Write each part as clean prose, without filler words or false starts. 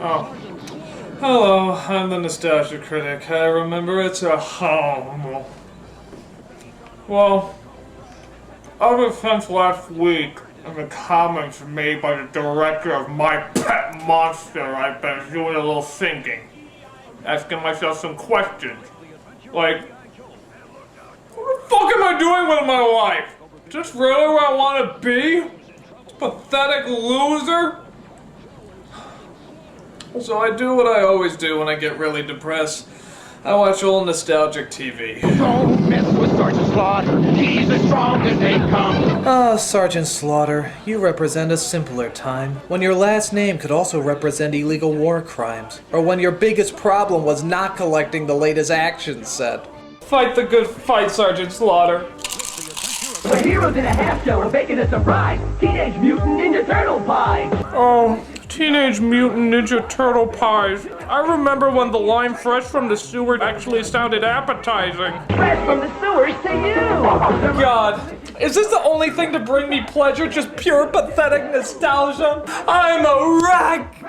Oh. Hello, I'm the Nostalgia Critic. I remember it's a home. Well, ever since last week, in the comments made by the director of My Pet Monster, I've been doing a little thinking. Asking myself some questions. Like, what the fuck am I doing with my life? Is this really where I want to be? This pathetic loser? So I do what I always do when I get really depressed. I watch old nostalgic TV. Don't mess with Sergeant Slaughter. He's as strong as they come. Ah, Sergeant Slaughter, you represent a simpler time, when your last name could also represent illegal war crimes, or when your biggest problem was not collecting the latest action set. Fight the good fight, Sergeant Slaughter. The heroes in a half shell are making a surprise. Teenage Mutant Ninja Turtle pies. Oh, Teenage Mutant Ninja Turtle pies. I remember when the line fresh from the sewer actually sounded appetizing. Fresh from the sewers to you. God, is this the only thing to bring me pleasure? Just pure pathetic nostalgia? I'm a wreck!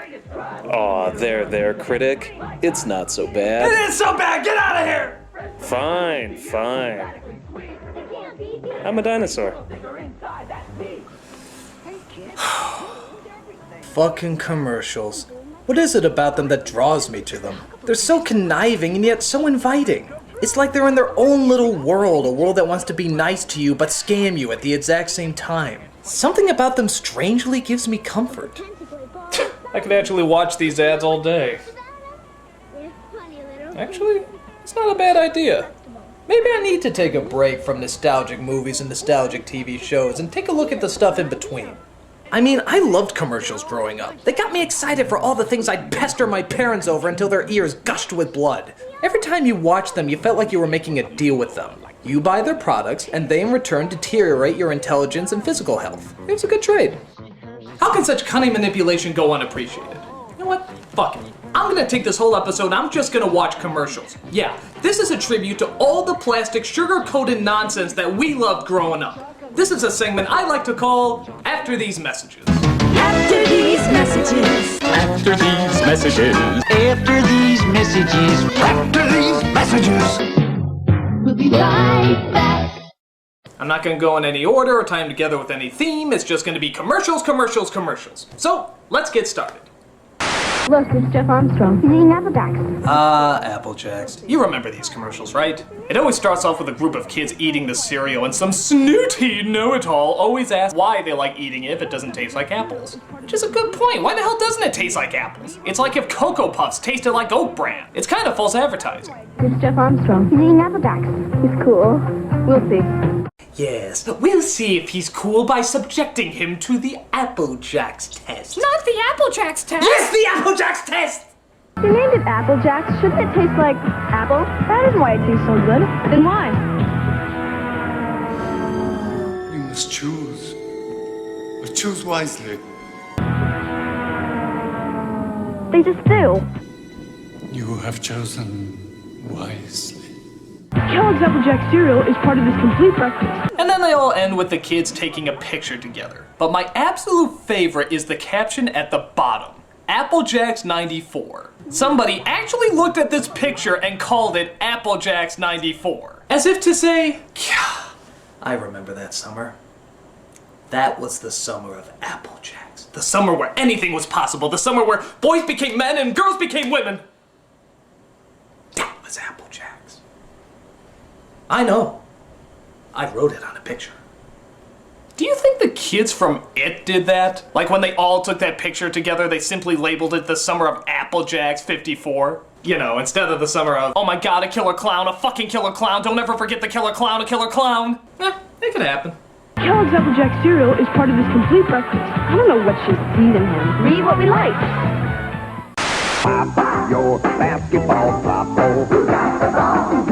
Aw, there, critic. It's not so bad. It is so bad! Get out of here! Fine. I'm a dinosaur. Fucking commercials. What is it about them that draws me to them? They're so conniving and yet so inviting. It's like they're in their own little world, a world that wants to be nice to you but scam you at the exact same time. Something about them strangely gives me comfort. I could actually watch these ads all day. Actually, it's not a bad idea. Maybe I need to take a break from nostalgic movies and nostalgic TV shows and take a look at the stuff in between. I mean, I loved commercials growing up. They got me excited for all the things I'd pester my parents over until their ears gushed with blood. Every time you watched them, you felt like you were making a deal with them. You buy their products, and they in return deteriorate your intelligence and physical health. It was a good trade. How can such cunning manipulation go unappreciated? You know what? Fuck it. I'm gonna take this whole episode, I'm just gonna watch commercials. Yeah, this is a tribute to all the plastic sugar-coated nonsense that we loved growing up. This is a segment I like to call After These Messages. After these messages. After these messages. After these messages. After these messages. We'll be right back. I'm not gonna go in any order or tie them together with any theme, it's just gonna be commercials. So, let's get started. Look, it's Jeff Armstrong. He's eating Apple Jacks. Apple Jacks. You remember these commercials, right? It always starts off with a group of kids eating the cereal, and some snooty know-it-all always asks why they like eating it if it doesn't taste like apples. Which is a good point. Why the hell doesn't it taste like apples? It's like if Cocoa Puffs tasted like Oak Bran. It's kind of false advertising. It's Jeff Armstrong. He's eating Apple Jacks. He's cool. We'll see. Yes, we'll see if he's cool by subjecting him to the Apple Jacks test. Not the Apple Jacks test. Yes, the Apple Jacks test! You named it Apple Jacks. Shouldn't it taste like apple? That isn't why it tastes so good. Then why? You must choose. But choose wisely. They just do. You have chosen wisely. Kellogg's Apple Jack cereal is part of this complete breakfast. And then they all end with the kids taking a picture together. But my absolute favorite is the caption at the bottom. Apple Jacks 94. Somebody actually looked at this picture and called it Apple Jacks 94. As if to say, yeah, I remember that summer. That was the summer of Apple Jacks. The summer where anything was possible. The summer where boys became men and girls became women. That was Apple Jacks. I know. I wrote it on a picture. Do you think the kids from It did that? Like when they all took that picture together, they simply labeled it the summer of Apple Jacks 54? You know, instead of the summer of, oh my god, a killer clown, a fucking killer clown, don't ever forget the killer clown, a killer clown. It could happen. Kellogg's Apple Jack cereal is part of this complete breakfast. I don't know what she's feeding him. Read what we like. Pop your basketball,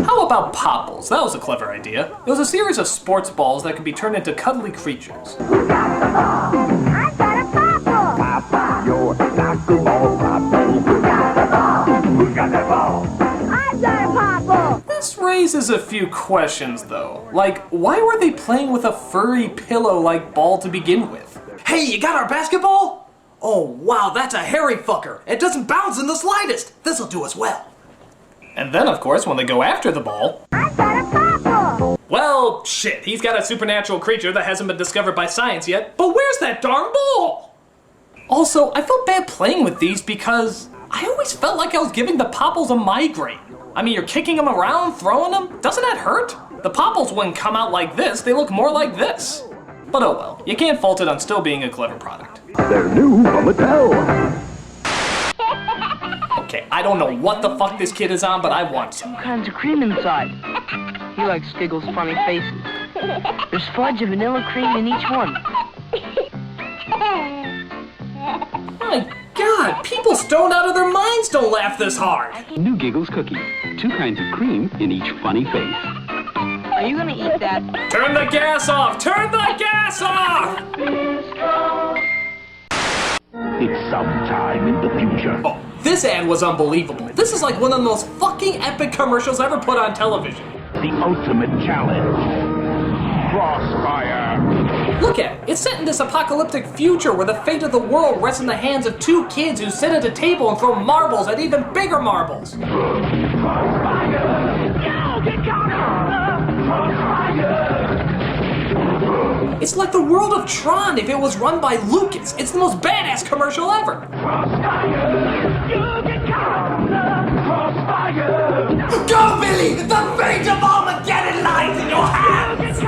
How about Popples? That was a clever idea. It was a series of sports balls that could be turned into cuddly creatures. I got a popple. Pop your basketball, Who got the ball? Who got the ball? I've got a popple. This raises a few questions though. Like, why were they playing with a furry pillow-like ball to begin with? Hey, you got our basketball? Oh wow, that's a hairy fucker. It doesn't bounce in the slightest. This'll do us well. And then, of course, when they go after the ball... I got a papa! Well, shit, he's got a supernatural creature that hasn't been discovered by science yet, but where's that darn ball? Also, I felt bad playing with these because I always felt like I was giving the popples a migraine. I mean, you're kicking them around, throwing them, doesn't that hurt? The popples wouldn't come out like this, they look more like this. But oh well, you can't fault it on still being a clever product. They're new from Mattel. Okay, I don't know what the fuck this kid is on, but I want some. All kinds of cream inside. He likes Skiggles' funny faces. There's fudge and vanilla cream in each one. My God, people stoned out of their minds don't laugh this hard. New Giggles cookie. 2 kinds of cream in each funny face. Are you gonna eat that? Turn the gas off! Turn the gas off! It's sometime in the future. Oh, this ad was unbelievable. This is like one of the most fucking epic commercials ever put on television. The ultimate challenge. Crossfire. Look at it. It's set in this apocalyptic future where the fate of the world rests in the hands of 2 kids who sit at a table and throw marbles at even bigger marbles. It's like the world of Tron if it was run by Lucas. It's the most badass commercial ever. Go, Billy! The fate of Armageddon lies in your hands!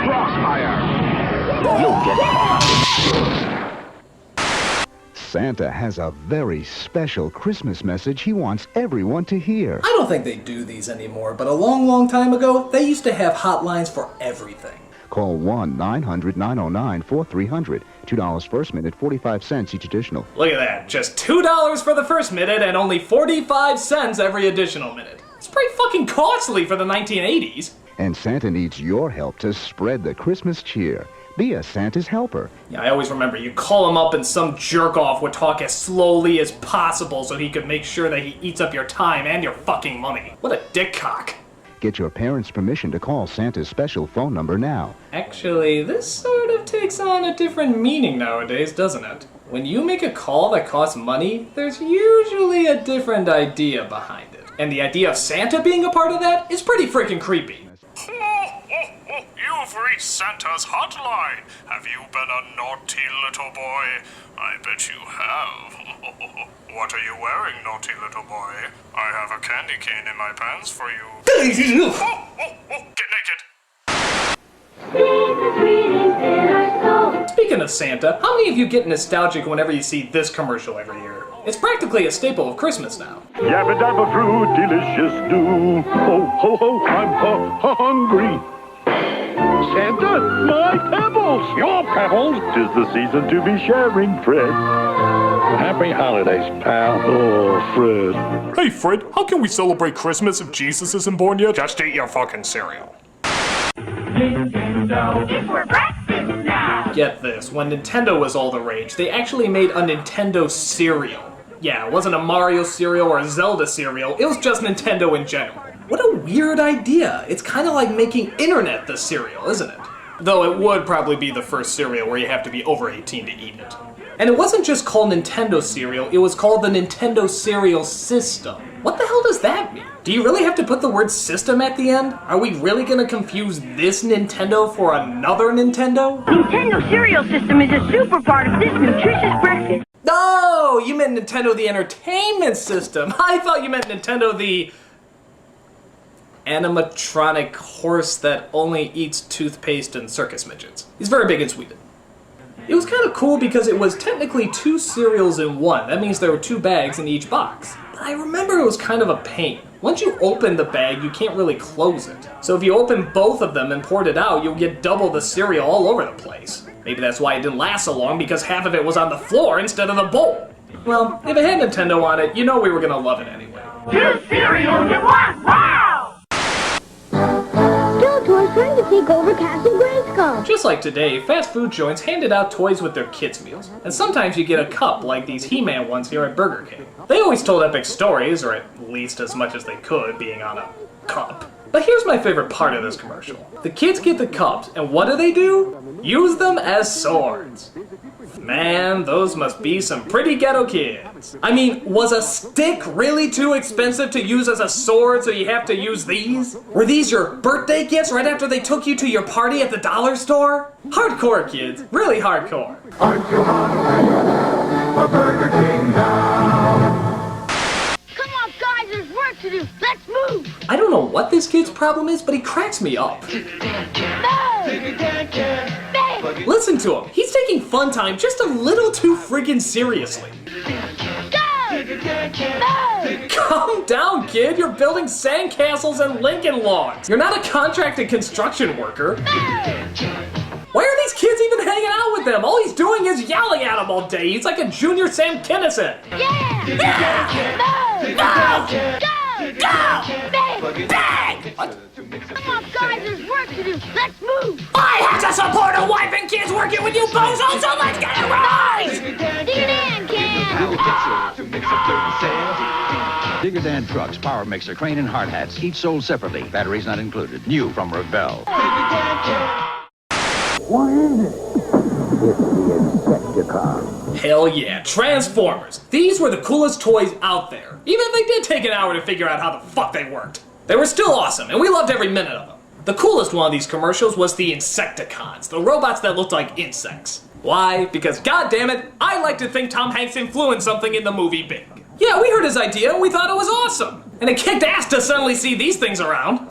Crossfire! You'll get caught. Santa has a very special Christmas message he wants everyone to hear. I don't think they do these anymore, but a long, long time ago, they used to have hotlines for everything. Call 1-900-909-4300. $2 first minute, 45 cents each additional. Look at that, just $2 for the first minute and only 45 cents every additional minute. It's pretty fucking costly for the 1980s. And Santa needs your help to spread the Christmas cheer. Be a Santa's helper. Yeah, I always remember you call him up and some jerk-off would talk as slowly as possible so he could make sure that he eats up your time and your fucking money. What a dick cock. Get your parents' permission to call Santa's special phone number now. Actually, this sort of takes on a different meaning nowadays, doesn't it? When you make a call that costs money, there's usually a different idea behind it. And the idea of Santa being a part of that is pretty freaking creepy. You've reached Santa's hotline. Have you been a naughty little boy? I bet you have. What are you wearing, naughty little boy? I have a candy cane in my pants for you. Get naked. Speaking of Santa, how many of you get nostalgic whenever you see this commercial every year? It's practically a staple of Christmas now. Yabba dabba brew, delicious do. Ho ho ho, I'm hungry. Santa, my pebbles! Your pebbles! 'Tis the season to be sharing, Fred. Happy holidays, pal. Oh, Fred. Hey, Fred, how can we celebrate Christmas if Jesus isn't born yet? Just eat your fucking cereal. It's for breakfast now! Get this, when Nintendo was all the rage, they actually made a Nintendo cereal. Yeah, it wasn't a Mario cereal or a Zelda cereal, it was just Nintendo in general. What a weird idea. It's kind of like making internet the cereal, isn't it? Though it would probably be the first cereal where you have to be over 18 to eat it. And it wasn't just called Nintendo cereal, it was called the Nintendo Cereal System. What the hell does that mean? Do you really have to put the word system at the end? Are we really gonna confuse this Nintendo for another Nintendo? Nintendo Cereal System is a super part of this nutritious breakfast. No, you meant Nintendo the Entertainment System. I thought you meant Nintendo the animatronic horse that only eats toothpaste and circus midgets. He's very big in Sweden. It was kind of cool because it was technically 2 cereals in one. That means there were 2 bags in each box. But I remember it was kind of a pain. Once you open the bag, you can't really close it. So if you open both of them and poured it out, you'll get double the cereal all over the place. Maybe that's why it didn't last so long, because half of it was on the floor instead of the bowl. Well, if it had Nintendo on it, you know we were gonna love it anyway. 2 cereals in 1, wow! Skeletor's trying to take over Castle Grayskull. No! Just like today, fast food joints handed out toys with their kids' meals. And sometimes you get a cup like these He-Man ones here at Burger King. They always told epic stories, or at least as much as they could, being on a cup. But here's my favorite part of this commercial. The kids get the cups, and what do? Use them as swords. Man, those must be some pretty ghetto kids. I mean, was a stick really too expensive to use as a sword, so you have to use these? Were these your birthday gifts right after they took you to your party at the dollar store? Hardcore, kids. Really hardcore. Aren't you hungry for Burger King now? Come on, guys, there's work to do. Let's move! I don't know what this kid's problem is, but he cracks me up. Listen to him. He's taking fun time just a little too friggin' seriously. Calm down, kid. You're building sandcastles and Lincoln logs. You're not a contracted construction worker. Why are these kids even hanging out with him? All he's doing is yelling at them all day. He's like a junior Sam Kinison. What? Come on, guys, there's work to do. Let's move! I have to support a wife and kids working with you bozos, so let's get it right! Dig it in, kid! Digger Dan trucks, power mixer, crane, and hard hats, each sold separately. Batteries not included. New from Revell. What is it? It's the Insecticon. Hell yeah, Transformers. These were the coolest toys out there. Even if they did take an hour to figure out how the fuck they worked. They were still awesome, and we loved every minute of them. The coolest one of these commercials was the Insecticons, the robots that looked like insects. Why? Because goddammit, I like to think Tom Hanks influenced something in the movie big. Yeah, we heard his idea and we thought it was awesome. And it kicked ass to suddenly see these things around.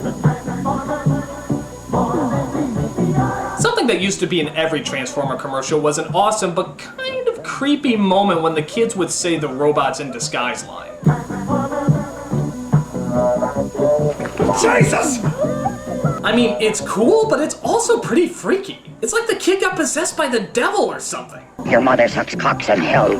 Something that used to be in every Transformer commercial was an awesome but kind of creepy moment when the kids would say the robots in disguise line. Jesus! I mean, it's cool, but it's also pretty freaky. It's like the kid got possessed by the devil or something. Your mother sucks cocks in hell.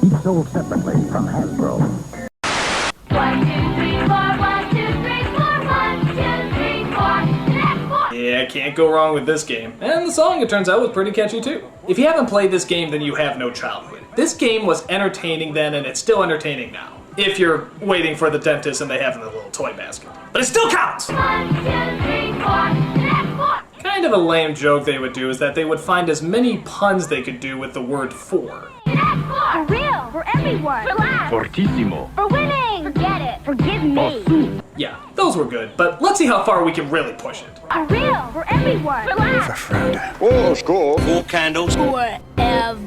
Each sold separately from Hasbro. 1, 2, 3, 4, 1, 2, 3, 4, 1, 2, 3, 4. Yeah, can't go wrong with this game. And the song, it turns out, was pretty catchy too. If you haven't played this game, then you have no childhood. This game was entertaining then, and it's still entertaining now. If you're waiting for the dentist and they have in the little toy basket. But it still counts! 1, 2, 3, 4, 4. Kind of a lame joke they would do is that they would find as many puns they could do with the word for. For real, for everyone, for laughs, Fortissimo. for winning, forget it, forgive me. Yeah, those were good, but let's see how far we can really push it. For real, for everyone, for laughs, Oh, score. 4 candles. forever.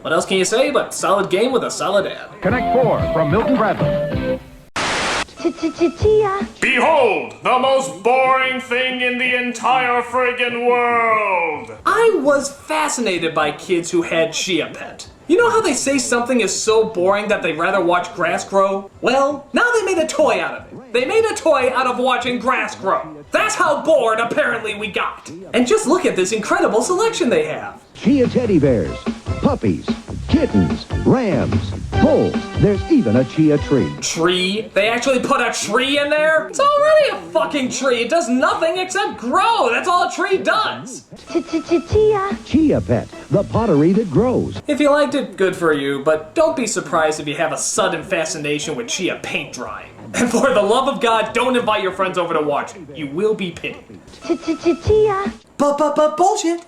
What else can you say but solid game with a solid ad? Connect 4 from Milton Bradley. Chia. Behold, the most boring thing in the entire friggin' world! I was fascinated by kids who had Chia Pet. You know how they say something is so boring that they'd rather watch grass grow? Well, now they made a toy out of it. They made a toy out of watching grass grow. That's how bored apparently we got. And just look at this incredible selection they have. Chia teddy bears, puppies, kittens, rams, bulls. There's even a chia tree. Tree? They actually put a tree in there? It's already a fucking tree. It does nothing except grow. That's all a tree does. Chia. Chia Pet, the pottery that grows. If you liked it, good for you, but don't be surprised if you have a sudden fascination with chia paint drying. And for the love of God, don't invite your friends over to watch it. You will be pitied. Chia. Bullshit.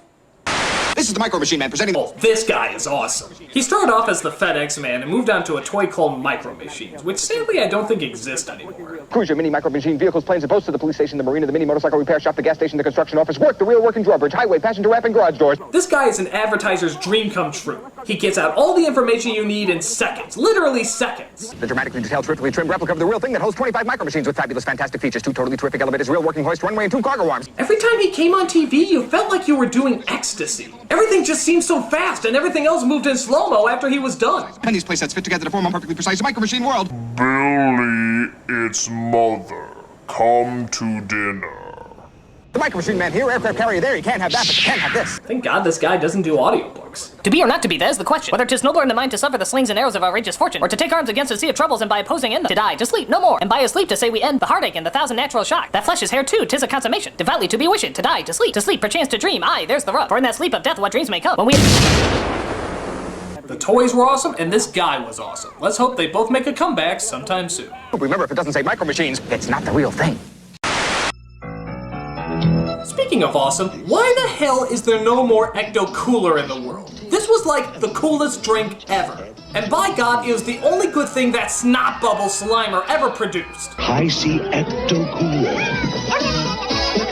This is the Micro Machine Man presenting... Oh, this guy is awesome. He started off as the FedEx Man and moved on to a toy called Micro Machines, which sadly I don't think exist anymore. Cruiser, mini micro machine vehicles, planes, and boats to the police station, the marina, the mini motorcycle repair shop, the gas station, the construction office, work, the real working drawbridge, highway, passenger ramp, and garage doors. This guy is an advertiser's dream come true. He gets out all the information you need in seconds, literally seconds. The dramatically detailed, terrifically trimmed replica of the real thing that holds 25 micro machines with fabulous, fantastic features, 2 totally terrific elevators, real working hoist, runway, and 2 cargo arms. Every time he came on TV, you felt like you were doing ecstasy. Everything just seemed so fast, and everything else moved in slow-mo after he was done. And these playsets fit together to form a perfectly precise micro machine world. Billy, it's mother. Come to dinner. The Micro Machine Man here, aircraft carrier there. You can't have that, but you can have this. Thank God this guy doesn't do audiobooks. To be or not to be, that is the question. Whether 'tis nobler in the mind to suffer the slings and arrows of outrageous fortune, or to take arms against a sea of troubles and by opposing end them, to die, to sleep, no more, and by a sleep to say we end the heartache and the thousand natural shock. That flesh is hair too, 'tis a consummation. Devoutly to be wished, to die, to sleep, perchance to dream. Aye, there's the rub. For in that sleep of death, what dreams may come when we... The toys were awesome, and this guy was awesome. Let's hope they both make a comeback sometime soon. Remember, if it doesn't say Micro Machines, it's not the real thing. Speaking of awesome, why the hell is there no more Ecto Cooler in the world? This was like the coolest drink ever. And by God, it was the only good thing that Snot Bubble Slimer ever produced. High-C Ecto Cooler.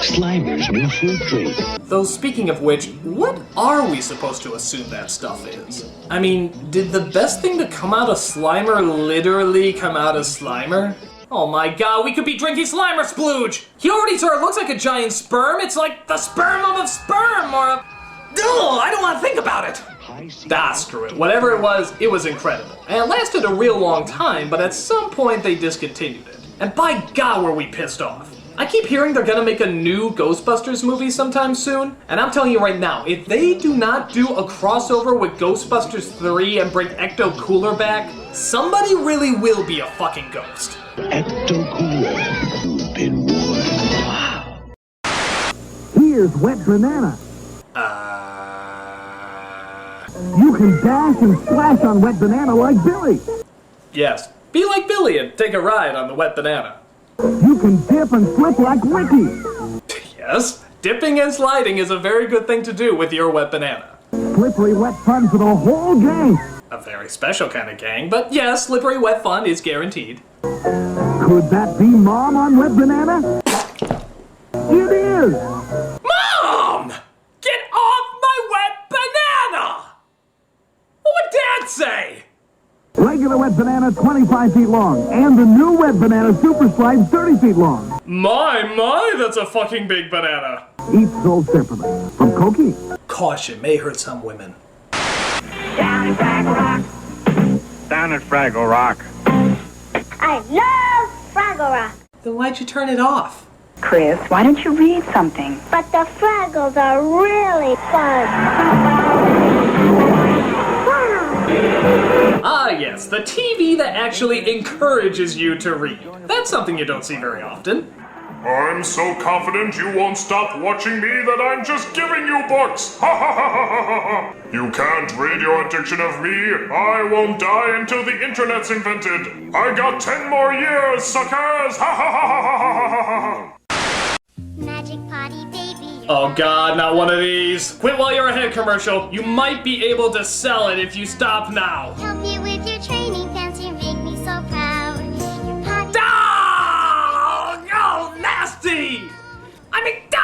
Slimer's new fruit drink. Though speaking of which, what are we supposed to assume that stuff is? I mean, did the best thing to come out of Slimer literally come out of Slimer? Oh my God, we could be drinking Slimer Splooge! He already sort of looks like a giant sperm. It's like the sperm of a sperm, or a... Ugh, I don't want to think about it. Screw it. Whatever it was incredible. And it lasted a real long time, but at some point they discontinued it. And by God were we pissed off. I keep hearing they're gonna make a new Ghostbusters movie sometime soon, and I'm telling you right now, if they do not do a crossover with Ghostbusters 3 and bring Ecto Cooler back, somebody really will be a fucking ghost. Ecto Cooler. You've been warned. Wow. Here's Wet Banana. You can dash and splash on Wet Banana like Billy. Yes, be like Billy and take a ride on the Wet Banana. You can dip and slip like Ricky. Yes, dipping and sliding is a very good thing to do with your Wet Banana. Slippery wet fun for the whole gang. A very special kind of gang, but yes, slippery wet fun is guaranteed. Could that be Mom on Wet Banana? It is! Mom! Get off my Wet Banana! What would Dad say? Regular Wet Banana 25 feet long, and the new Wet Banana Super Slide 30 feet long. My, that's a fucking big banana. Each sold separately. From Cokie. Caution, may hurt some women. Down at Fraggle Rock. Down at Fraggle Rock. I love Fraggle Rock. Then why'd you turn it off? Chris, why don't you read something? But the Fraggles are really fun. Ah yes, the TV that actually encourages you to read. That's something you don't see very often. I'm so confident you won't stop watching me that I'm just giving you books! Ha ha ha ha ha ha! You can't read your addiction of me. I won't die until the internet's invented. I got 10 more years, suckers! Ha ha ha ha ha ha ha! Magic Potty Baby. Oh God, not one of these. Quit while you're ahead, commercial. You might be able to sell it if you stop now. Help you with your training pants, you make me so proud. Your potty... Oh, nasty! I mean, go!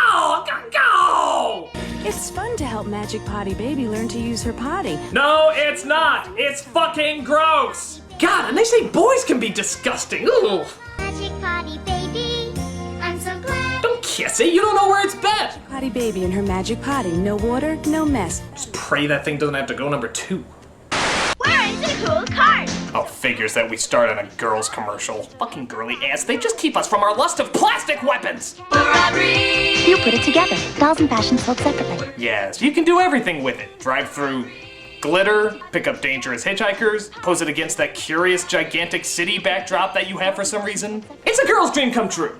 It's fun to help Magic Potty Baby learn to use her potty. No, it's not. It's fucking gross. God, and they say boys can be disgusting. Ugh. Magic Potty Baby, I'm so glad. Don't kiss it. You don't know where it's been. Potty Baby and her magic potty. No water, no mess. Just pray that thing doesn't have to go number 2. Where is the cool card? Oh, figures that we start on a girls commercial. Fucking girly ass. They just keep us from our lust of plastic weapons. You put it together. Dolls and fashion sold separately. Yes, you can do everything with it. Drive through glitter, pick up dangerous hitchhikers, pose it against that curious, gigantic city backdrop that you have for some reason. It's a girl's dream come true.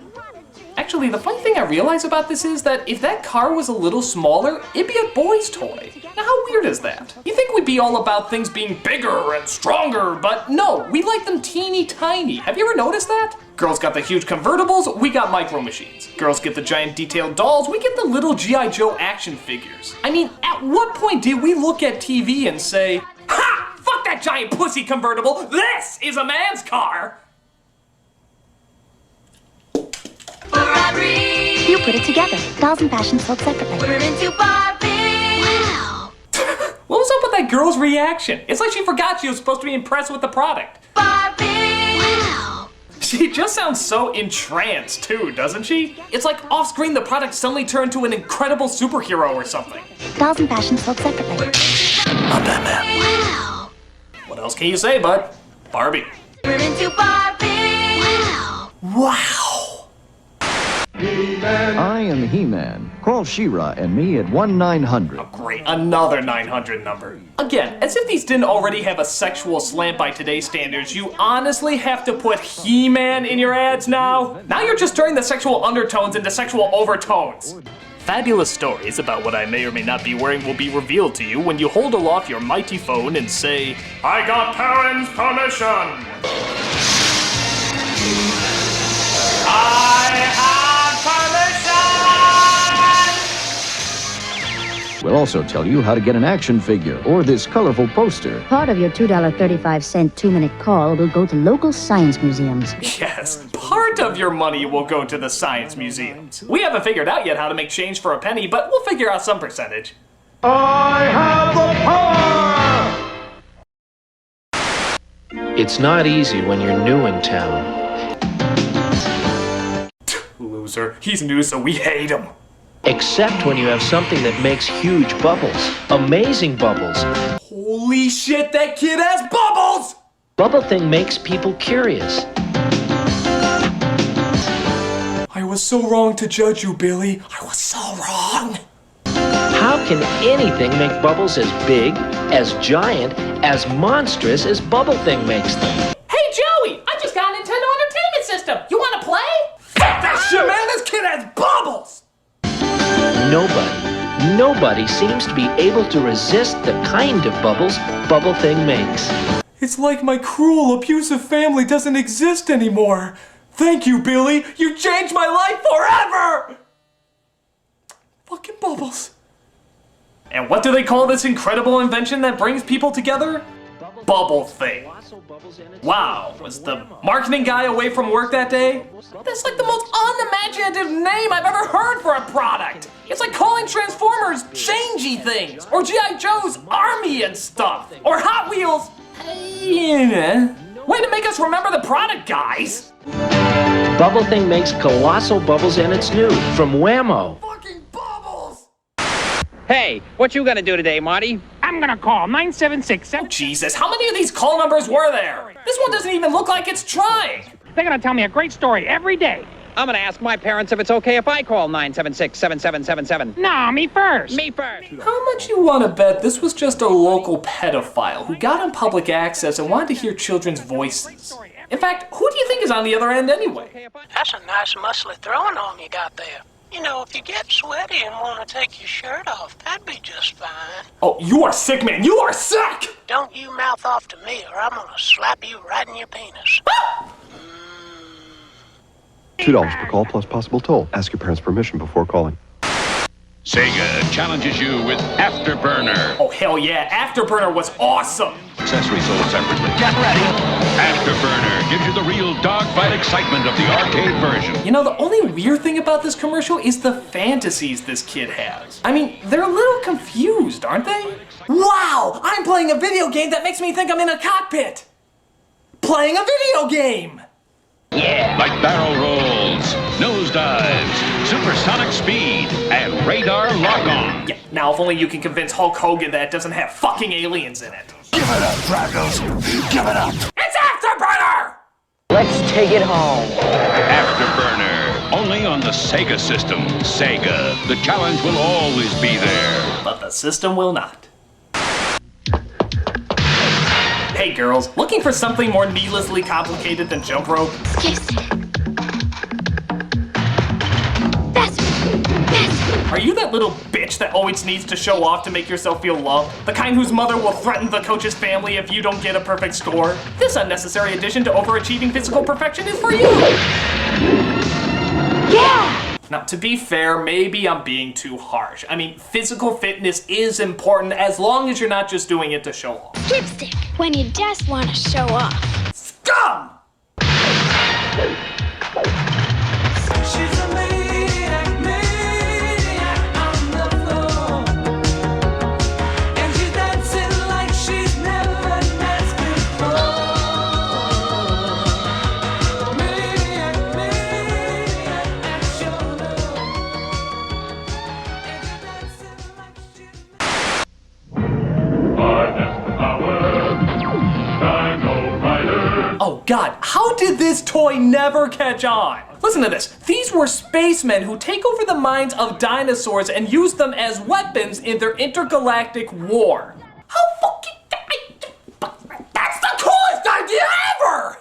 Actually, the funny thing I realize about this is that if that car was a little smaller, it'd be a boy's toy. Now, how weird is that? You think we'd be all about things being bigger and stronger, but no, we like them teeny tiny. Have you ever noticed that? Girls got the huge convertibles, we got micro machines. Girls get the giant detailed dolls, we get the little G.I. Joe action figures. I mean, at what point did we look at TV and say, ha! Fuck that giant pussy convertible, this is a man's car! You put it together. Dolls and fashion sold separately. We're into Barbie! Wow. What was up with that girl's reaction? It's like she forgot she was supposed to be impressed with the product. Barbie! Wow. She just sounds so entranced too, doesn't she? It's like off-screen the product suddenly turned to an incredible superhero or something. Dolls and fashion sold separately. I'm Batman. Wow. What else can you say, bud? Barbie. We're into Barbie! Wow. Wow. I am He-Man. Man. Call She-Ra and me at 1-900. Great, another 900 number. Again, as if these didn't already have a sexual slant by today's standards, you honestly have to put He-Man in your ads now? Now you're just turning the sexual undertones into sexual overtones. Fabulous stories about what I may or may not be wearing will be revealed to you when you hold aloft your mighty phone and say, I got parents' permission! I have permission! We'll also tell you how to get an action figure or this colorful poster. Part of your $2.35 2-minute call will go to local science museums. Yes, part of your money will go to the science museums. We haven't figured out yet how to make change for a penny, but we'll figure out some percentage. I have the power! It's not easy when you're new in town. Loser. He's new, so we hate him. Except when you have something that makes huge bubbles. Amazing bubbles. Holy shit, that kid has bubbles! Bubble thing makes people curious. I was so wrong to judge you, Billy. I was so wrong. How can anything make bubbles as big, as giant, as monstrous as Bubble Thing makes them? Hey, Joey! I just got a Nintendo Entertainment System. You want to play? Fuck that shit, man! This kid has bubbles! Nobody seems to be able to resist the kind of bubbles Bubble Thing makes. It's like my cruel, abusive family doesn't exist anymore. Thank you, Billy. You changed my life forever! Fucking bubbles. And what do they call this incredible invention that brings people together? Bubble Thing. Wow, was the marketing guy away from work that day? That's like the most unimaginative name I've ever heard for a product. It's like calling Transformers changey things, or G.I. Joe's Army and stuff, or Hot Wheels. Way to make us remember the product, guys. Bubble Thing makes colossal bubbles and it's new from Whammo. Hey, what you gonna do today, Marty? I'm gonna call 976. Oh, Jesus, how many of these call numbers were there? This one doesn't even look like it's trying. They're gonna tell me a great story every day. I'm gonna ask my parents if it's okay if I call 976-7777. No, me first. Me first. How much you want to bet this was just a local pedophile who got on public access and wanted to hear children's voices? In fact, who do you think is on the other end anyway? That's a nice muscly throwing arm you got there. You know, if you get sweaty and want to take your shirt off, that'd be just fine. Oh, you are sick, man. You are sick! Don't you mouth off to me or I'm gonna slap you right in your penis. $2 per call plus possible toll. Ask your parents' permission before calling. Sega challenges you with Afterburner. Oh, hell yeah. Afterburner was awesome. Accessories sold separately. Get ready. Afterburner gives you the real dogfight excitement of the arcade version. You know, the only weird thing about this commercial is the fantasies this kid has. I mean, they're a little confused, aren't they? Wow! I'm playing a video game that makes me think I'm in a cockpit. Playing a video game! Yeah. Like barrel rolls, nosedives, supersonic speed, and radar lock-on. Yeah, now if only you can convince Hulk Hogan that it doesn't have fucking aliens in it. Give it up, Dragos. Give it up. It's Afterburner! Let's take it home. Afterburner, only on the Sega system. Sega, the challenge will always be there. But the system will not. Hey girls, looking for something more needlessly complicated than jump rope? Are you that little bitch that always needs to show off to make yourself feel loved? The kind whose mother will threaten the coach's family if you don't get a perfect score? This unnecessary addition to overachieving physical perfection is for you! Yeah! Now, to be fair, maybe I'm being too harsh. I mean, physical fitness is important as long as you're not just doing it to show off. Dipstick, when you just want to show off. Scum! She's a maniac on the floor. And she's dancing like she's never danced before. Maniac at your door. And she's dancing like she's Harness the power, Dino Rider. Oh god this toy never catch on? Listen to this. These were spacemen who take over the minds of dinosaurs and use them as weapons in their intergalactic war. How fucking... That's the coolest idea ever!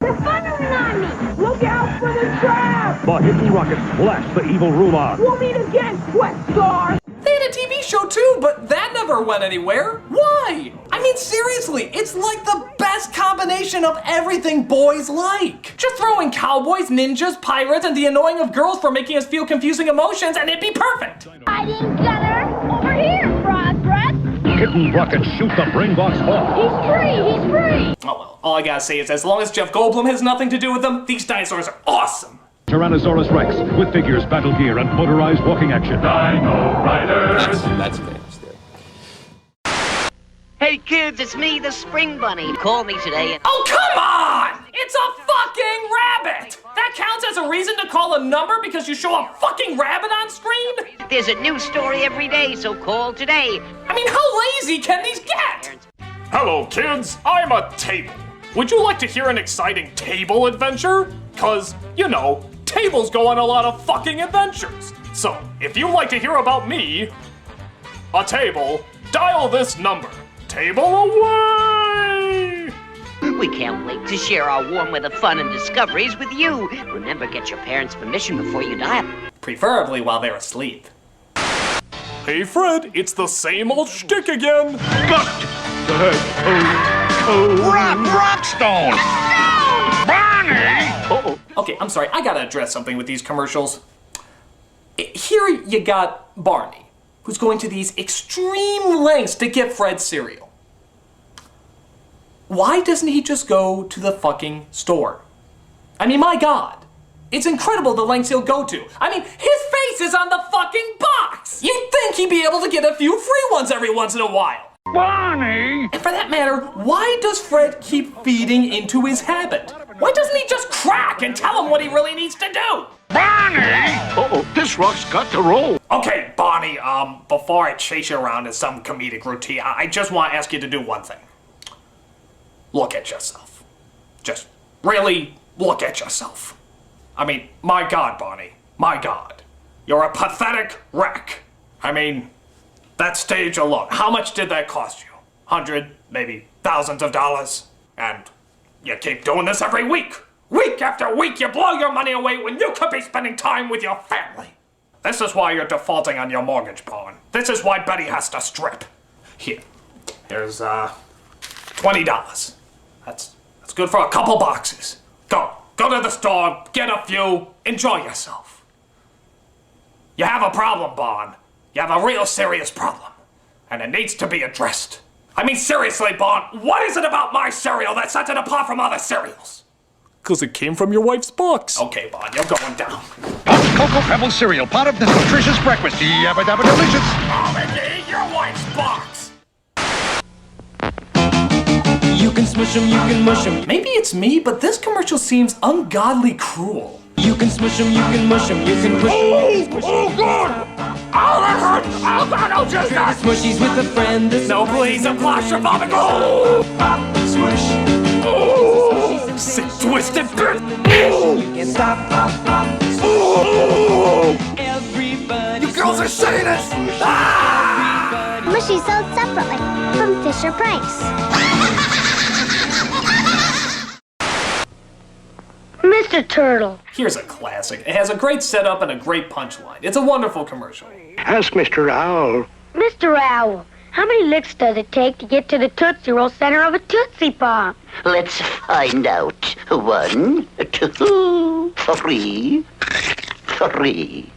They're firing on me! Look out for the trap! The hidden rockets blast the evil Ruma. We'll meet again, sweat stars! They had a TV show too, but that never went anywhere. Why? I mean, seriously, it's like the best combination of everything boys like. Just throw in cowboys, ninjas, pirates, and the annoying of girls for making us feel confusing emotions, and it'd be perfect. Hiding gunner! Over here, Progress! Hidden rockets shoot the brain box off. He's free! He's free! Oh well, all I gotta say is as long as Jeff Goldblum has nothing to do with them, these dinosaurs are awesome. Tyrannosaurus Rex with figures, battle gear, and motorized walking action. Dino Riders! That's famous there. Hey kids, it's me, the Spring Bunny. Call me today and... Oh, come on! It's a fucking rabbit! That counts as a reason to call a number because you show a fucking rabbit on screen? There's a new story every day, so call today. I mean, how lazy can these get? Hello, kids. I'm a table. Would you like to hear an exciting table adventure? 'Cause, you know, tables go on a lot of fucking adventures. So, if you'd like to hear about me, a table, dial this number. Table away! We can't wait to share our warm weather fun and discoveries with you. Remember, get your parents' permission before you dial. Preferably while they're asleep. Hey, Fred, it's the same old shtick again. Rockstone! Barney! Uh-oh. Okay, I'm sorry, I gotta address something with these commercials. Here you got Barney, who's going to these extreme lengths to get Fred cereal. Why doesn't he just go to the fucking store? I mean, my God. It's incredible the lengths he'll go to. I mean, his face is on the fucking box! You'd think he'd be able to get a few free ones every once in a while. Barney! And for that matter, why does Fred keep feeding into his habit? Why doesn't he just crack and tell him what he really needs to do? Barney! Uh-oh, this rock's got to roll. Okay, Barney, before I chase you around in some comedic routine, I just want to ask you to do one thing. Look at yourself. Just really look at yourself. I mean, my God, Barney, my God. You're a pathetic wreck. I mean, that stage alone, how much did that cost you? 100, maybe thousands of dollars? And you keep doing this every week. Week after week, you blow your money away when you could be spending time with your family. This is why you're defaulting on your mortgage, Pawn. This is why Betty has to strip. Here's $20. That's good for a couple boxes. Go to the store, get a few, enjoy yourself. You have a problem, Bon. You have a real serious problem. And it needs to be addressed. I mean, seriously, Bon, what is it about my cereal that sets it apart from other cereals? 'Cause it came from your wife's box. Okay, Bon, you're going down. Cocoa Pebble cereal, part of this nutritious breakfast. Yabba dabba delicious. Oh, Mickey, eat your wife's box! You can smush 'em, you can mush 'em. Maybe it's me, but this commercial seems ungodly cruel. You can smush 'em, you can mush 'em, you can push 'em. Oh, God! Oh, that hurts! Oh, God, no, just that! Smushies with a friend. No, please, I'm claustrophobic. Oh! Pop, smush. Oh! Sick, twisted bit! You can't stop. Oh! Everybody. You girls are Satanists! Ah! Mushy sold separately from Fisher Price. Mr. Turtle. Here's a classic. It has a great setup and a great punchline. It's a wonderful commercial. Ask Mr. Owl. Mr. Owl, how many licks does it take to get to the Tootsie Roll center of a Tootsie Pop? Let's find out. 1, 2, 3, 3.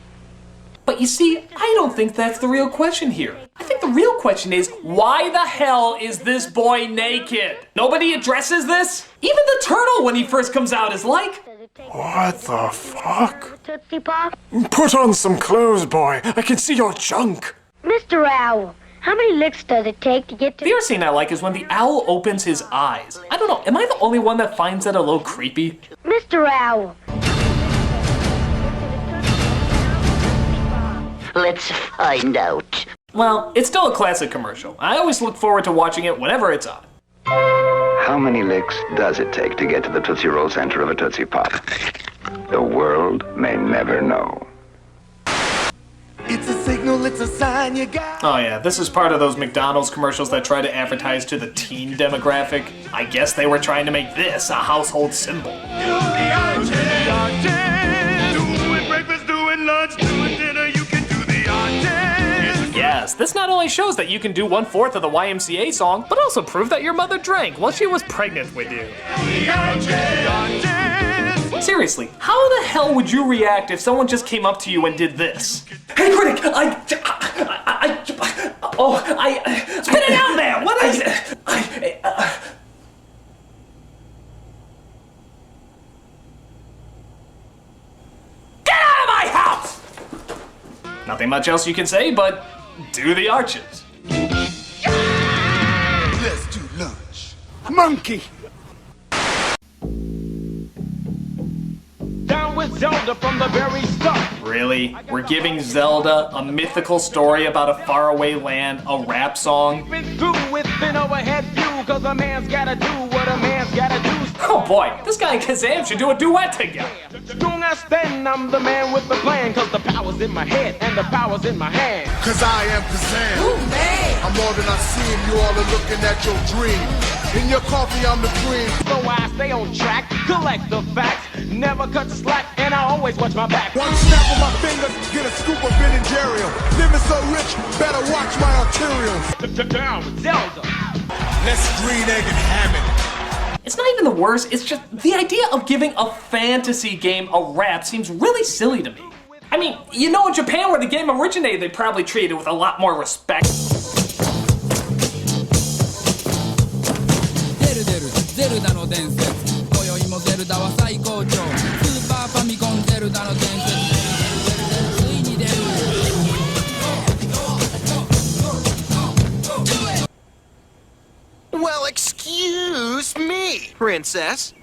But you see, I don't think that's the real question here. I think the real question is, why the hell is this boy naked? Nobody addresses this? Even the turtle, when he first comes out, is like, What the fuck? Tootsie Pop? Put on some clothes, boy. I can see your junk. Mr. Owl, how many licks does it take to get to... The other scene I like is when the owl opens his eyes. I don't know, am I the only one that finds that a little creepy? Mr. Owl. Let's find out. Well, it's still a classic commercial. I always look forward to watching it whenever it's on. How many licks does it take to get to the Tootsie Roll center of a Tootsie Pop? The world may never know. It's a signal, it's a sign you got. Oh yeah, this is part of those McDonald's commercials that try to advertise to the teen demographic. I guess they were trying to make this a household symbol. Yes, this not only shows that you can do 1/4 of the YMCA song, but also prove that your mother drank while she was pregnant with you. Seriously, how the hell would you react if someone just came up to you and did this? Hey, Critic, spit it out there! What is it? Get out of my house! Nothing much else you can say, but do the arches. Let's do lunch. Monkey! Down with Zelda from the very start. Really? We're giving Zelda, a mythical story about a faraway land, a rap song? Been through with an overhead view, cause a man's gotta do what a man's gotta do. Oh boy, this guy and Kazam should do a duet together. Don't understand, I'm the man with the plan, cause the power's in my head and the power's in my hand. Cause I am Kazam. Ooh, man. I'm more than I seem, you all are looking at your dream. In your coffee, I'm the cream. So I stay on track, collect the facts, never cut slack, and I always watch my back. One snap of my fingers, get a scoop of Ben and Jerry. Living so rich, better watch my arterials. Down with Zelda. Let's green egg and ham it. It's not even the worst, it's just the idea of giving a fantasy game a rap seems really silly to me. I mean, you know, in Japan where the game originated, they probably treated it with a lot more respect. Well, excuse me, princess.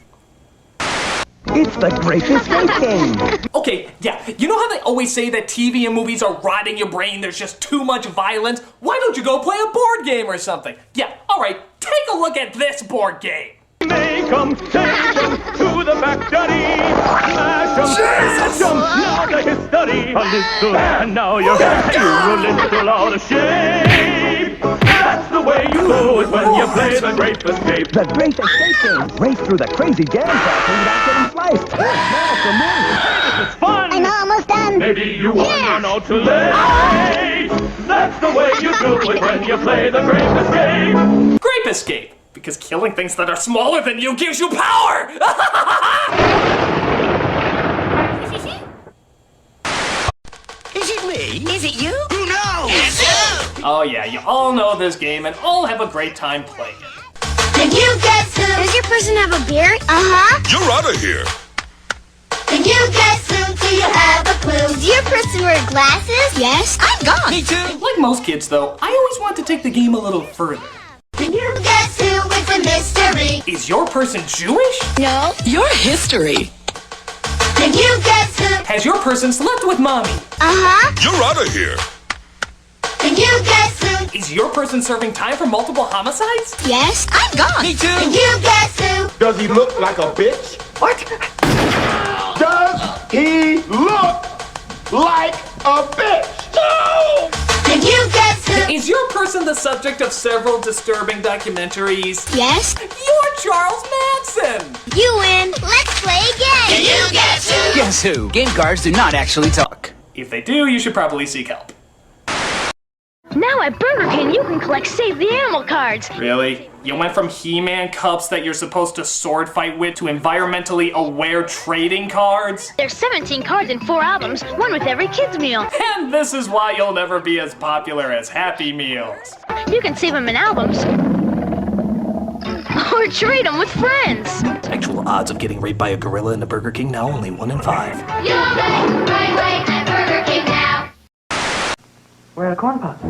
It's the Great Escape game. Okay, yeah, you know how they always say that TV and movies are rotting your brain, there's just too much violence? Why don't you go play a board game or something? Yeah, alright, take a look at this board game. Make 'em, take 'em to the factory. Smash 'em, smash 'em, now they can study. A little, and now you're a little out of shape. That's the way you do it when you play the Great Escape. The Great Escape game. Race through the crazy jam factory without getting sliced. It's fun. I'm almost done. Maybe you won't run out too late. That's the way you do it when you play the Great Escape. Grape Escape, because killing things that are smaller than you gives you power! Is it me? Is it you? Who knows? It's you! Oh yeah, you all know this game and all have a great time playing it. Can you guess who? Does your person have a beard? Uh-huh. You're out of here. Can you guess who? Do you have a clue? Does your person wear glasses? Yes. I'm gone. Me too. Like most kids though, I always want to take the game a little further. Can you guess who? It's a mystery. Is your person Jewish? No. Your history. Can you guess who? Has your person slept with mommy? Uh-huh. You're out of here. Can you guess who? Is your person serving time for multiple homicides? Yes. I'm gone. Me too. Can you guess who? Does he look like a bitch? What? Does he look like a bitch? No! Can you guess who? Is your person the subject of several disturbing documentaries? Yes. You're Charles Manson! You win. Let's play again. Can you guess who? Guess who? Game cards do not actually talk. If they do, you should probably seek help. Now at Burger King, you can collect Save the Animal cards. Really? You went from He-Man cups that you're supposed to sword fight with to environmentally aware trading cards? There's 17 cards in 4 albums, one with every kid's meal. And this is why you'll never be as popular as Happy Meals. You can save them in albums. Or trade them with friends. Actual odds of getting raped by a gorilla in a Burger King now only 1 in 5. You'll make the right way at Burger King now. Where are the corn pops?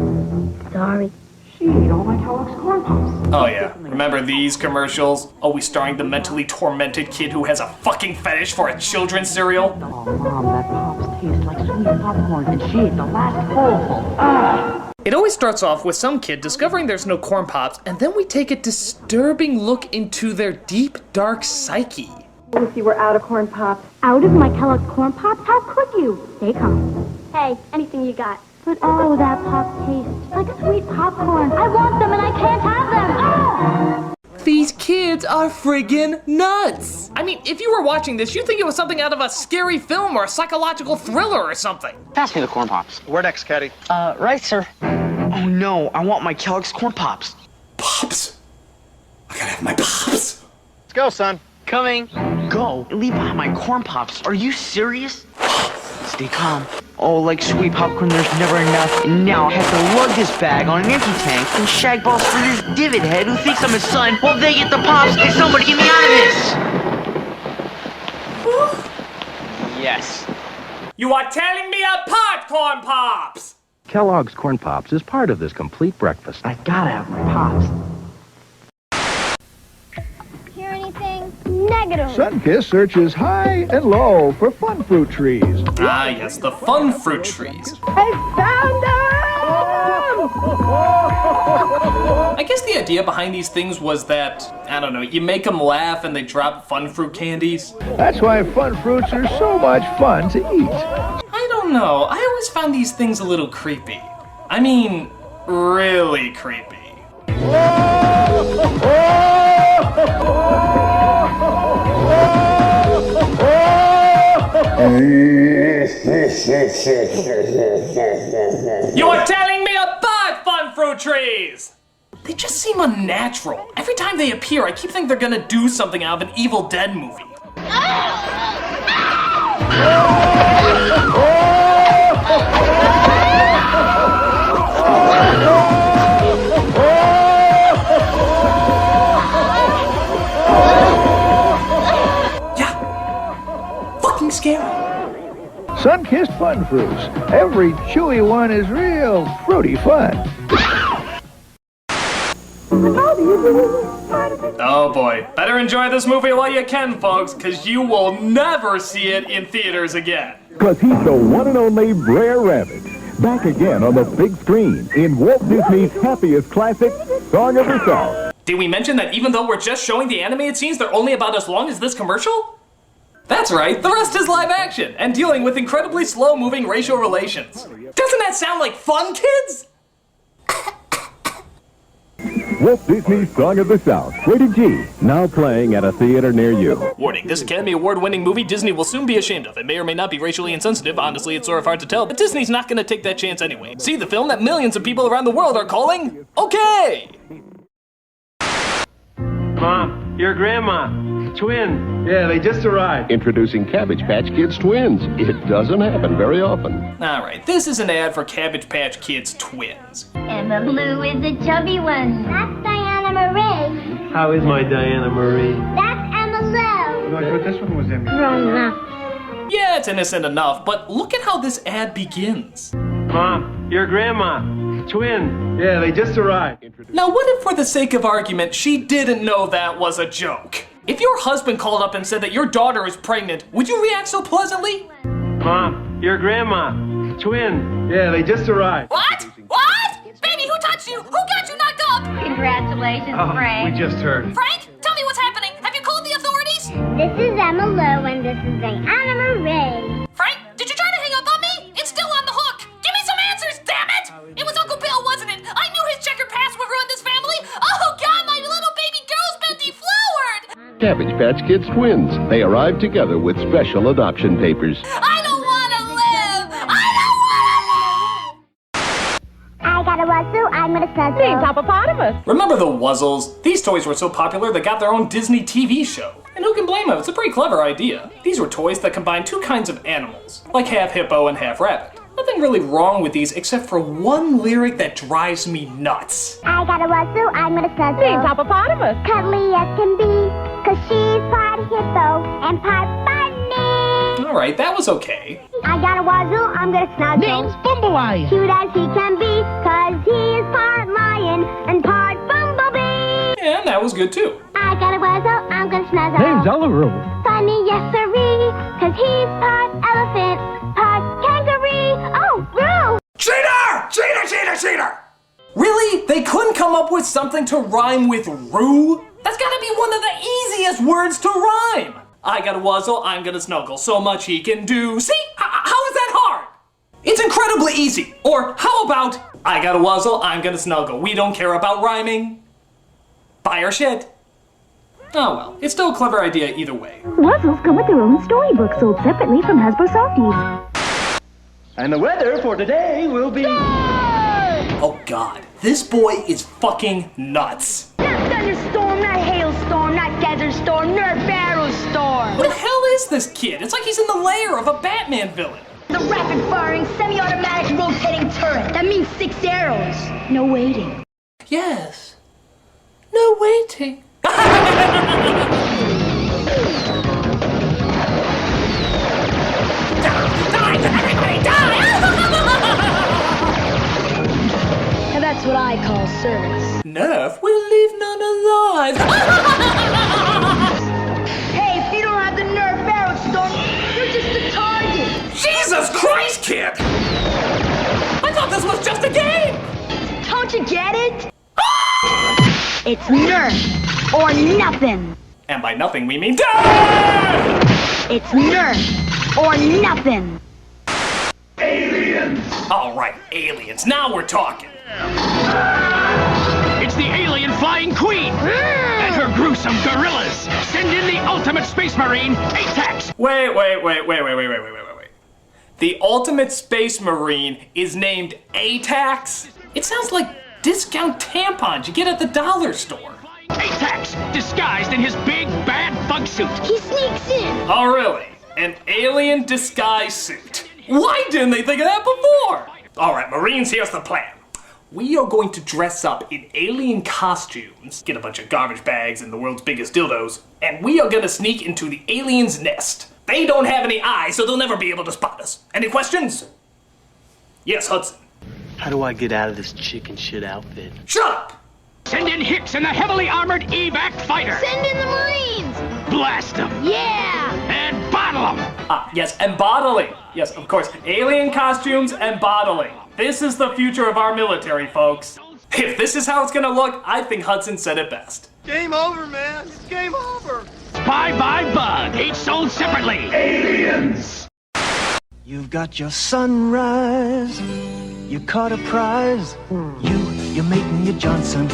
Sorry. She ate all my Kellogg's corn pops. Oh yeah, remember these commercials? Always starring the mentally tormented kid who has a fucking fetish for a children's cereal? Oh, Mom, that pops taste like sweet popcorn, and she ate the last bowl. Ah! It always starts off with some kid discovering there's no corn pops, and then we take a disturbing look into their deep, dark psyche. If you were out of corn pops. Out of my Kellogg's corn pops? How could you? Stay calm. Hey, anything you got. But oh, that pop tastes like sweet popcorn. I want them and I can't have them. Oh! These kids are friggin' nuts! I mean, if you were watching this, you'd think it was something out of a scary film or a psychological thriller or something. Pass me the corn pops. Where next, Caddy? Right, sir. Oh no, I want my Kellogg's corn pops. Pops? I gotta have my pops. Let's go, son. Coming. Go. Leave behind my corn pops. Are you serious? Stay calm. Oh, like sweet popcorn, there's never enough. And now I have to lug this bag on an empty tank and shag balls for this divot head who thinks I'm his son while they get the pops. Hey, somebody get me out of this! Yes. You are tearing me apart, corn pops! Kellogg's Corn Pops is part of this complete breakfast. I gotta have my pops. Hear anything? Negative. Sunkist searches high and low for fun fruit trees. Ah, yes, the fun fruit trees. I found them! I guess the idea behind these things was that, I don't know, you make them laugh and they drop fun fruit candies. That's why fun fruits are so much fun to eat. I don't know, I always found these things a little creepy. I mean, really creepy. You are tearing me apart, fun fruit trees! They just seem unnatural. Every time they appear, I keep thinking they're gonna do something out of an Evil Dead movie. Yeah, fucking scary. Sun-kissed fun fruits. Every chewy one is real fruity fun. Oh boy, better enjoy this movie while you can, folks, because you will never see it in theaters again. Because he's the one and only Brer Rabbit. Back again on the big screen in Walt Disney's happiest classic, Song of the South. Did we mention that even though we're just showing the animated scenes, they're only about as long as this commercial? That's right, the rest is live action, and dealing with incredibly slow-moving racial relations. Doesn't that sound like fun, kids? Walt Disney's Song of the South, rated G, now playing at a theater near you. Warning, this Academy Award-winning movie Disney will soon be ashamed of. It may or may not be racially insensitive, honestly it's sort of hard to tell, but Disney's not gonna take that chance anyway. See the film that millions of people around the world are calling okay! Mom, your grandma. Twin. Yeah, they just arrived. Introducing Cabbage Patch Kids Twins. It doesn't happen very often. Alright, this is an ad for Cabbage Patch Kids Twins. Emma Blue is the chubby one. That's Diana Marie. How is my Diana Marie? That's Emma Lou. I thought this one was Emma. Grown enough. Yeah, it's innocent enough, but look at how this ad begins. Mom, your grandma. Twin. Yeah, they just arrived. Now what if for the sake of argument, she didn't know that was a joke? If your husband called up and said that your daughter is pregnant, would you react so pleasantly? Mom, your grandma. Twin. Yeah, they just arrived. What? What? Baby, who touched you? Who got you knocked up? Congratulations, Frank. We just heard. Frank, tell me what's happening. Have you called the authorities? This is Emma Lou and this is Diana Marie. Frank, did you try to hang up on me? It's still on the hook. Give me some answers, damn it! It was Uncle Bill, wasn't it? I knew his checkered past would ruin this family. Oh God, my little baby girl's been deflowered. Cabbage Patch Kids Twins. They arrived together with special adoption papers. I don't want to live. I don't want to live. I got a wazoo, I'm gonna snuggle. Being hippopotamus. Remember the Wuzzles? These toys were so popular they got their own Disney TV show. And who can blame them? It's a pretty clever idea. These were toys that combined two kinds of animals, like half hippo and half rabbit. Nothing really wrong with these except for one lyric that drives me nuts. I got a wazoo, I'm gonna snuggle. Being hippopotamus. Cuddly as can be, cause she's part hippo and part bunny. Alright, that was okay. I got a wazoo, I'm gonna snuggle. Name's Bumbleye. Cute as he can be, cause he is part lion and part bumblebee. And that was good too. I got a wazoo, I'm gonna snuggle. Name's Ellaroo. Funny, yes sirree, cause he's part elephant, part kangaroo. Oh, Roo! Cheater! Cheater, cheater, cheater! They couldn't come up with something to rhyme with roo? That's gotta be one of the easiest words to rhyme. I gotta wuzzle, I'm gonna snuggle, so much he can do. See, how is that hard? It's incredibly easy. Or how about, I gotta wuzzle, I'm gonna snuggle. We don't care about rhyming. Buy our shit. Oh well, it's still a clever idea either way. Wuzzles come with their own storybook sold separately from Hasbro Softies. And the weather for today will be... Oh god, this boy is fucking nuts. Not thunderstorm, not hailstorm, not desert storm, nor barrel storm. What the hell is this kid? It's like he's in the lair of a Batman villain. The rapid-firing, semi-automatic rotating turret. That means 6 arrows. No waiting. Yes. No waiting. And that's what I call service. Nerf will leave none alive. Hey, if you don't have the Nerf barrel storm, you're just a target. Jesus Christ, kid! I thought this was just a game! Don't you get it? It's Nerf or nothing. And by nothing we mean death! It's Nerf or nothing. Aliens! Alright, aliens, now we're talking. It's the alien flying queen and her gruesome gorillas. Send in the ultimate space marine, ATAX. Wait. The ultimate space marine is named ATAX? It sounds like discount tampons you get at the dollar store. ATAX, disguised in his big bad bug suit. He sneaks in. Oh really? An alien disguise suit. Why didn't they think of that before? Alright, Marines, here's the plan. We are going to dress up in alien costumes, get a bunch of garbage bags and the world's biggest dildos, and we are gonna sneak into the alien's nest. They don't have any eyes, so they'll never be able to spot us. Any questions? Yes, Hudson. How do I get out of this chicken shit outfit? Shut up! Send in Hicks and the heavily armored evac fighter. Send in the Marines. Blast them. Yeah. And bottle them. Yes, and bottling. Yes, of course. Alien costumes and bottling. This is the future of our military, folks. If this is how it's gonna look, I think Hudson said it best. Game over, man. It's game over. Bye-bye bug. Each sold separately. Aliens! You've got your sunrise. You caught a prize. You're making your Johnson.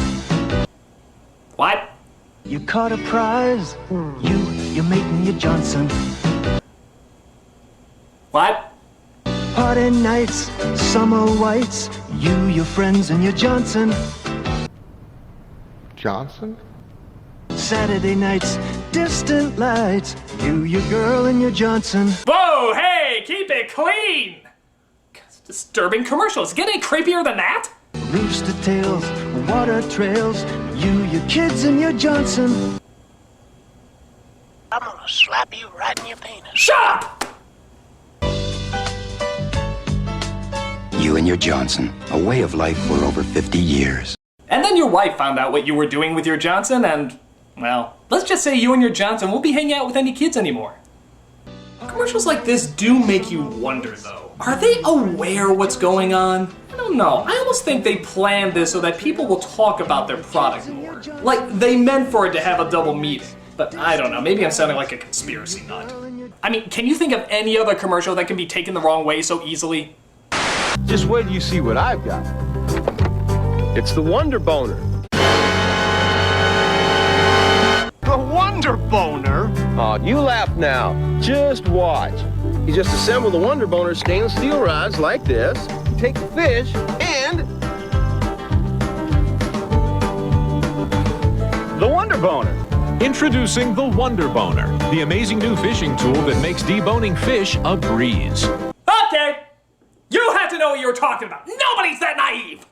What? You caught a prize. You're making your Johnson. What? Party nights, summer whites. You, your friends, and your Johnson. Johnson? Saturday nights, distant lights. You, your girl, and your Johnson. Whoa, hey, keep it clean! It's disturbing commercials. Get any creepier than that? Rooster tails, water trails. You, your kids, and your Johnson. I'm gonna slap you right in your penis. Shut up! You and your Johnson, a way of life for over 50 years. And then your wife found out what you were doing with your Johnson and, well, let's just say you and your Johnson won't be hanging out with any kids anymore. Commercials like this do make you wonder though. Are they aware what's going on? I don't know. I almost think they planned this so that people will talk about their product more. Like, they meant for it to have a double meaning. But I don't know, maybe I'm sounding like a conspiracy nut. I mean, can you think of any other commercial that can be taken the wrong way so easily? Just wait till you see what I've got. It's the Wonder Boner. The Wonder Boner? Oh, you laugh now. Just watch. You just assemble the Wonder Boner stainless steel rods like this. You take the fish and... the Wonder Boner. Introducing the Wonder Boner, the amazing new fishing tool that makes deboning fish a breeze. Okay! You have to know what you're talking about. Nobody's that naive!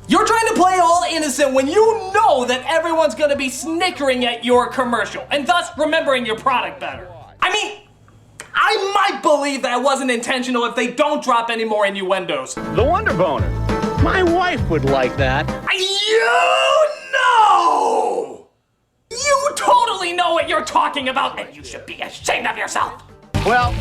You're trying to play all innocent when you know that everyone's gonna be snickering at your commercial, and thus remembering your product better. I mean, I might believe that it wasn't intentional if they don't drop any more innuendos. The Wonder Boner. My wife would like that. You know! You totally know what you're talking about, and you should be ashamed of yourself. Well,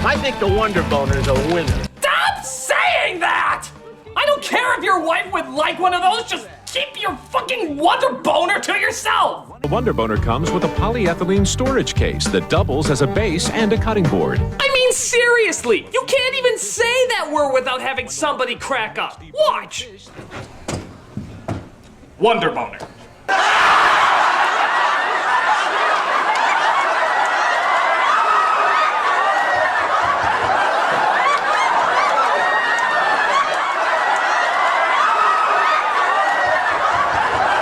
I think the Wonder Boner's a winner. Stop saying that! I don't care if your wife would like one of those, just keep your fucking Wonder Boner to yourself! The Wonder Boner comes with a polyethylene storage case that doubles as a base and a cutting board. I mean, seriously, you can't even say that word without having somebody crack up. Watch! Wonder Boner.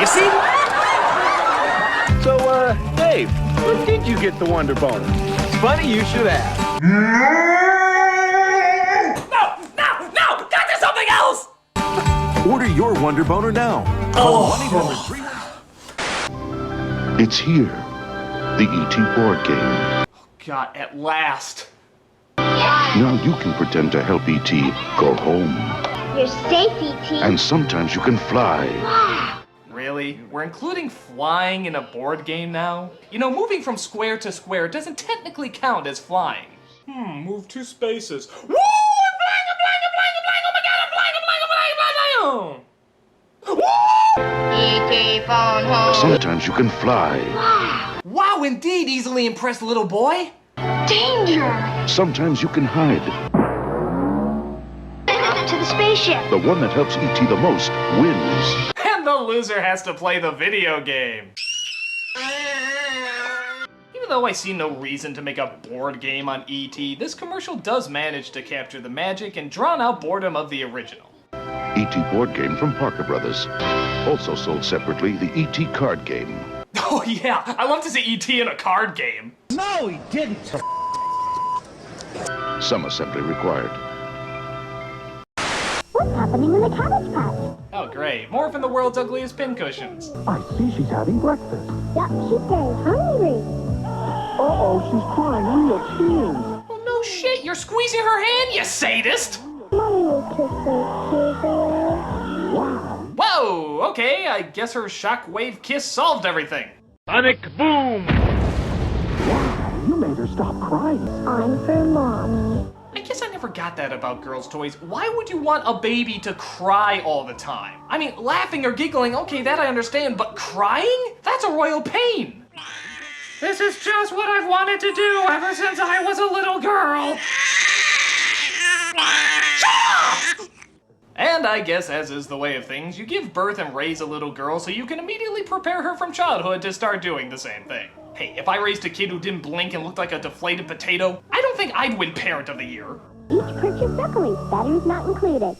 You see? So, Dave, when did you get the Wonder Boner? It's funny you should ask. No! Got to something else! Order your Wonder Boner now. Call 1-800-3... It's here. The E.T. board game. God, at last. Now you can pretend to help E.T. go home. You're safe, E.T. And sometimes you can fly. Really? We're including flying in a board game now? You know, moving from square to square doesn't technically count as flying. Move 2 spaces. Woo! I'm flying! Oh my god, I'm flying! E.T. phone home. Sometimes you can fly. Wow, indeed, easily impressed little boy. Danger! Sometimes you can hide. To the spaceship. The one that helps E.T. the most wins. And the loser has to play the video game. Even though I see no reason to make a board game on E.T., this commercial does manage to capture the magic and drawn-out boredom of the original. E.T. board game from Parker Brothers. Also sold separately, the E.T. card game. Oh yeah, I love to see E.T. in a card game. No, he didn't. Some assembly required. What's happening in the Cabbage Patch? Oh great, more from the world's ugliest pincushions. I see she's having breakfast. Yup, she's very hungry. Uh-oh, she's crying real tears. Oh no shit, you're squeezing her hand, you sadist! Mommy will kiss her tears away. Wow. Whoa, okay, I guess her shockwave kiss solved everything. Sonic boom! Wow, you made her stop crying. I'm for Mommy. I guess I never got that about girls' toys. Why would you want a baby to cry all the time? I mean, laughing or giggling, okay, that I understand, but crying? That's a royal pain. This is just what I've wanted to do ever since I was a little girl. And I guess, as is the way of things, you give birth and raise a little girl so you can immediately prepare her from childhood to start doing the same thing. Hey, if I raised a kid who didn't blink and looked like a deflated potato, I don't think I'd win Parent of the Year. Each purchase separately, batteries not included.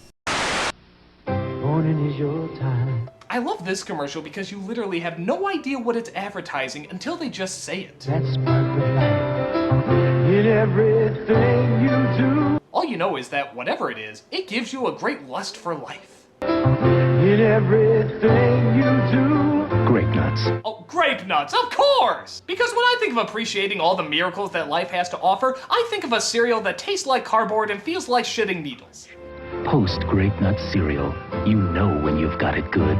Morning is your time. I love this commercial because you literally have no idea what it's advertising until they just say it. That sparkling light in everything you do. All you know is that whatever it is, it gives you a great lust for life. In everything you do. Grape nuts. Oh, grape nuts, of course! Because when I think of appreciating all the miracles that life has to offer, I think of a cereal that tastes like cardboard and feels like shitting needles. Post Grape Nut cereal. You know when you've got it good.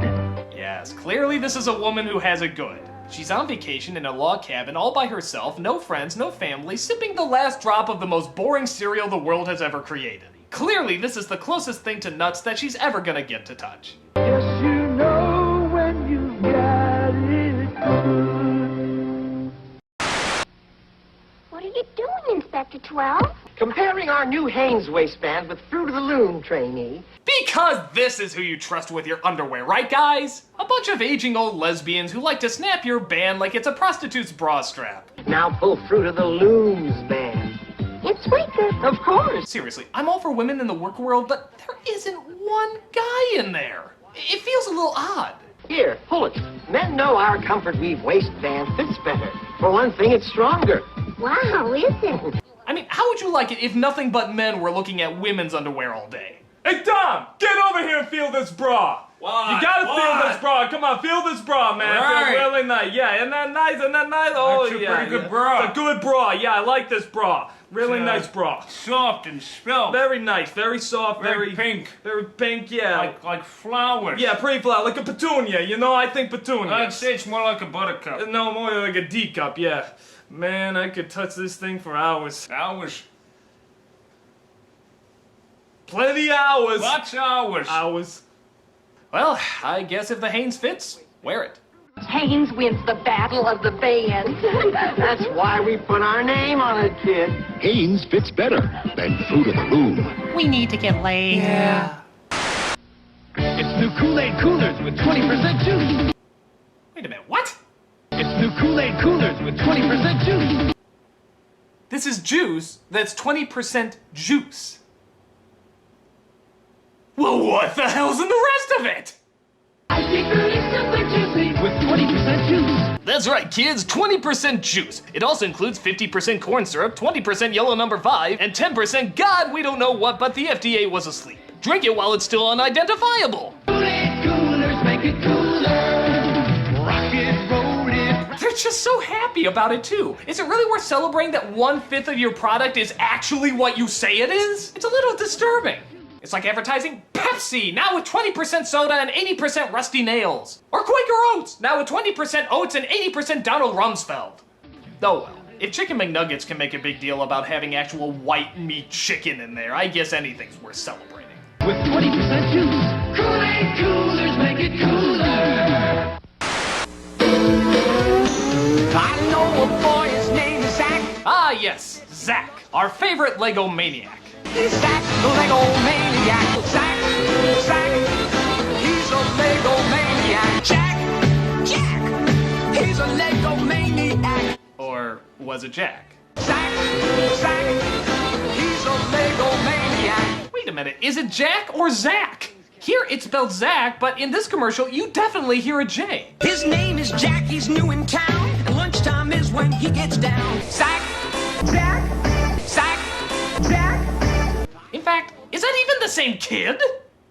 Yes, clearly this is a woman who has it good. She's on vacation in a log cabin all by herself, no friends, no family, sipping the last drop of the most boring cereal the world has ever created. Clearly this is the closest thing to nuts that she's ever gonna get to touch. Yes, you know when you've got it good. What are you doing, Inspector 12? Comparing our new Hanes waistband with Fruit of the Loom, trainee. Because this is who you trust with your underwear, right guys? A bunch of aging old lesbians who like to snap your band like it's a prostitute's bra strap. Now pull Fruit of the Loom's band. It's weaker. Of course. Seriously, I'm all for women in the work world, but there isn't one guy in there. It feels a little odd. Here, pull it. Men know our Comfort Weave waistband fits better. For one thing, it's stronger. Wow, is it? I mean, how would you like it if nothing but men were looking at women's underwear all day? Hey, Dom, get over here and feel this bra. What? You gotta feel this bra. Come on, feel this bra, man. Right. Feels really nice. Yeah, isn't that nice? Isn't that nice? Oh, That's a yeah. pretty good bra. It's a good bra. Yeah, I like this bra. Really nice bra. Soft and svelte. Very nice. Very soft. Very pink. Very pink, yeah. Like flowers. Yeah, pretty flower. Like a petunia, you know? I think petunia. I'd say it's more like a buttercup. No, more like a D cup, yeah. Man, I could touch this thing for hours. Hours? Plenty hours. Lots of hours. Hours. Well, I guess if the Hanes fits, wear it. Haynes wins the battle of the bands. That's why we put our name on it, kid. Hanes fits better than Fruit of the Loom. We need to get laid. Yeah. It's new Kool-Aid coolers with 20% juice. Wait a minute, what? It's new Kool-Aid coolers with 20% juice. This is juice that's 20% juice. Well, what the hell's in the rest of it? With 20% juice. That's right, kids, 20% juice. It also includes 50% corn syrup, 20% yellow number 5, and 10% God, we don't know what, but the FDA was asleep. Drink it while it's still unidentifiable. Kool-Aid coolers make it cooler. Rock it, roll it. They're just so happy about it, too. Is it really worth celebrating that 1/5 of your product is actually what you say it is? It's a little disturbing. It's like advertising Pepsi, now with 20% soda and 80% rusty nails. Or Quaker Oats, now with 20% oats and 80% Donald Rumsfeld. Oh well, if Chicken McNuggets can make a big deal about having actual white meat chicken in there, I guess anything's worth celebrating. With 20% juice. Kool-Aid coolers make it cooler. I know a boy, his name is Zach. Ah yes, Zach, our favorite Lego maniac. Zach, the Lego maniac. Zach, he's a Lego maniac. Jack, he's a Lego maniac. Or was it Jack? Zach, he's a Lego maniac. Wait a minute, is it Jack or Zach? Here it's spelled Zach, but in this commercial you definitely hear a J. His name is Jack, he's new in town, and lunchtime is when he gets down. Zach. In fact, is that even the same kid?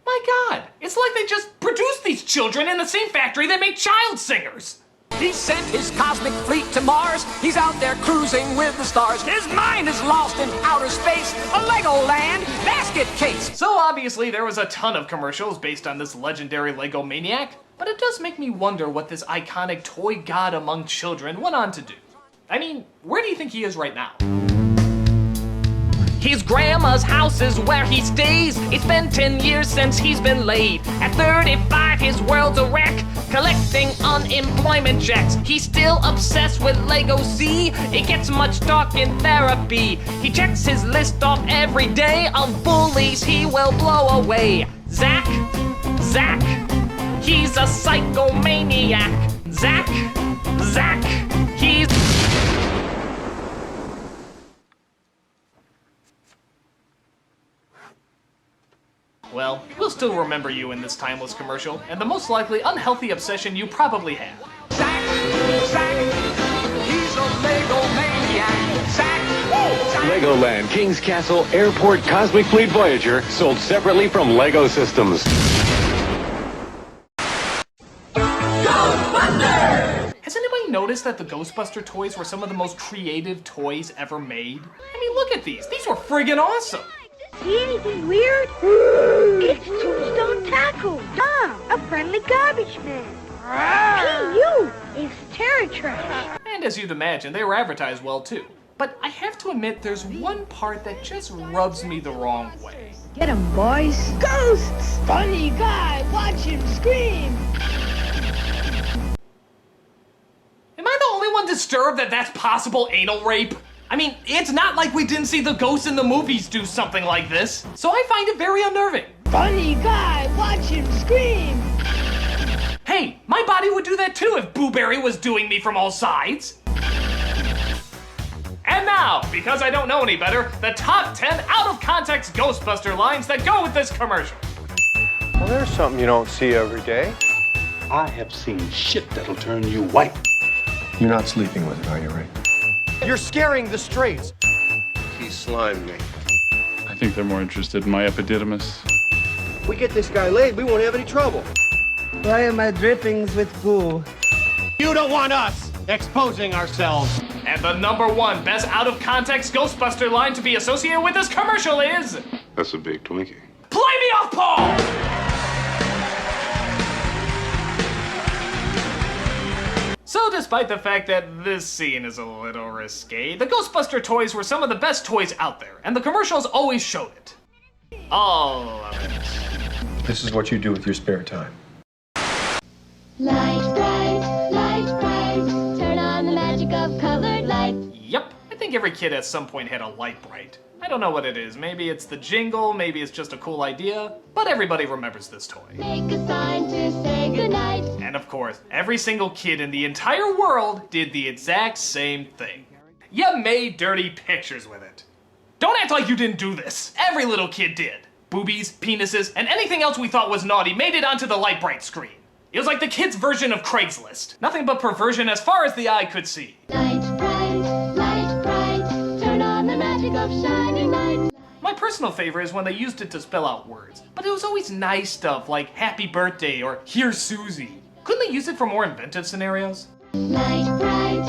My God, it's like they just produced these children in the same factory that made child singers. He sent his cosmic fleet to Mars. He's out there cruising with the stars. His mind is lost in outer space. A Legoland basket case. So obviously there was a ton of commercials based on this legendary Lego maniac, but it does make me wonder what this iconic toy god among children went on to do. I mean, where do you think he is right now? His grandma's house is where he stays. It's been 10 years since he's been laid. At 35, his world's a wreck, collecting unemployment checks. He's still obsessed with Lego C. It gets much talk in therapy. He checks his list off every day of bullies he will blow away. Zach, he's a psychomaniac. Zach, he's... Well, we'll still remember you in this timeless commercial, and the most likely unhealthy obsession you probably have. Zach, he's a Lego maniac. Zach. Legoland, King's Castle, Airport, Cosmic Fleet Voyager, sold separately from Lego Systems. Has anybody noticed that the Ghostbuster toys were some of the most creative toys ever made? I mean, look at these. These were friggin' awesome. See anything weird? It's Tombstone Tackle, Dom, a friendly garbage man. P.U. is terror trash. And as you'd imagine, they were advertised well too. But I have to admit, there's one part that just rubs me the wrong way. Get 'em, boys. Ghosts! Funny guy, watch him scream. Am I the only one disturbed that that's possible anal rape? I mean, it's not like we didn't see the ghosts in the movies do something like this, so I find it very unnerving. Funny guy, watch him scream. Hey, my body would do that too if Boo Berry was doing me from all sides. And now, because I don't know any better, the top 10 out-of-context Ghostbuster lines that go with this commercial. Well, there's something you don't see every day. I have seen shit that'll turn you white. You're not sleeping with it, are you, Ray? You're scaring the strays. He slimed me. I think they're more interested in my epididymis. If we get this guy laid, we won't have any trouble. Why am I drippings with goo? You don't want us exposing ourselves. And the #1 best out-of-context Ghostbuster line to be associated with this commercial is... That's a big Twinkie. Play me off, Paul! So despite the fact that this scene is a little risque, the Ghostbuster toys were some of the best toys out there, and the commercials always showed it. All of it. This is what you do with your spare time. Light bright, turn on the magic of colored light. Yep, I think every kid at some point had a light bright. I don't know what it is. Maybe it's the jingle, maybe it's just a cool idea, but everybody remembers this toy. Make a sign to say goodnight. And of course, every single kid in the entire world did the exact same thing. You made dirty pictures with it. Don't act like you didn't do this. Every little kid did. Boobies, penises, and anything else we thought was naughty made it onto the light bright screen. It was like the kids' version of Craigslist. Nothing but perversion as far as the eye could see. Light bright, turn on the magic of shining light. My personal favorite is when they used it to spell out words, but it was always nice stuff like happy birthday or here's Susie. Couldn't they use it for more inventive scenarios? Light bright,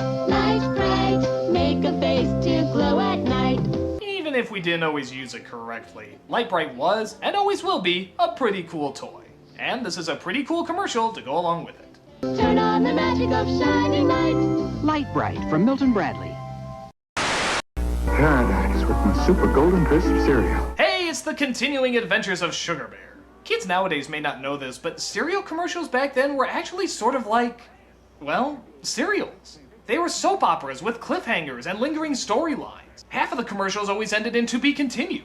make a face to glow at night. Even if we didn't always use it correctly, Light Bright was, and always will be, a pretty cool toy. And this is a pretty cool commercial to go along with it. Turn on the magic of shining light. Light Bright from Milton Bradley. Paradise with my super golden crisp cereal. Hey, it's the continuing adventures of Sugar Bear. Kids nowadays may not know this, but cereal commercials back then were actually sort of like, well, cereals. They were soap operas with cliffhangers and lingering storylines. Half of the commercials always ended in to be continued.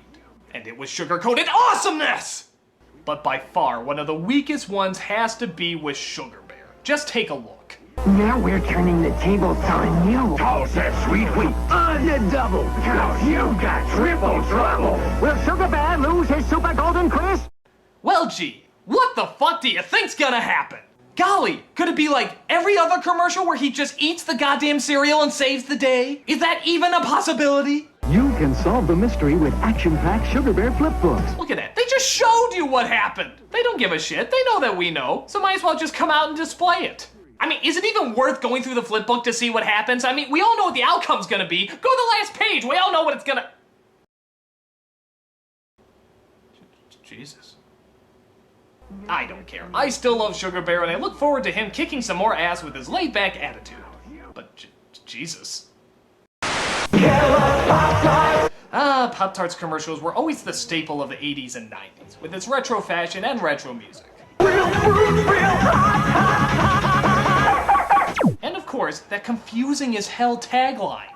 And it was sugar-coated awesomeness! But by far, one of the weakest ones has to be with Sugar Bear. Just take a look. Now we're turning the tables on you. Toss that sweet wheat on the double. Cause you got triple trouble. Will Sugar Bear lose his super golden crisp? Well, gee, what the fuck do you think's gonna happen? Golly, could it be like every other commercial where he just eats the goddamn cereal and saves the day? Is that even a possibility? You can solve the mystery with action-packed Sugar Bear flip books. Look at that, they just showed you what happened. They don't give a shit, they know that we know, so might as well just come out and display it. I mean, is it even worth going through the flip book to see what happens? I mean, we all know what the outcome's gonna be. Go to the last page, we all know what it's gonna... Jesus. I don't care. I still love Sugar Bear, and I look forward to him kicking some more ass with his laid-back attitude. But Jesus. Pop-Tarts commercials were always the staple of the 80s and 90s, with its retro fashion and retro music. And of course, that confusing as hell tagline.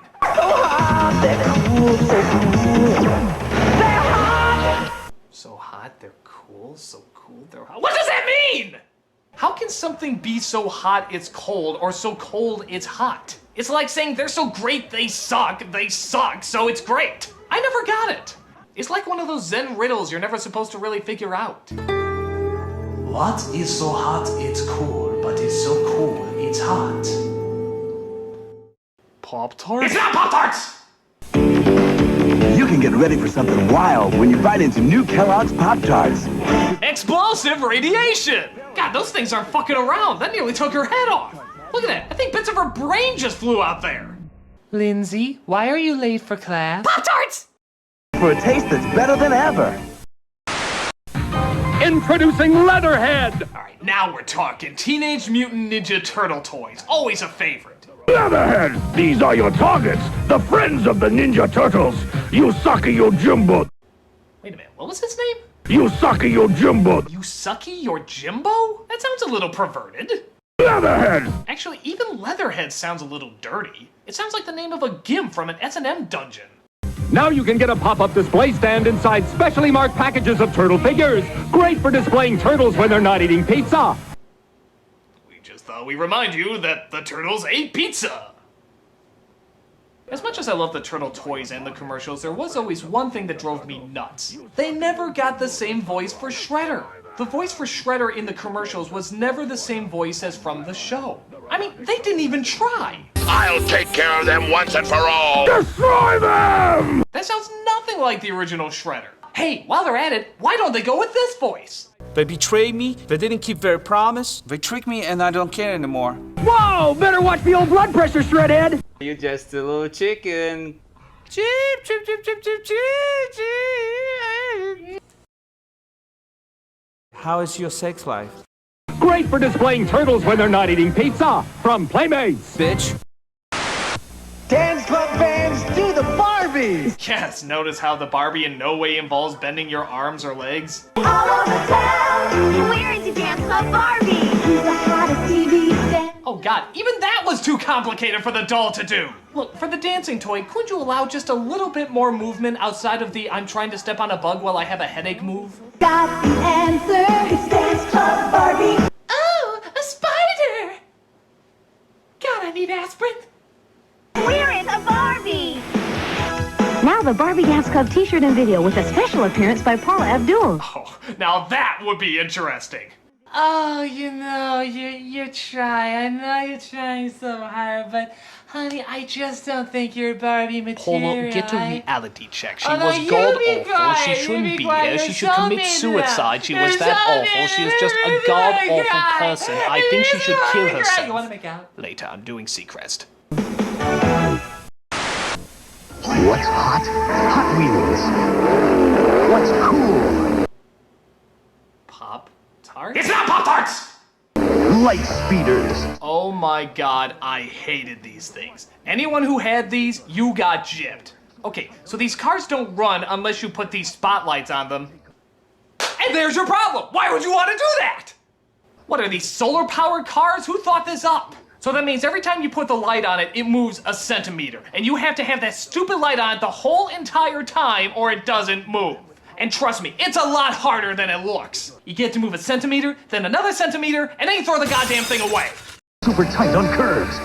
So hot, they're cool, so cool, they're hot. What does that mean? How can something be so hot it's cold, or so cold it's hot? It's like saying they're so great they suck, so it's great. I never got it. It's like one of those Zen riddles you're never supposed to really figure out. What is so hot it's cool, but is so cool it's hot? Pop-Tarts? It's not Pop-Tarts! You can get ready for something wild when you bite into new Kellogg's Pop-Tarts. Explosive radiation! God, those things aren't fucking around. That nearly took her head off. Look at that. I think bits of her brain just flew out there. Lindsay, why are you late for class? Pop-Tarts! For a taste that's better than ever. Introducing Leatherhead! Alright, now we're talking. Teenage Mutant Ninja Turtle toys. Always a favorite. Leatherhead! These are your targets! The friends of the Ninja Turtles! Usagi Yojimbo! Wait a minute, what was his name? Usagi Yojimbo! Usagi Yojimbo? That sounds a little perverted. Leatherhead! Actually, even Leatherhead sounds a little dirty. It sounds like the name of a gimp from an S&M dungeon. Now you can get a pop-up display stand inside specially marked packages of turtle figures. Great for displaying turtles when they're not eating pizza. We just thought we'd remind you that the turtles ate pizza. As much as I love the turtle toys and the commercials, there was always one thing that drove me nuts. They never got the same voice for Shredder. The voice for Shredder in the commercials was never the same voice as from the show. I mean, they didn't even try. I'll take care of them once and for all. Destroy them! That sounds nothing like the original Shredder. Hey, while they're at it, why don't they go with this voice? They betrayed me, they didn't keep their promise, they tricked me, and I don't care anymore. Whoa! Better watch the old blood pressure, Shredhead! You're just a little chicken. Chip, chip, chip, chip, chip, chip, chip. How is your sex life? Great for displaying turtles when they're not eating pizza. From Playmates. Bitch. Dance club fans, do the bar Barbie! Yes, notice how the Barbie in no way involves bending your arms or legs? All over town, where is your dance club Barbie? Who's the hottest TV star? Oh god, even that was too complicated for the doll to do! Look, for the dancing toy, could you allow just a little bit more movement outside of the I'm trying to step on a bug while I have a headache move? Got the answer, it's Dance Club Barbie. Oh, a spider! God, I need aspirin. Where is a Barbie? Now the Barbie Dance Club t-shirt and video with a special appearance by Paula Abdul. Oh, now that would be interesting. Oh, you know, you try. I know you're trying so hard, but honey, I just don't think you're Barbie material. Polo, get a reality check. She Oh, no, was you god be awful. quiet, She you shouldn't be be quiet. here. She You're should so commit mean to suicide. her. She You're was that so awful. mean She to is just her. a god You're awful right. person. I think she should kill You herself. want to make out? Later, I'm doing Seacrest. What's hot? Hot Wheels. What's cool? Pop-Tarts? It's not Pop-Tarts! Light speeders. Oh my god, I hated these things. Anyone who had these, you got gypped. Okay, so these cars don't run unless you put these spotlights on them. And there's your problem! Why would you want to do that? What are these, solar-powered cars? Who thought this up? So that means every time you put the light on it, it moves a centimeter. And you have to have that stupid light on the whole entire time or it doesn't move. And trust me, it's a lot harder than it looks. You get to move a centimeter, then another centimeter, and then you throw the goddamn thing away. Super tight on curves.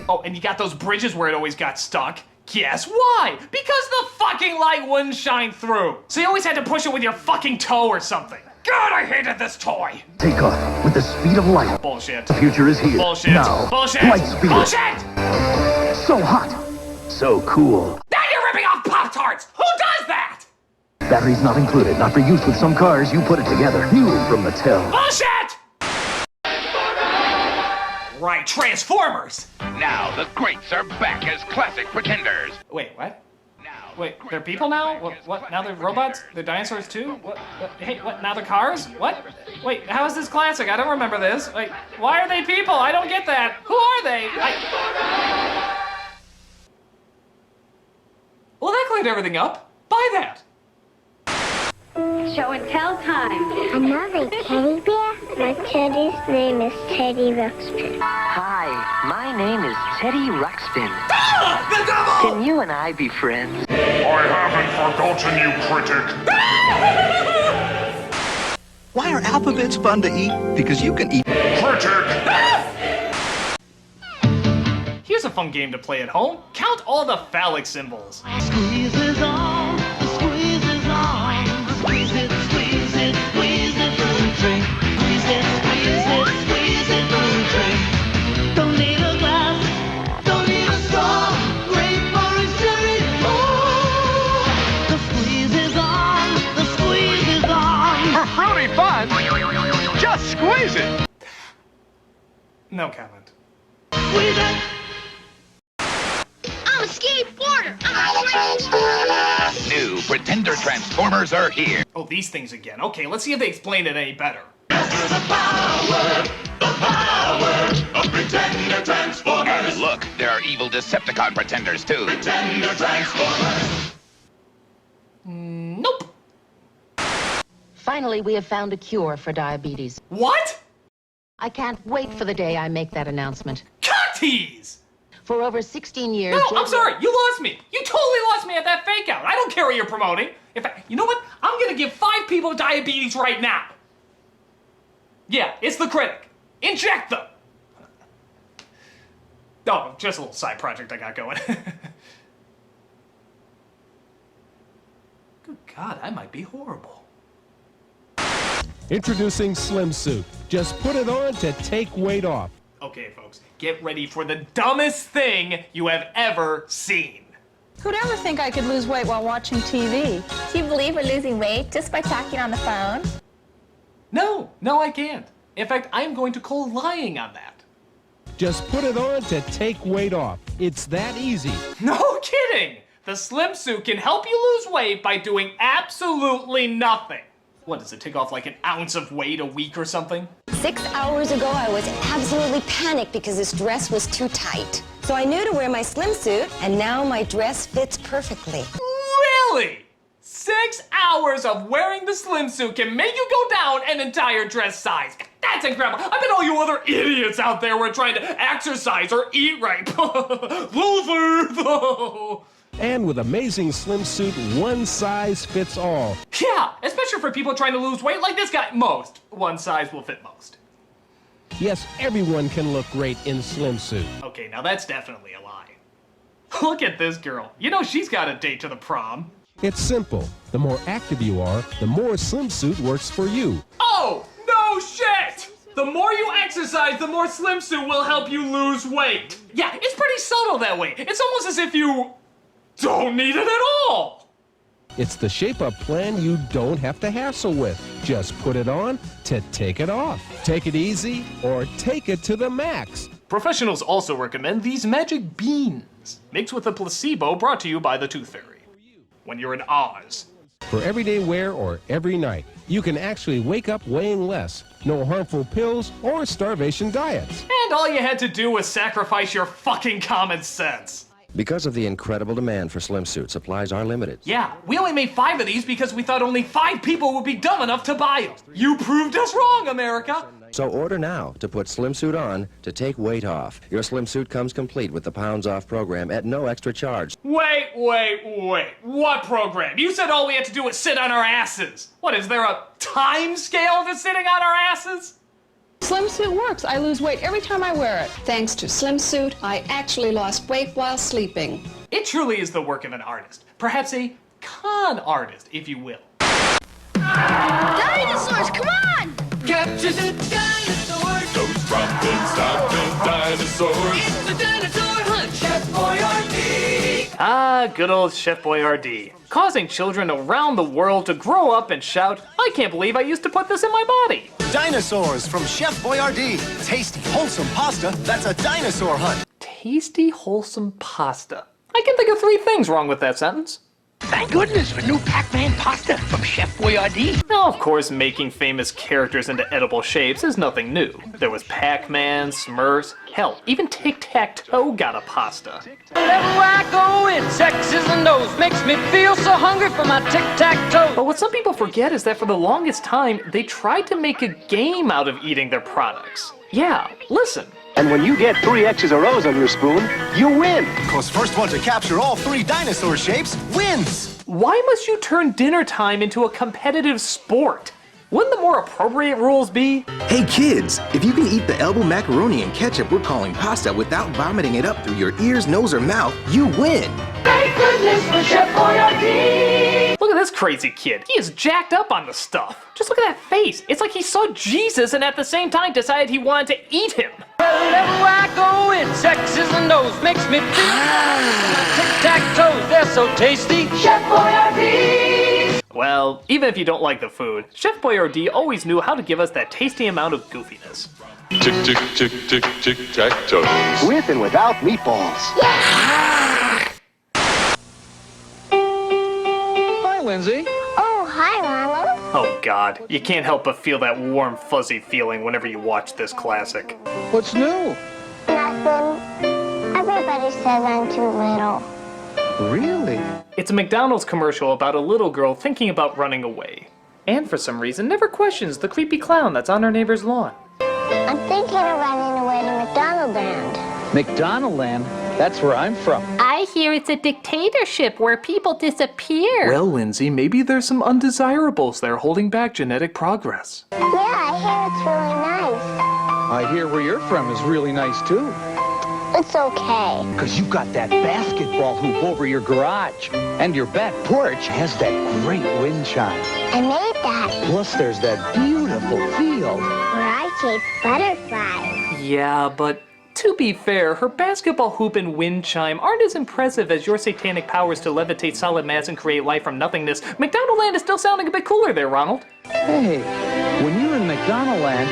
Oh, and you got those bridges where it always got stuck. Guess why? Because the fucking light wouldn't shine through. So you always had to push it with your fucking toe or something. God, I hated this toy. Take off with the speed of light. Bullshit. The future is here. Bullshit. Now. Bullshit. Light speed. Bullshit! So hot. So cool. Now you're ripping off Pop-Tarts! Who does that? Batteries not included. Not for use with some cars. You put it together. New from Mattel. Bullshit! Right, Transformers. Now the greats are back as classic pretenders. Wait, what? Wait, they're people now? What? Now they're robots? They're dinosaurs too? What? Hey, what? Now they're cars? What? Wait, how is this classic? I don't remember this. Wait, why are they people? I don't get that. Who are they? Well, that cleared everything up. Buy that. Show and tell time. Another teddy bear? My teddy's name is Teddy Ruxpin. Hi, my name is Teddy Ruxpin. The devil! Can you and I be friends? I haven't forgotten you, critic. Why are alphabets fun to eat? Because you can eat. Critic! Here's a fun game to play at home. Count all the phallic symbols. Squeezes on, squeezes on. Squeeze it, squeeze it, squeeze it through the drink. Squeeze it, squeeze it, squeeze it through the drink. Don't need a glass, don't need a straw. Grape, orange, cherry, oh. The squeeze is on, the squeeze is on. For fruity fun, just squeeze it. No comment. Squeeze it. I'm a skateboarder. I'm a New Pretender Transformers are here. Oh, these things again. Okay, let's see if they explain it any better. The power of Pretender Transformers. And look, there are evil Decepticon pretenders too. Pretender Transformers. Nope. Finally, we have found a cure for diabetes. What? I can't wait for the day I make that announcement. Cunties! For over 16 years... No, I'm sorry, you lost me. You totally lost me at that fake out. I don't care what you're promoting. In fact, you know what? I'm gonna give 5 people diabetes right now. Yeah, it's the critic. Inject them. Oh, just a little side project I got going. Good God, I might be horrible. Introducing Slim Suit. Just put it on to take weight off. Okay, folks, get ready for the dumbest thing you have ever seen. Who'd ever think I could lose weight while watching TV? Do you believe we're losing weight just by talking on the phone? No, I can't. In fact, I'm going to call lying on that. Just put it on to take weight off. It's that easy. No kidding! The Slim Suit can help you lose weight by doing absolutely nothing. What, does it take off like an ounce of weight a week or something? 6 hours ago, I was absolutely panicked because this dress was too tight. So I knew to wear my swimsuit, and now my dress fits perfectly. Really? 6 hours of wearing the swimsuit can make you go down an entire dress size. That's incredible. I bet all you other idiots out there were trying to exercise or eat right. Loser, though. And with amazing swimsuit, one size fits all. Yeah, especially for people trying to lose weight like this guy. Most. One size will fit most. Yes, everyone can look great in swimsuit. Okay, now that's definitely a lie. Look at this girl. You know she's got a date to the prom. It's simple. The more active you are, the more swimsuit works for you. Oh, no shit! The more you exercise, the more swimsuit will help you lose weight. Yeah, it's pretty subtle that way. It's almost as if you don't need it at all. It's the shape-up plan you don't have to hassle with. Just put it on to take it off. Take it easy or take it to the max. Professionals also recommend these magic beans, mixed with a placebo brought to you by the Tooth Fairy. When you're in Oz. For everyday wear or every night, you can actually wake up weighing less. No harmful pills or starvation diets. And all you had to do was sacrifice your fucking common sense. Because of the incredible demand for swimsuit, supplies are limited. Yeah, we only made 5 of these because we thought only 5 people would be dumb enough to buy them. You proved us wrong, America. So order now to put swimsuit on to take weight off. Your swimsuit comes complete with the Pounds Off program at no extra charge. Wait. What program? You said all we had to do was sit on our asses. What, is there a time scale to sitting on our asses? Slimsuit works. I lose weight every time I wear it. Thanks to Slimsuit, I actually lost weight while sleeping. It truly is the work of an artist. Perhaps a con artist, if you will. Dinosaurs, come on! Capture the dinosaurs! Those romping, stomping dinosaurs! It's the dinosaur hunt! Chef Boyardee! Ah, good old Chef Boyardee. Causing children around the world to grow up and shout, I can't believe I used to put this in my body. Dinosaurs from Chef Boyardee. Tasty, wholesome pasta that's a dinosaur hunt. Tasty, wholesome pasta. I can think of 3 things wrong with that sentence. Thank goodness for new Pac-Man pasta from Chef Boyardee. Now, of course, making famous characters into edible shapes is nothing new. There was Pac-Man, Smurfs, hell, even Tic-Tac-Toe got a pasta. Wherever I go, it's X's and O's. Makes me feel so hungry for my tic-tac-toe. But what some people forget is that for the longest time, they tried to make a game out of eating their products. Yeah, listen. And when you get 3 X's or O's on your spoon, you win. Because first one to capture all 3 dinosaur shapes wins. Why must you turn dinner time into a competitive sport? Wouldn't the more appropriate rules be? Hey kids, if you can eat the elbow macaroni and ketchup we're calling pasta without vomiting it up through your ears, nose, or mouth, you win. Thank goodness for Chef Boyardee! Look at this crazy kid. He is jacked up on the stuff. Just look at that face. It's like he saw Jesus and at the same time decided he wanted to eat him. Wherever I go, it's X's and O's. Makes me feel my tic-tac-toes. They're so tasty. Chef Boyardee! Well, even if you don't like the food, Chef Boyardee always knew how to give us that tasty amount of goofiness. Tick, tick, tick, tick, tick, tac-toes. With and without meatballs. Hi, Lindsay. Oh, hi, Ronald. Oh God, you can't help but feel that warm, fuzzy feeling whenever you watch this classic. What's new? Nothing. Everybody says I'm too little. Really? It's a McDonald's commercial about a little girl thinking about running away. And for some reason, never questions the creepy clown that's on her neighbor's lawn. I'm thinking of running away to McDonald Land. McDonald Land? That's where I'm from. I hear it's a dictatorship where people disappear. Well, Lindsay, maybe there's some undesirables there holding back genetic progress. Yeah, I hear it's really nice. I hear where you're from is really nice, too. It's okay. Because you've got that basketball hoop over your garage. And your back porch has that great wind chime. I made that. Plus, there's that beautiful field where I chase butterflies. Yeah, but to be fair, her basketball hoop and wind chime aren't as impressive as your satanic powers to levitate solid mass and create life from nothingness. McDonald Land is still sounding a bit cooler there, Ronald. Hey, when you're in McDonald Land,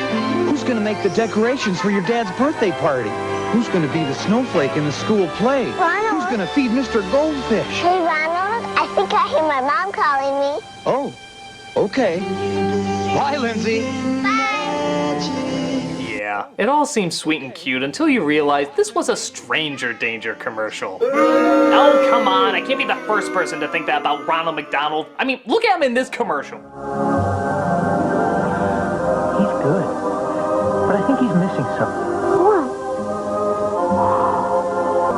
who's gonna make the decorations for your dad's birthday party? Who's gonna be the snowflake in the school play? Ronald. Who's gonna feed Mr. Goldfish? Hey, Ronald, I think I hear my mom calling me. Oh, okay. Bye, Lindsay. Bye. Yeah, it all seems sweet and cute until you realize this was a stranger danger commercial. Oh, come on, I can't be the first person to think that about Ronald McDonald. I mean, look at him in this commercial. He's good, but I think he's missing something. What?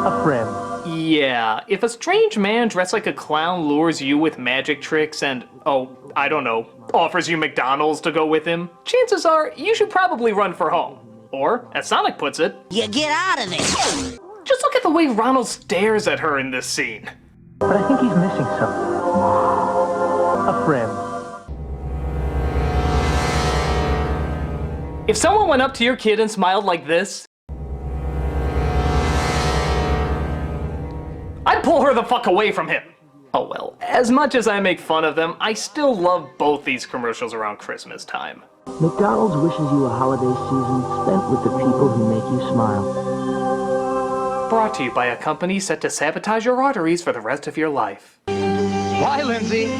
A friend. Yeah, if a strange man dressed like a clown lures you with magic tricks and, oh, I don't know, offers you McDonald's to go with him, chances are you should probably run for home. Or, as Sonic puts it, you get out of there. Just look at the way Ronald stares at her in this scene. But I think he's missing something. A friend. If someone went up to your kid and smiled like this, I'd pull her the fuck away from him. Oh well, as much as I make fun of them, I still love both these commercials around Christmas time. McDonald's wishes you a holiday season spent with the people who make you smile. Brought to you by a company set to sabotage your arteries for the rest of your life. Bye, Lindsay.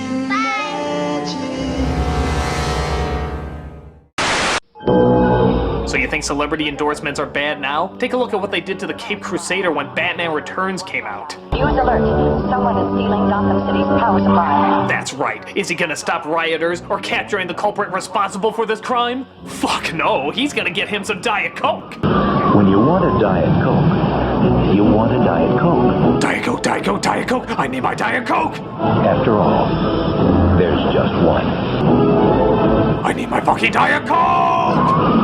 So you think celebrity endorsements are bad now? Take a look at what they did to the Cape Crusader when Batman Returns came out. News alert. Someone is stealing Gotham City's power supply. That's right. Is he gonna stop rioters or capturing the culprit responsible for this crime? Fuck no, he's gonna get him some Diet Coke. When you want a Diet Coke, you want a Diet Coke. Diet Coke, Diet Coke, Diet Coke. I need my Diet Coke. After all, there's just one. I need my fucking Diet Coke!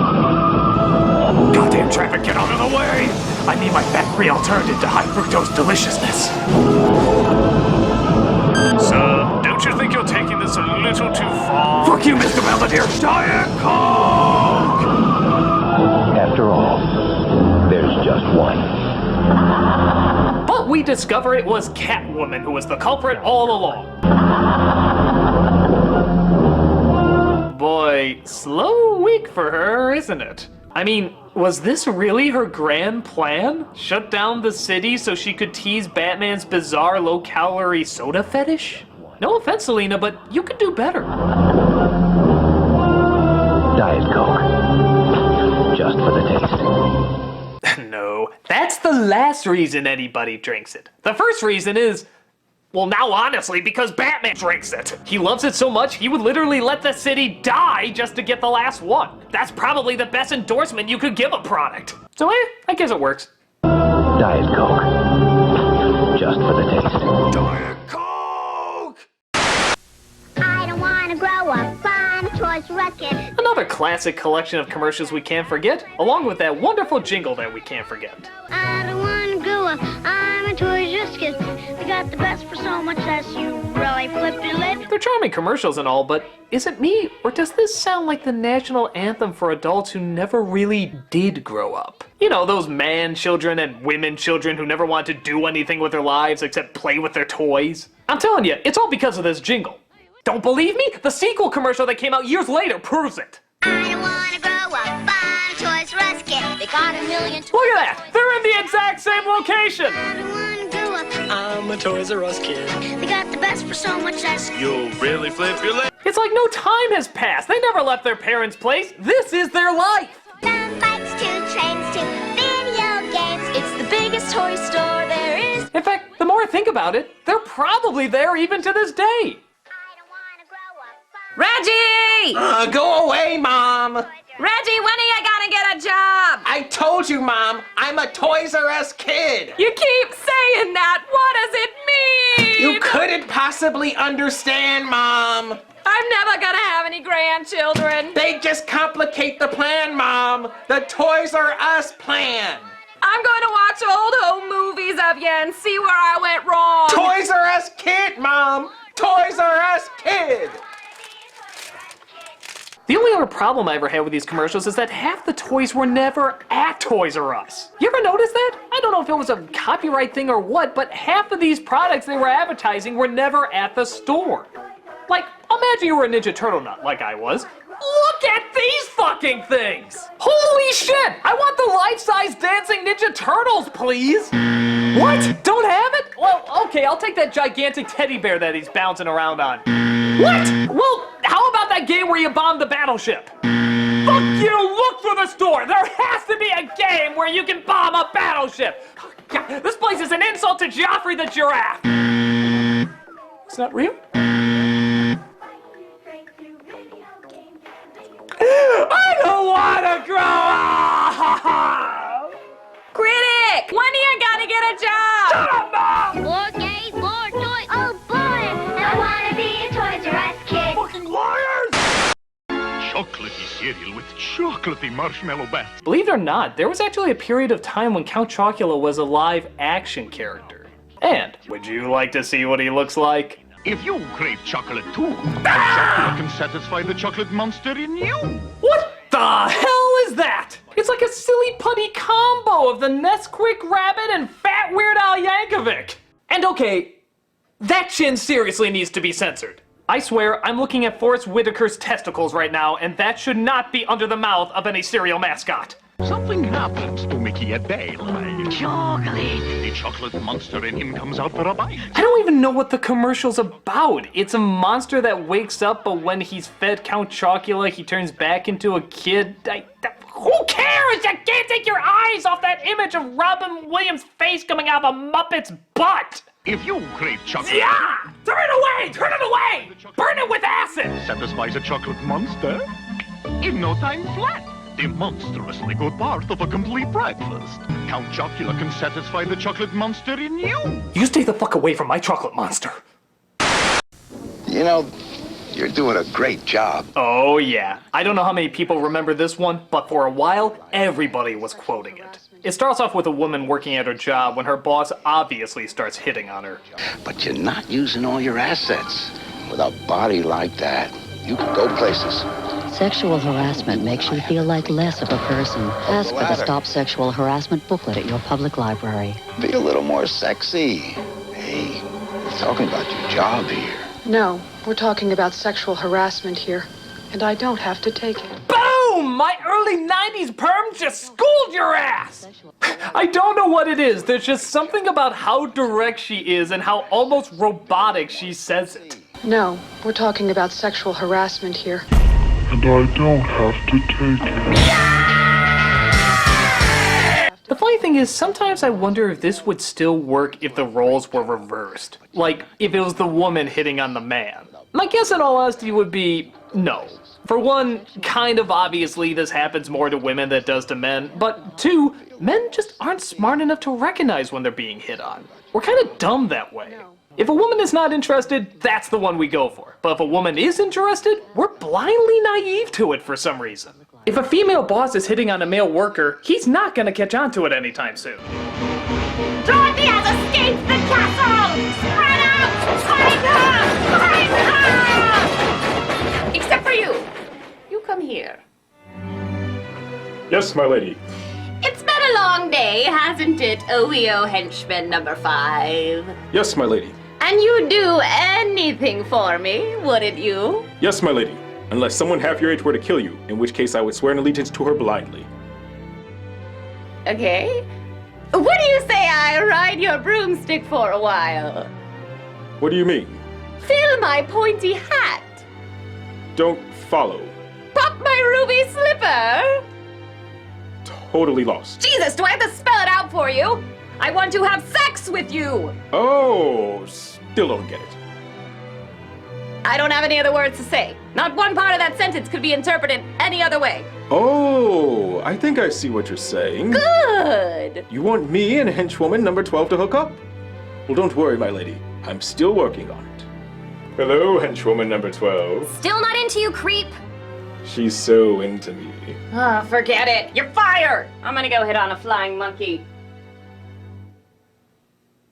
Goddamn traffic, get out of the way! I need my fat-free alternative to high fructose deliciousness. Sir, don't you think you're taking this a little too far? Fuck you, Mr. Belvedere! Diet Coke! After all, there's just one. But we discover it was Catwoman who was the culprit all along. Boy, slow week for her, isn't it? I mean, was this really her grand plan? Shut down the city so she could tease Batman's bizarre low-calorie soda fetish? No offense, Selena, but you could do better. Diet Coke. Just for the taste. No, that's the last reason anybody drinks it. The first reason is, well, now honestly, because Batman drinks it. He loves it so much, he would literally let the city die just to get the last one. That's probably the best endorsement you could give a product. So I guess it works. Diet Coke. Just for the taste. Diet Coke! I don't want to grow up. I'm a Toys R Us kid. Another classic collection of commercials we can't forget, along with that wonderful jingle that we can't forget. I don't want to grow up. I'm a Toys R Us kid. They got the best for so much less. You really flip your lid. They're charming commercials and all, but is it me, or does this sound like the national anthem for adults who never really did grow up? You know, those man children and women children who never want to do anything with their lives except play with their toys? I'm telling you, it's all because of this jingle. Don't believe me? The sequel commercial that came out years later proves it. I don't want to grow up. I'm a Toys R Us kid. They got a million toys. Look at that! They're in the exact same location! I don't want to grow up. I'm a Toys R Us kid. They got the best for so much less. You'll really flip your lid. It's like no time has passed. They never left their parents' place. This is their life. From bikes to trains to video games. It's the biggest toy store there is. In fact, the more I think about it, they're probably there even to this day. Reggie! Go away, Mom! Reggie, when are you gonna get a job? I told you, Mom, I'm a Toys R Us kid! You keep saying that! What does it mean? You couldn't possibly understand, Mom! I'm never gonna have any grandchildren. They just complicate the plan, Mom! The Toys R Us plan! I'm going to watch old home movies of you and see where I went wrong. Toys R Us kid, Mom! Toys R Us kid! The only other problem I ever had with these commercials is that half the toys were never at Toys R Us. You ever notice that? I don't know if it was a copyright thing or what, but half of these products they were advertising were never at the store. Like, imagine you were a Ninja Turtle nut, like I was. Look at these fucking things! Holy shit! I want the life-size dancing Ninja Turtles, please! What? Don't have it? Well, okay, I'll take that gigantic teddy bear that he's bouncing around on. What? Well, how about that game where you bomb the battleship? Fuck you! Look walk through the store, there has to be a game where you can bomb a battleship. God, this place is an insult to Joffrey the giraffe. It's not real? I don't want to grow up! Critic! When are you gonna get a job? Shut up, Mom! More gays, more toys. Oh boy, I want to be a Toys R Us kid. Fucking liars! Chocolatey cereal with chocolatey marshmallow bats. Believe it or not, there was actually a period of time when Count Chocula was a live-action character. And would you like to see what he looks like? If you crave chocolate too, Chocula can satisfy the chocolate monster in you. What the hell is that? It's like a silly putty combo of the Nesquik Rabbit and Fat Weird Al Yankovic. And okay, that chin seriously needs to be censored. I swear, I'm looking at Forrest Whitaker's testicles right now, and that should not be under the mouth of any cereal mascot. Something happens to Mickey a day like chocolate. The chocolate monster in him comes out for a bite. I don't even know what the commercial's about. It's a monster that wakes up, but when he's fed Count Chocula, he turns back into a kid. Who cares? You can't take your eyes off that image of Robin Williams' face coming out of a Muppet's butt. If you crave chocolate... Yeah! Turn it away! Turn it away! Burn it with acid! Satisfies a chocolate monster in no time flat. The monstrously good part of a complete breakfast. Count Chocula can satisfy the chocolate monster in you. You stay the fuck away from my chocolate monster. You know, you're doing a great job. Oh yeah. I don't know how many people remember this one, but for a while, everybody was quoting it. It starts off with a woman working at her job when her boss obviously starts hitting on her. But you're not using all your assets. With a body like that, you can go places. Sexual harassment makes you feel like less of a person. Ask for the Stop Sexual Harassment booklet at your public library. Be a little more sexy. Hey, we're talking about your job here. No, we're talking about sexual harassment here, and I don't have to take it. Boom! My early 90s perm just schooled your ass! I don't know what it is. There's just something about how direct she is and how almost robotic she says it. No, we're talking about sexual harassment here. And I don't have to take it. The funny thing is, sometimes I wonder if this would still work if the roles were reversed. Like, if it was the woman hitting on the man. My guess in all honesty would be no. For one, kind of obviously this happens more to women than it does to men, but two, men just aren't smart enough to recognize when they're being hit on. We're kind of dumb that way. If a woman is not interested, that's the one we go for. But if a woman is interested, we're blindly naive to it for some reason. If a female boss is hitting on a male worker, he's not gonna catch on to it anytime soon. Dorothy has escaped the castle! Spread out! Find her! Find her! Except for you. You come here. Yes, my lady. It's been a long day, hasn't it, OEO henchman number 5? Yes, my lady. And you'd do anything for me, wouldn't you? Yes, my lady. Unless someone half your age were to kill you, in which case I would swear an allegiance to her blindly. Okay. What do you say I ride your broomstick for a while? What do you mean? Fill my pointy hat. Don't follow. Pop my ruby slipper. Totally lost. Jesus, do I have to spell it out for you? I want to have sex with you. Oh, still don't get it. I don't have any other words to say. Not one part of that sentence could be interpreted any other way. Oh, I think I see what you're saying. Good. You want me and henchwoman number 12 to hook up? Well, don't worry, my lady. I'm still working on it. Hello, henchwoman number 12. Still not into you, creep? She's so into me. Oh, forget it. You're fired. I'm gonna go hit on a flying monkey.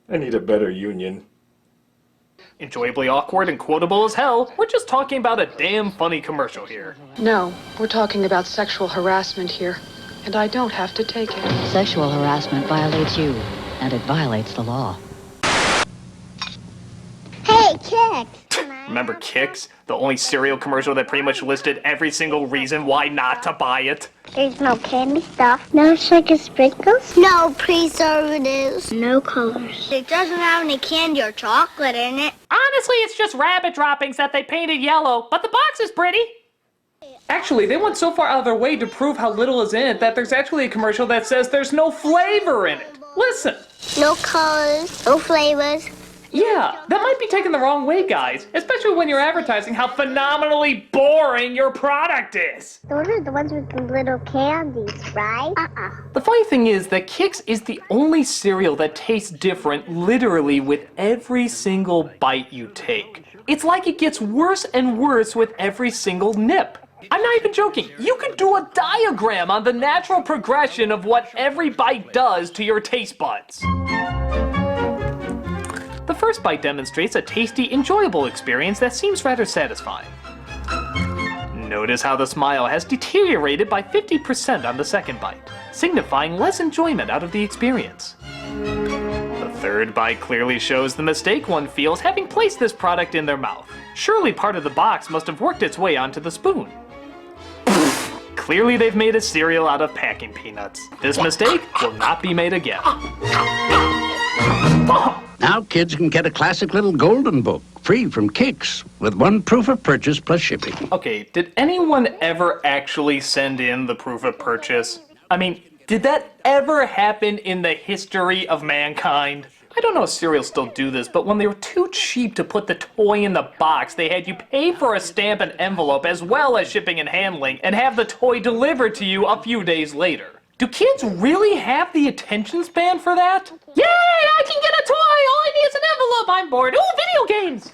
I need a better union. Enjoyably awkward and quotable as hell, we're just talking about a damn funny commercial here. No, we're talking about sexual harassment here, and I don't have to take it. Sexual harassment violates you, and it violates the law. Hey, Kicks! Remember Kicks? The only cereal commercial that pretty much listed every single reason why not to buy it? There's no candy stuff. No sugar sprinkles. No preservatives. No colors. It doesn't have any candy or chocolate in it. Honestly, it's just rabbit droppings that they painted yellow, but the box is pretty. Actually, they went so far out of their way to prove how little is in it that there's actually a commercial that says there's no flavor in it. Listen. No colors, no flavors. Yeah, that might be taken the wrong way, guys. Especially when you're advertising how phenomenally boring your product is. Those are the ones with the little candies, right? The funny thing is that Kix is the only cereal that tastes different literally with every single bite you take. It's like it gets worse and worse with every single nip. I'm not even joking. You could do a diagram on the natural progression of what every bite does to your taste buds. The first bite demonstrates a tasty, enjoyable experience that seems rather satisfying. Notice how the smile has deteriorated by 50% on the second bite, signifying less enjoyment out of the experience. The third bite clearly shows the mistake one feels having placed this product in their mouth. Surely part of the box must have worked its way onto the spoon. Clearly they've made a cereal out of packing peanuts. This mistake will not be made again. Now kids can get a classic little golden book, free from Kix, with 1 proof of purchase plus shipping. Okay, did anyone ever actually send in the proof of purchase? I mean, did that ever happen in the history of mankind? I don't know if cereals still do this, but when they were too cheap to put the toy in the box, they had you pay for a stamp and envelope as well as shipping and handling, and have the toy delivered to you a few days later. Do kids really have the attention span for that? Yay! I can get a toy! All I need is an envelope! I'm bored! Ooh, video games!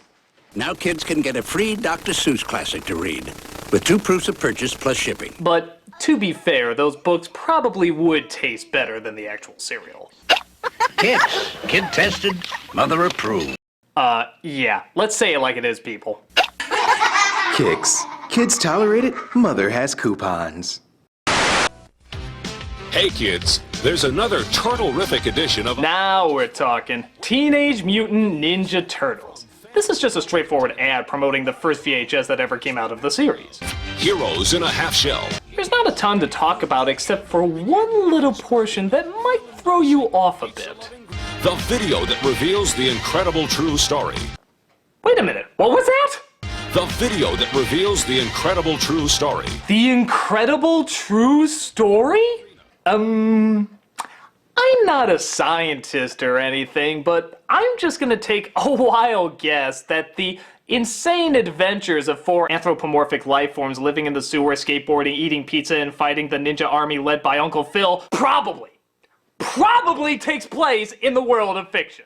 Now kids can get a free Dr. Seuss classic to read, with 2 proofs of purchase plus shipping. But to be fair, those books probably would taste better than the actual cereal. Kix, kid tested, mother approved. Yeah. Let's say it like it is, people. Kix. Kids tolerate it, mother has coupons. Hey kids, there's another turtle-rific edition of... Now we're talking. Teenage Mutant Ninja Turtles. This is just a straightforward ad promoting the first VHS that ever came out of the series. Heroes in a half shell. There's not a ton to talk about except for one little portion that might throw you off a bit. The video that reveals the incredible true story. Wait a minute, what was that? The video that reveals the incredible true story. The incredible true story? I'm not a scientist or anything, but I'm just gonna take a wild guess that the insane adventures of 4 anthropomorphic life forms living in the sewer, skateboarding, eating pizza, and fighting the ninja army led by Uncle Phil probably takes place in the world of fiction.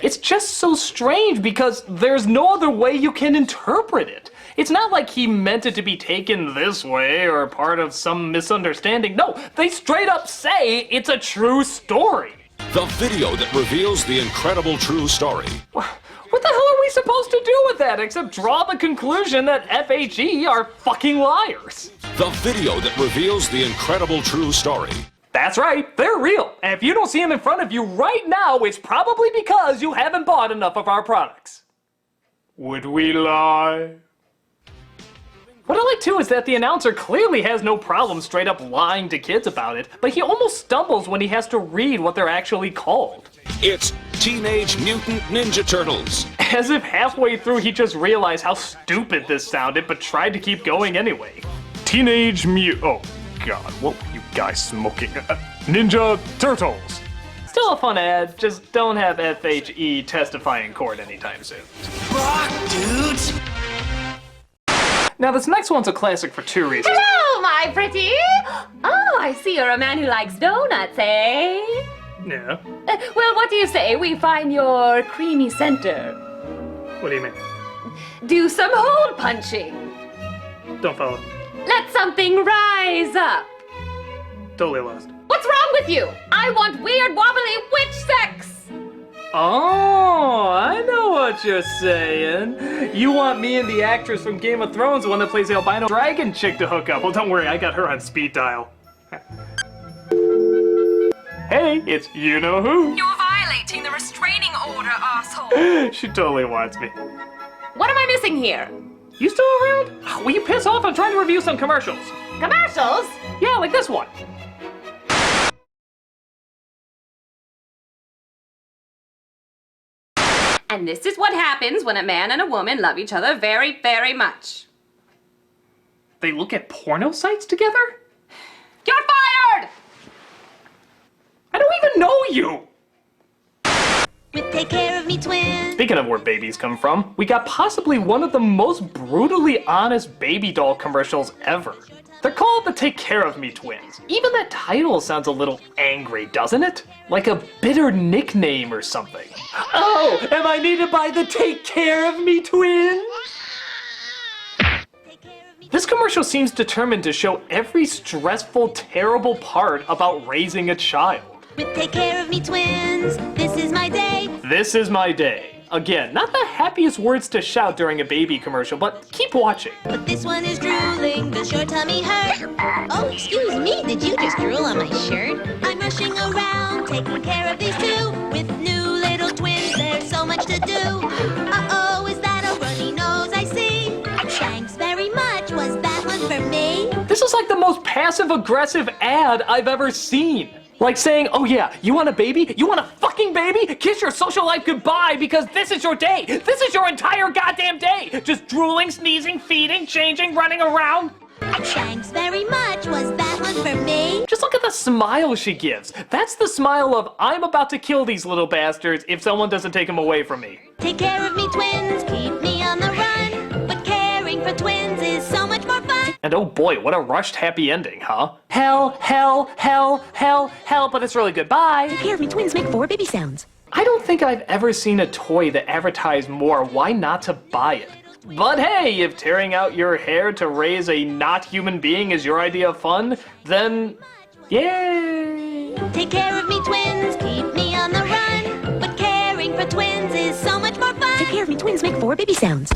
It's just so strange because there's no other way you can interpret it. It's not like he meant it to be taken this way or part of some misunderstanding. No, they straight up say it's a true story. The video that reveals the incredible true story. What the hell are we supposed to do with that except draw the conclusion that FHE are fucking liars? The video that reveals the incredible true story. That's right, they're real. And if you don't see them in front of you right now, it's probably because you haven't bought enough of our products. Would we lie? What I like too is that the announcer clearly has no problem straight up lying to kids about it, but he almost stumbles when he has to read what they're actually called. It's Teenage Mutant Ninja Turtles. As if halfway through he just realized how stupid this sounded, but tried to keep going anyway. Oh god, what were you guys smoking? Ninja Turtles. Still a fun ad, just don't have FHE testify in court anytime soon. Rock, dudes! Now this next one's a classic for 2 reasons. Hello, my pretty! Oh, I see you're a man who likes donuts, eh? Yeah. Well, what do you say we find your creamy center? What do you mean? Do some hole punching. Don't follow. Let something rise up. Totally lost. What's wrong with you? I want weird, wobbly witch sex! Oh, I know what you're saying. You want me and the actress from Game of Thrones, the one that plays the albino dragon chick, to hook up. Well, don't worry, I got her on speed dial. Hey, it's you-know-who. You're violating the restraining order, asshole. She totally wants me. What am I missing here? You still around? Will you piss off? I'm trying to review some commercials. Commercials? Yeah, like this one. And this is what happens when a man and a woman love each other very, very much. they look at porno sites together? You're fired! I don't even know you! With Take Care of Me Twins. Speaking of where babies come from, we got possibly one of the most brutally honest baby doll commercials ever. They're called the Take Care of Me Twins. Even that title sounds a little angry, doesn't it? Like a bitter nickname or something. Oh, am I needed by the Take Care of Me Twins? This commercial seems determined to show every stressful, terrible part about raising a child. With Take Care of Me Twins, this is my day. This is my day. Again, not the happiest words to shout during a baby commercial, but keep watching. But this one is drooling, does your tummy hurt? Oh, excuse me, did you just drool on my shirt? I'm rushing around, taking care of these two. With new little twins, there's so much to do. Uh-oh, is that a runny nose I see? Thanks very much, was that one for me? This is like the most passive-aggressive ad I've ever seen. Like saying, oh yeah, you want a baby? You want a fucking baby? Kiss your social life goodbye because this is your day. This is your entire goddamn day. Just drooling, sneezing, feeding, changing, running around. Thanks very much, was that one for me? Just look at the smile she gives. That's the smile of, I'm about to kill these little bastards if someone doesn't take them away from me. Take care of me, twins, keep me on the run. But caring for twins is so much more fun. And oh boy, what a rushed happy ending, huh? Hell, hell, hell, hell, hell, but it's really good. Bye. Take Care of Me Twins make 4 baby sounds. I don't think I've ever seen a toy that advertised more why not to buy it. But hey, if tearing out your hair to raise a not human being is your idea of fun, then yay! Take care of me, twins, keep me on the run. But caring for twins is so much more fun. Take Care of Me Twins make 4 baby sounds.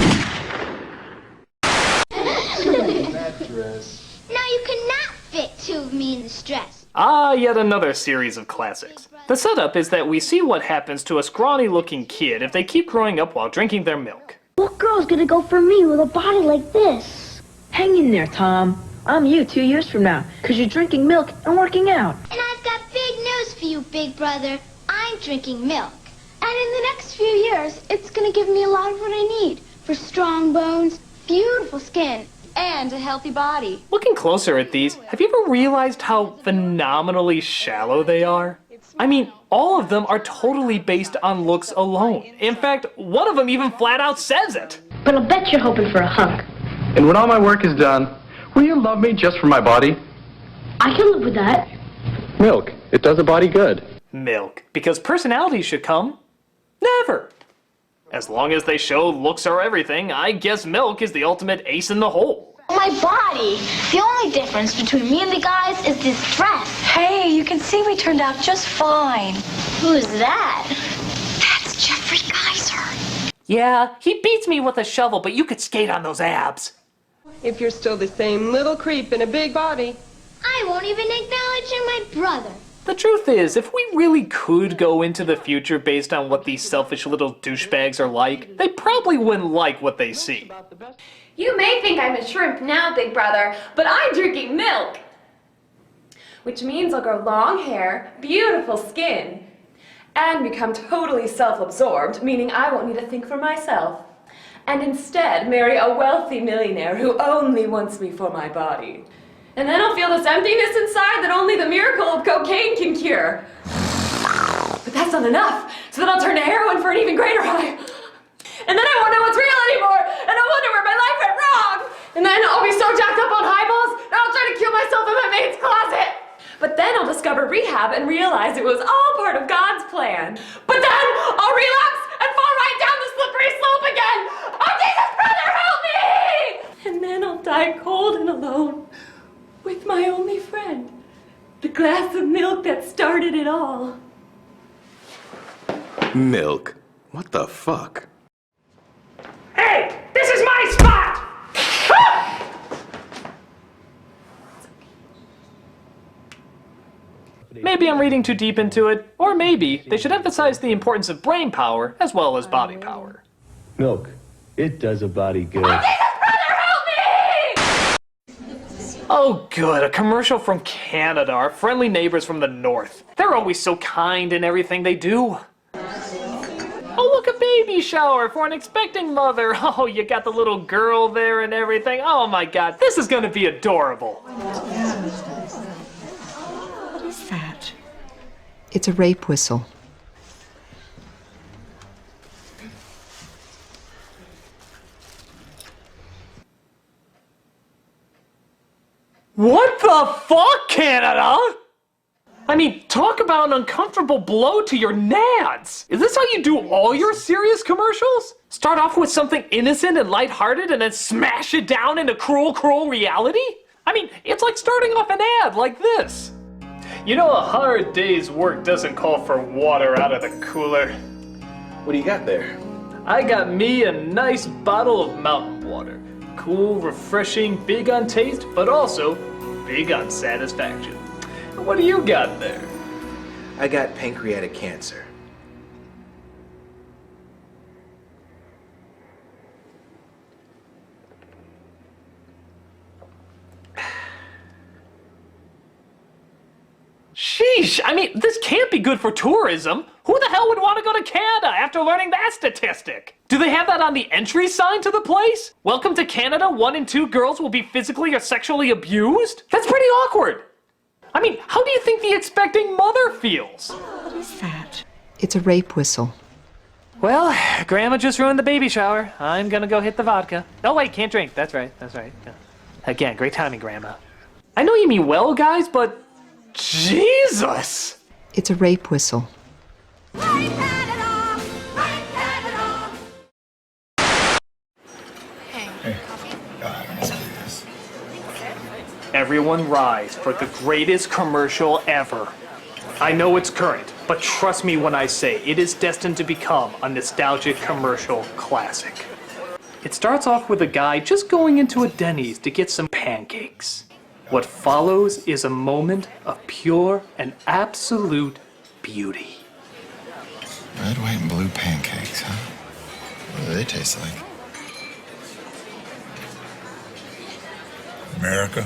Now you cannot fit 2 of me in this dress. Ah, yet another series of classics. The setup is that we see what happens to a scrawny-looking kid if they keep growing up while drinking their milk. What girl's gonna go for me with a body like this? Hang in there, Tom. I'm you 2 years from now, because you're drinking milk and working out. And I've got big news for you, big brother. I'm drinking milk. And in the next few years, it's gonna give me a lot of what I need for strong bones, beautiful skin, and a healthy body. Looking closer at these, have you ever realized how phenomenally shallow they are? I mean, all of them are totally based on looks alone. In fact, one of them even flat out says it. But I'll bet you're hoping for a hunk. And when all my work is done, will you love me just for my body? I can live with that. Milk. It does a body good. Milk. Because personality should come. Never. As long as they show looks are everything, I guess milk is the ultimate ace in the hole. My body. The only difference between me and the guys is this dress. Hey, you can see we turned out just fine. Who's that? That's Jeffrey Geyser. Yeah, he beats me with a shovel, but you could skate on those abs. If you're still the same little creep in a big body. I won't even acknowledge you're my brother. The truth is, if we really could go into the future based on what these selfish little douchebags are like, they probably wouldn't like what they see. You may think I'm a shrimp now, big brother, but I'm drinking milk. Which means I'll grow long hair, beautiful skin, and become totally self-absorbed, meaning I won't need to think for myself. And instead marry a wealthy millionaire who only wants me for my body. And then I'll feel this emptiness inside that only the miracle of cocaine can cure. But that's not enough, so then I'll turn to heroin for an even greater high. And then I won't know what's real anymore, and I'll wonder where my life went wrong. And then I'll be so jacked up on highballs that I'll try to kill myself in my maid's closet. But then I'll discover rehab and realize it was all part of God's plan. But then I'll relapse and fall right down the slippery slope again. Oh, Jesus, brother, help me! And then I'll die cold and alone with my only friend, the glass of milk that started it all. Milk? What the fuck? Hey, this is my spot! Maybe I'm reading too deep into it, or maybe they should emphasize the importance of brain power as well as body power. Milk. It does a body good. Oh good, a commercial from Canada, our friendly neighbors from the north. They're always so kind in everything they do. Oh look, a baby shower for an expecting mother. Oh, you got the little girl there and everything. Oh my God, this is gonna be adorable. What is that? It's a rape whistle. What the fuck, Canada? I mean, talk about an uncomfortable blow to your nads. Is this how you do all your serious commercials? Start off with something innocent and lighthearted and then smash it down into cruel, cruel reality? I mean, it's like starting off an ad like this. You know, a hard day's work doesn't call for water out of the cooler. What do you got there? I got me a nice bottle of mountain water. Cool, refreshing, big on taste, but also big on satisfaction. What do you got there? I got pancreatic cancer. Sheesh, I mean, this can't be good for tourism. Who the hell would want to go to Canada after learning that statistic? Do they have that on the entry sign to the place? Welcome to Canada, 1 in 2 girls will be physically or sexually abused? That's pretty awkward. I mean, how do you think the expecting mother feels? What is that? It's a rape whistle. Well, Grandma just ruined the baby shower. I'm gonna go hit the vodka. Oh wait, can't drink. That's right, that's right. Yeah. Again, great timing, Grandma. I know you mean well, guys, but Jesus! It's a rape whistle. Everyone rise for the greatest commercial ever. I know it's current, but trust me when I say it is destined to become a nostalgic commercial classic. It starts off with a guy just going into a Denny's to get some pancakes. What follows is a moment of pure and absolute beauty. Red, white, and blue pancakes, huh? What do they taste like? America?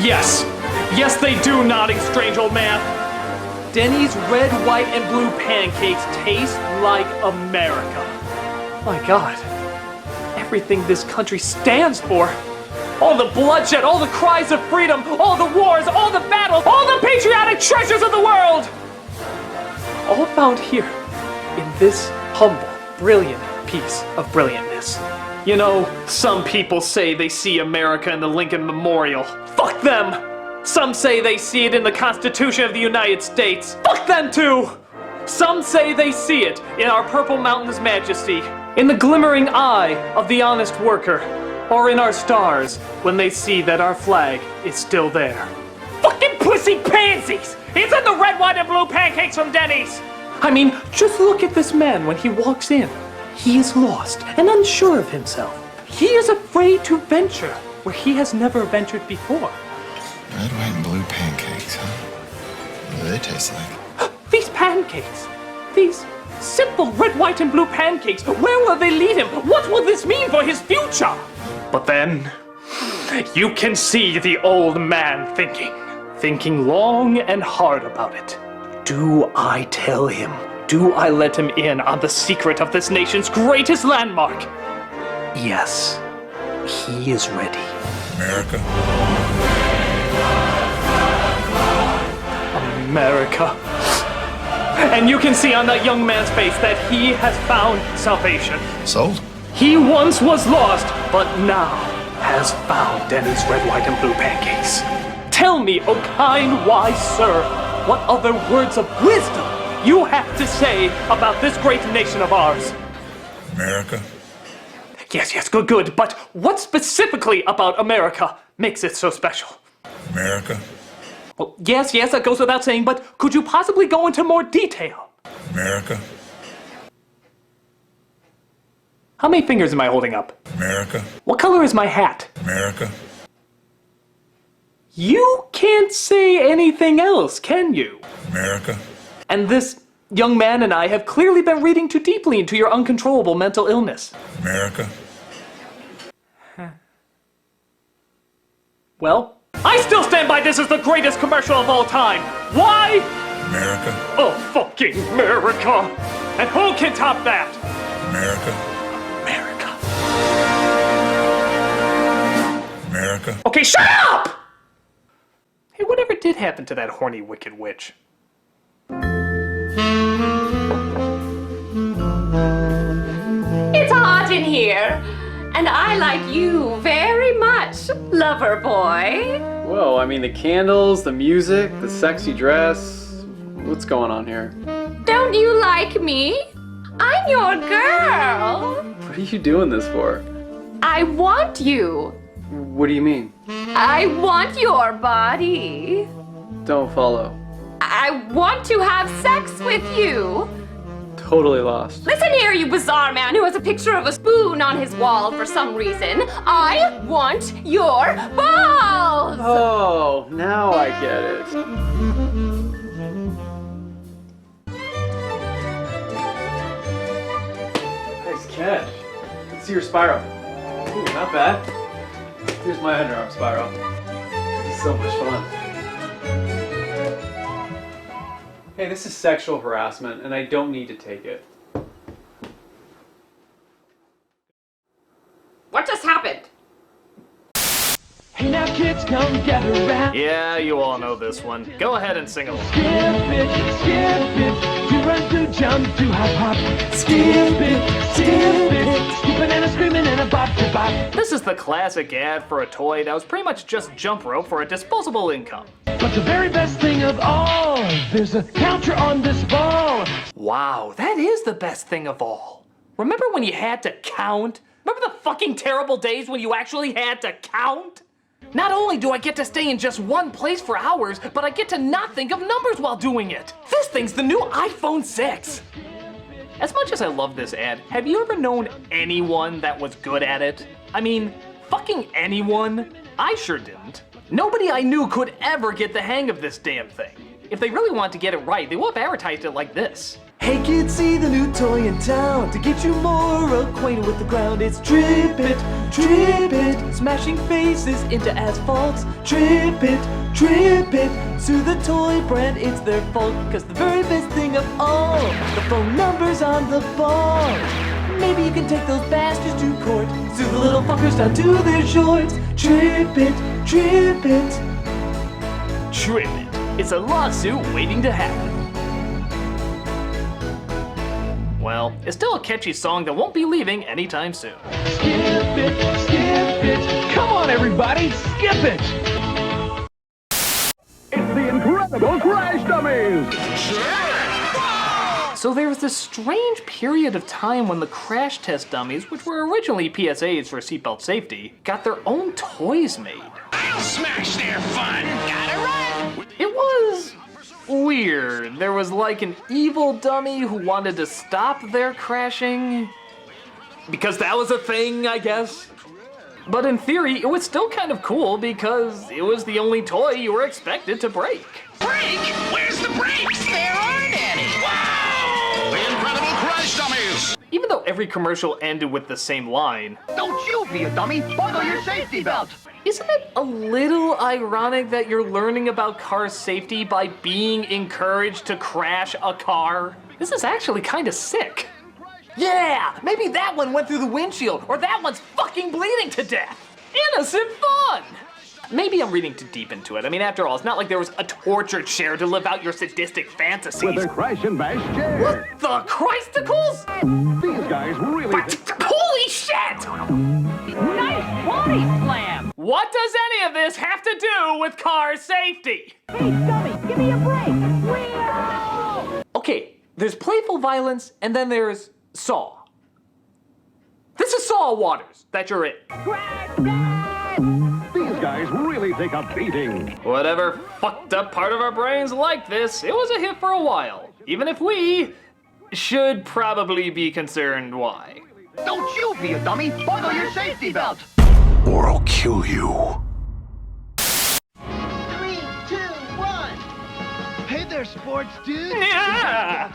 Yes! Yes, they do, nodding strange old man! Denny's red, white, and blue pancakes taste like America. My God. Everything this country stands for. All the bloodshed, all the cries of freedom, all the wars, all the battles, all the patriotic treasures of the world! All found here in this humble, brilliant piece of brilliantness. You know, some people say they see America in the Lincoln Memorial. Fuck them! Some say they see it in the Constitution of the United States. Fuck them too! Some say they see it in our Purple Mountain's majesty, in the glimmering eye of the honest worker, or in our stars when they see that our flag is still there. Fucking pussy pansies! It's in the red, white, and blue pancakes from Denny's! I mean, just look at this man when he walks in. He is lost and unsure of himself. He is afraid to venture where he has never ventured before. Red, white, and blue pancakes, huh? What do they taste like? These pancakes! These simple red, white, and blue pancakes! Where will they lead him? What will this mean for his future? But then, you can see the old man thinking long and hard about it. Do I tell him? Do I let him in on the secret of this nation's greatest landmark? Yes, he is ready. America? America. And you can see on that young man's face that he has found salvation. Sold? He once was lost, but now has found Denny's red, white, and blue pancakes. Tell me, O kind, wise sir, what other words of wisdom you have to say about this great nation of ours? America? Yes, good, but what specifically about America makes it so special? America? Well, yes, that goes without saying, but could you possibly go into more detail? America? How many fingers am I holding up? America? What color is my hat? America? You can't say anything else, can you? America? And this young man and I have clearly been reading too deeply into your uncontrollable mental illness. America? Well, I still stand by this as the greatest commercial of all time. Why? America. Oh, fucking America. And who can top that? America. America. America. Okay, shut up! Hey, whatever did happen to that horny wicked witch? It's hot in here, and I like you very much, lover boy. Whoa, I mean the candles, the music, the sexy dress. What's going on here? Don't you like me? I'm your girl. What are you doing this for? I want you. What do you mean? I want your body. Don't follow. I want to have sex with you. Totally lost. Listen here, you bizarre man who has a picture of a spoon on his wall for some reason. I want your balls! Oh, now I get it. Nice catch. Let's see your spiral. Ooh, not bad. Here's my underarm spiral. This is so much fun. Hey, this is sexual harassment, and I don't need to take it. What just happened? Hey now kids, come gather around. Yeah, you all know this one. Go ahead and sing along. Skip it, to run, to jump, to hop, hop. Skip it, skipping and a screaming and a bop, to bop. This is the classic ad for a toy that was pretty much just jump rope for a disposable income. But the very best thing of all, there's a counter on this ball. Wow, that is the best thing of all. Remember when you had to count? Remember the fucking terrible days when you actually had to count? Not only do I get to stay in just one place for hours, but I get to not think of numbers while doing it. This thing's the new iPhone 6. As much as I love this ad, have you ever known anyone that was good at it? I mean, fucking anyone? I sure didn't. Nobody I knew could ever get the hang of this damn thing. If they really wanted to get it right, they would have advertised it like this. Hey kids, see the new toy in town. To get you more acquainted with the ground, it's Drip It, smashing faces into asphalts. Drip It, sue the toy brand, it's their fault. Cause the very best thing of all, the phone number's on the ball. Maybe you can take those bastards to court, sue the little fuckers down to their shorts. Drip It. Trip it. It's a lawsuit waiting to happen. Well, it's still a catchy song that won't be leaving anytime soon. Skip it. Come on, everybody, skip it. It's the incredible Crash Dummies. So there was this strange period of time when the crash test dummies, which were originally PSAs for seatbelt safety, got their own toys made. I'll smash their fun. Gotta run. It was weird. There was like an evil dummy who wanted to stop their crashing. Because that was a thing, I guess. But in theory, it was still kind of cool because it was the only toy you were expected to break. Break? Where's the brakes? There aren't any. Wow! The incredible Crash Dummies. Even though every commercial ended with the same line, Don't you be a dummy, buckle your safety belt. isn't it a little ironic that you're learning about car safety by being encouraged to crash a car? This is actually kind of sick. Yeah, maybe that one went through the windshield, or that one's fucking bleeding to death. Innocent fun! Maybe I'm reading too deep into it. I mean, after all, it's not like there was a torture chair to live out your sadistic fantasies. With a crash and bash chair. What the Christicles? These guys really... Holy shit! Nice body slam. What does any of this have to do with car safety? Hey, dummy, give me a break. Wheel! Okay, there's playful violence, and then there's Saw. This is Saw Waters that you're in. These guys really take a beating. Whatever fucked up part of our brains like this, it was a hit for a while. Even if we should probably be concerned why. Don't you be a dummy, buckle your safety belt. Or I'll kill you. 3, 2, 1. Hey there, sports dude. Yeah!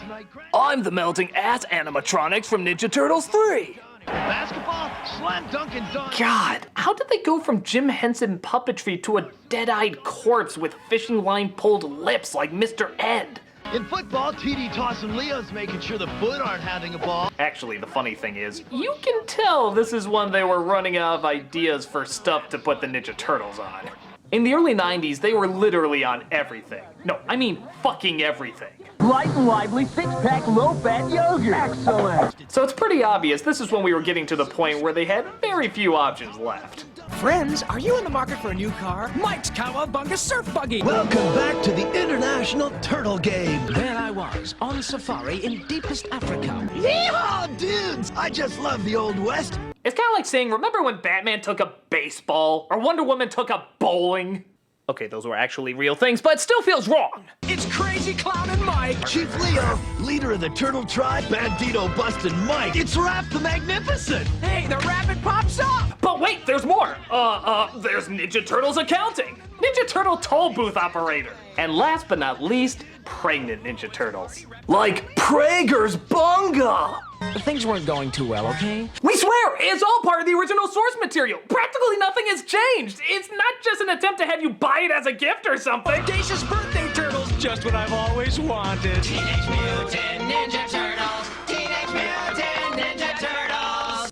I'm the melting ass animatronics from Ninja Turtles 3. Basketball, slam dunk and dunk. God, how did they go from Jim Henson puppetry to a dead-eyed corpse with fishing line pulled lips like Mr. Ed? In football, TD tossing Leo's making sure the Foot aren't having a ball. Actually, the funny thing is, you can tell this is when they were running out of ideas for stuff to put the Ninja Turtles on. In the early 90s, they were literally on everything. No, I mean fucking everything. Light and lively, six-pack, low-fat yogurt. Excellent. So it's pretty obvious this is when we were getting to the point where they had very few options left. Friends, are you in the market for a new car? Mike's Cowabunga Surf Buggy. Welcome back to the International Turtle Game. There I was, on safari in deepest Africa. Yeehaw, dudes! I just love the Old West. It's kind of like saying, remember when Batman took a baseball? Or Wonder Woman took a bowling? Okay, those were actually real things, but it still feels wrong. It's Crazy Clown and Mike. Chief Leo, leader of the Turtle Tribe, Bandito busted Mike. It's Raph the Magnificent. Hey, the rabbit pops up. But wait, there's more. There's Ninja Turtles accounting. Ninja Turtle toll booth operator. And last but not least, pregnant Ninja Turtles. Like Prager's Bunga. Things weren't going too well, okay? We swear, it's all part of the original source material. Practically nothing has changed. It's not just an attempt to have you buy it as a gift or something. Audacious birthday turtles, just what I've always wanted. Teenage Mutant Ninja Turtles. Teenage Mutant Ninja Turtles.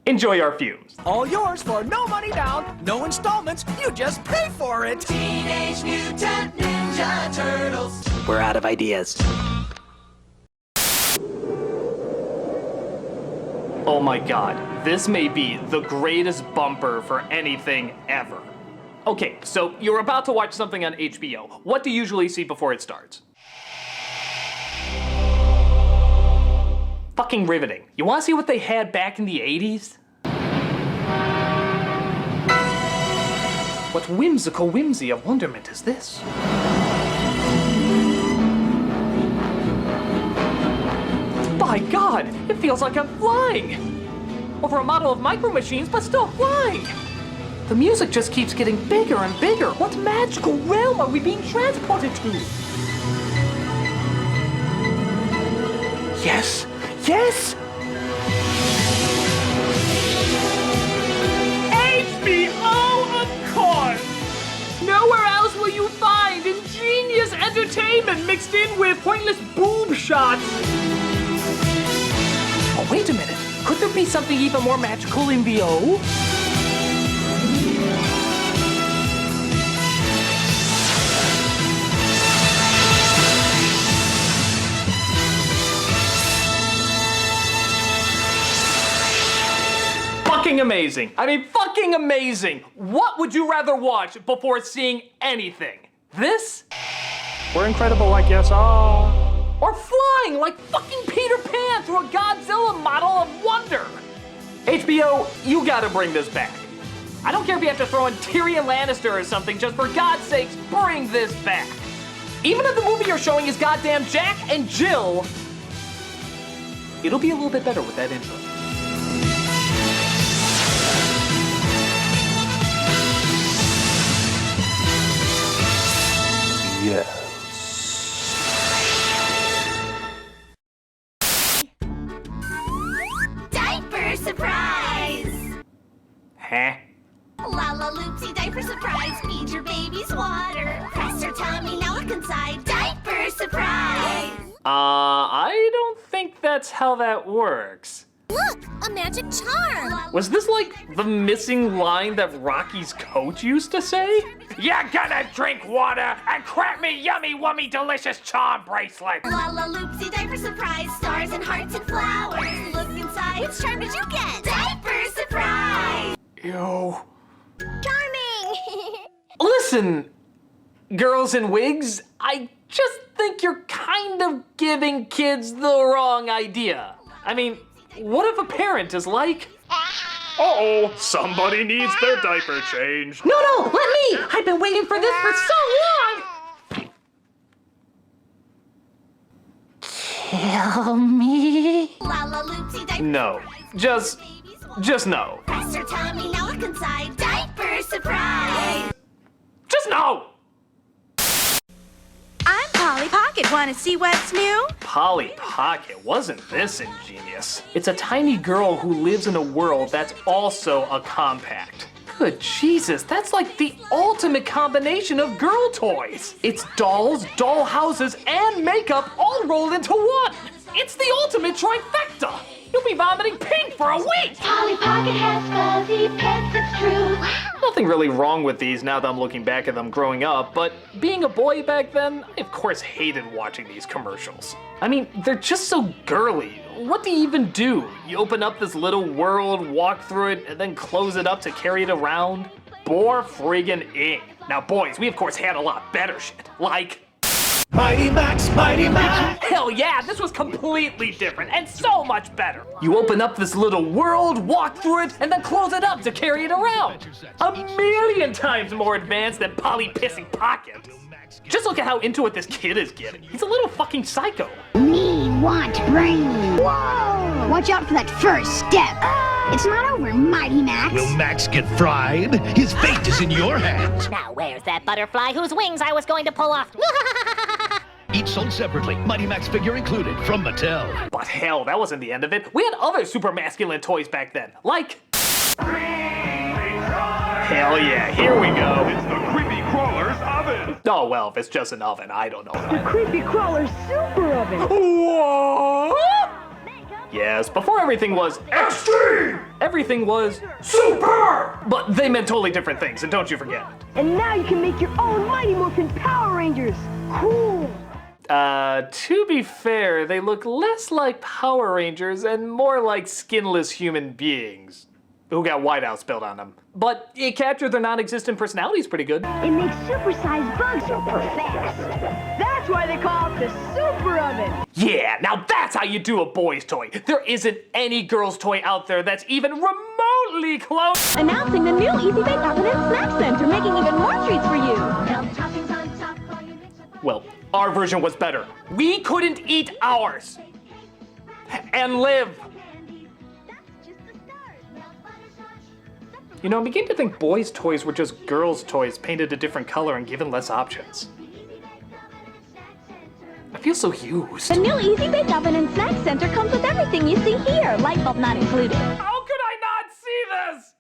Enjoy our fumes. All yours for no money down, no installments, you just pay for it. Teenage Mutant Ninja Turtles. We're out of ideas. Oh my god, this may be the greatest bumper for anything ever. Okay, so you're about to watch something on HBO. What do you usually see before it starts? Fucking riveting. You wanna see what they had back in the 80s? What whimsical whimsy of wonderment is this? My god, it feels like I'm flying! Over a model of Micro Machines, but still flying! The music just keeps getting bigger and bigger. What magical realm are we being transported to? Yes! Yes! HBO, of course! Nowhere else will you find ingenious entertainment mixed in with pointless boob shots. Oh, wait a minute. Could there be something even more magical in VO? Fucking amazing. I mean, fucking amazing. What would you rather watch before seeing anything? This? Or Incredible like Yes, or flying like fucking Peter Pan through a Godzilla model of wonder. HBO, you gotta bring this back. I don't care if you have to throw in Tyrion Lannister or something, just for God's sakes, bring this back. Even if the movie you're showing is goddamn Jack and Jill, it'll be a little bit better with that intro. Yes. Diaper surprise! Huh? La la loopsy diaper surprise. Feed your babies water. Press her tummy, now look inside. Diaper surprise! I don't think that's how that works. Look, a magic charm! Was this like the missing line that Rocky's coach used to say? You're gonna drink water and crap me yummy wummy delicious charm bracelet! La la loopsy diaper surprise. Stars and hearts and flowers. Look inside. Which charm did you get? Diaper surprise! Ew. Charming! Listen, girls in wigs, I just think you're kind of giving kids the wrong idea. I mean, what if a parent is like, uh-oh, somebody needs their diaper changed. No, let me! I've been waiting for this for so long! Kill me? La la loopsy diaper. No, just no. Press her tummy, now look inside. Diaper surprise! Just no! I'm Polly Polly Pocket. Want to see what's new? Polly Pocket, wasn't this ingenious? It's a tiny girl who lives in a world that's also a compact. Good Jesus, that's like the ultimate combination of girl toys. It's dolls, doll houses, and makeup all rolled into one. It's the ultimate trifecta. You'll be vomiting pink for a week. Polly Pocket has fuzzy pets, it's true. Nothing really wrong with these now that I'm looking back at them growing up, but being a boy back then, I of course hated watching these commercials. I mean, they're just so girly. What do you even do? You open up this little world, walk through it, and then close it up to carry it around? Bore friggin' ing. Now boys, we of course had a lot better shit, like Mighty Max, Mighty Max! Hell yeah, this was completely different and so much better. You open up this little world, walk through it, and then close it up to carry it around. A million times more advanced than Polly Pissing Pocket. Just look at how into it this kid is getting. He's a little fucking psycho. Me want brain. Whoa! Watch out for that first step. It's not over, Mighty Max. Will Max get fried? His fate is in your hands. Now where's that butterfly whose wings I was going to pull off? Each sold separately, Mighty Max figure included, from Mattel. But hell, that wasn't the end of it. We had other super masculine toys back then, like hell yeah, here we go. It's the Creepy Crawler's oven. Oh well, if it's just an oven, I don't know. The Creepy Crawler's super oven. What? Yes, before everything was extreme, everything was super. But they meant totally different things, and don't you forget it. And now you can make your own Mighty Morphin Power Rangers. Cool. To be fair, they look less like Power Rangers and more like skinless human beings who got whiteouts built on them. But it captured their non-existent personalities pretty good. It makes supersized bugs super fast. That's why they call it the Super Oven. Yeah, now that's how you do a boy's toy. There isn't any girl's toy out there that's even remotely close. Announcing the new Easy Bake Oven and Snack Center, making even more treats for you. Well, our version was better. We couldn't eat ours and live. You know, I'm beginning to think boys' toys were just girls' toys painted a different color and given less options. I feel so used. The new Easy Bake Oven and Snack Center comes with everything you see here, light bulb not included. How could I not see this?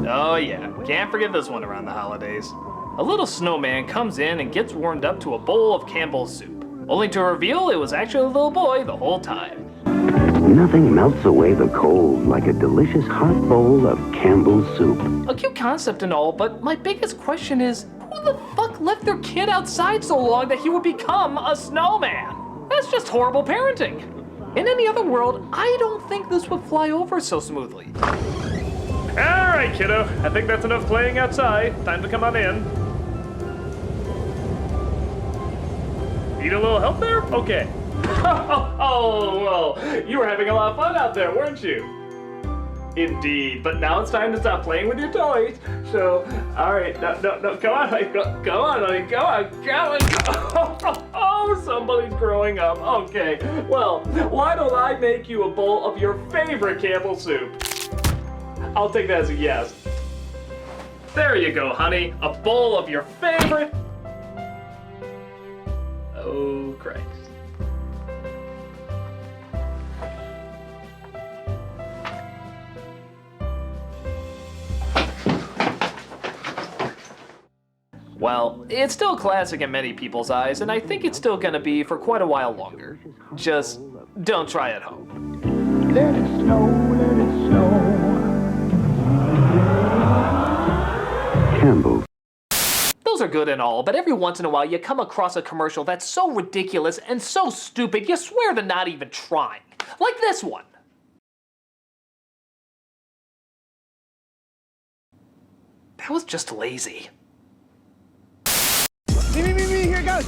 Oh yeah, can't forget this one around the holidays. A little snowman comes in and gets warmed up to a bowl of Campbell's soup, only to reveal it was actually a little boy the whole time. Nothing melts away the cold like a delicious hot bowl of Campbell's soup. A cute concept and all, but my biggest question is, who the fuck left their kid outside so long that he would become a snowman? That's just horrible parenting. In any other world, I don't think this would fly over so smoothly. All right, kiddo. I think that's enough playing outside. Time to come on in. Need a little help there? Okay. Oh, well, you were having a lot of fun out there, weren't you? Indeed, but now it's time to stop playing with your toys. So, all right, no, come on, honey, come on, honey, come on. Oh, somebody's growing up. Okay, well, why don't I make you a bowl of your favorite Campbell soup? I'll take that as a yes. There you go, honey, a bowl of your favorite. Oh, Christ. Well, it's still classic in many people's eyes, and I think it's still gonna be for quite a while longer. Just don't try at home. Let it snow, let it snow. Campbell. Those are good and all, but every once in a while you come across a commercial that's so ridiculous and so stupid you swear they're not even trying. Like this one. That was just lazy. Me, here it goes.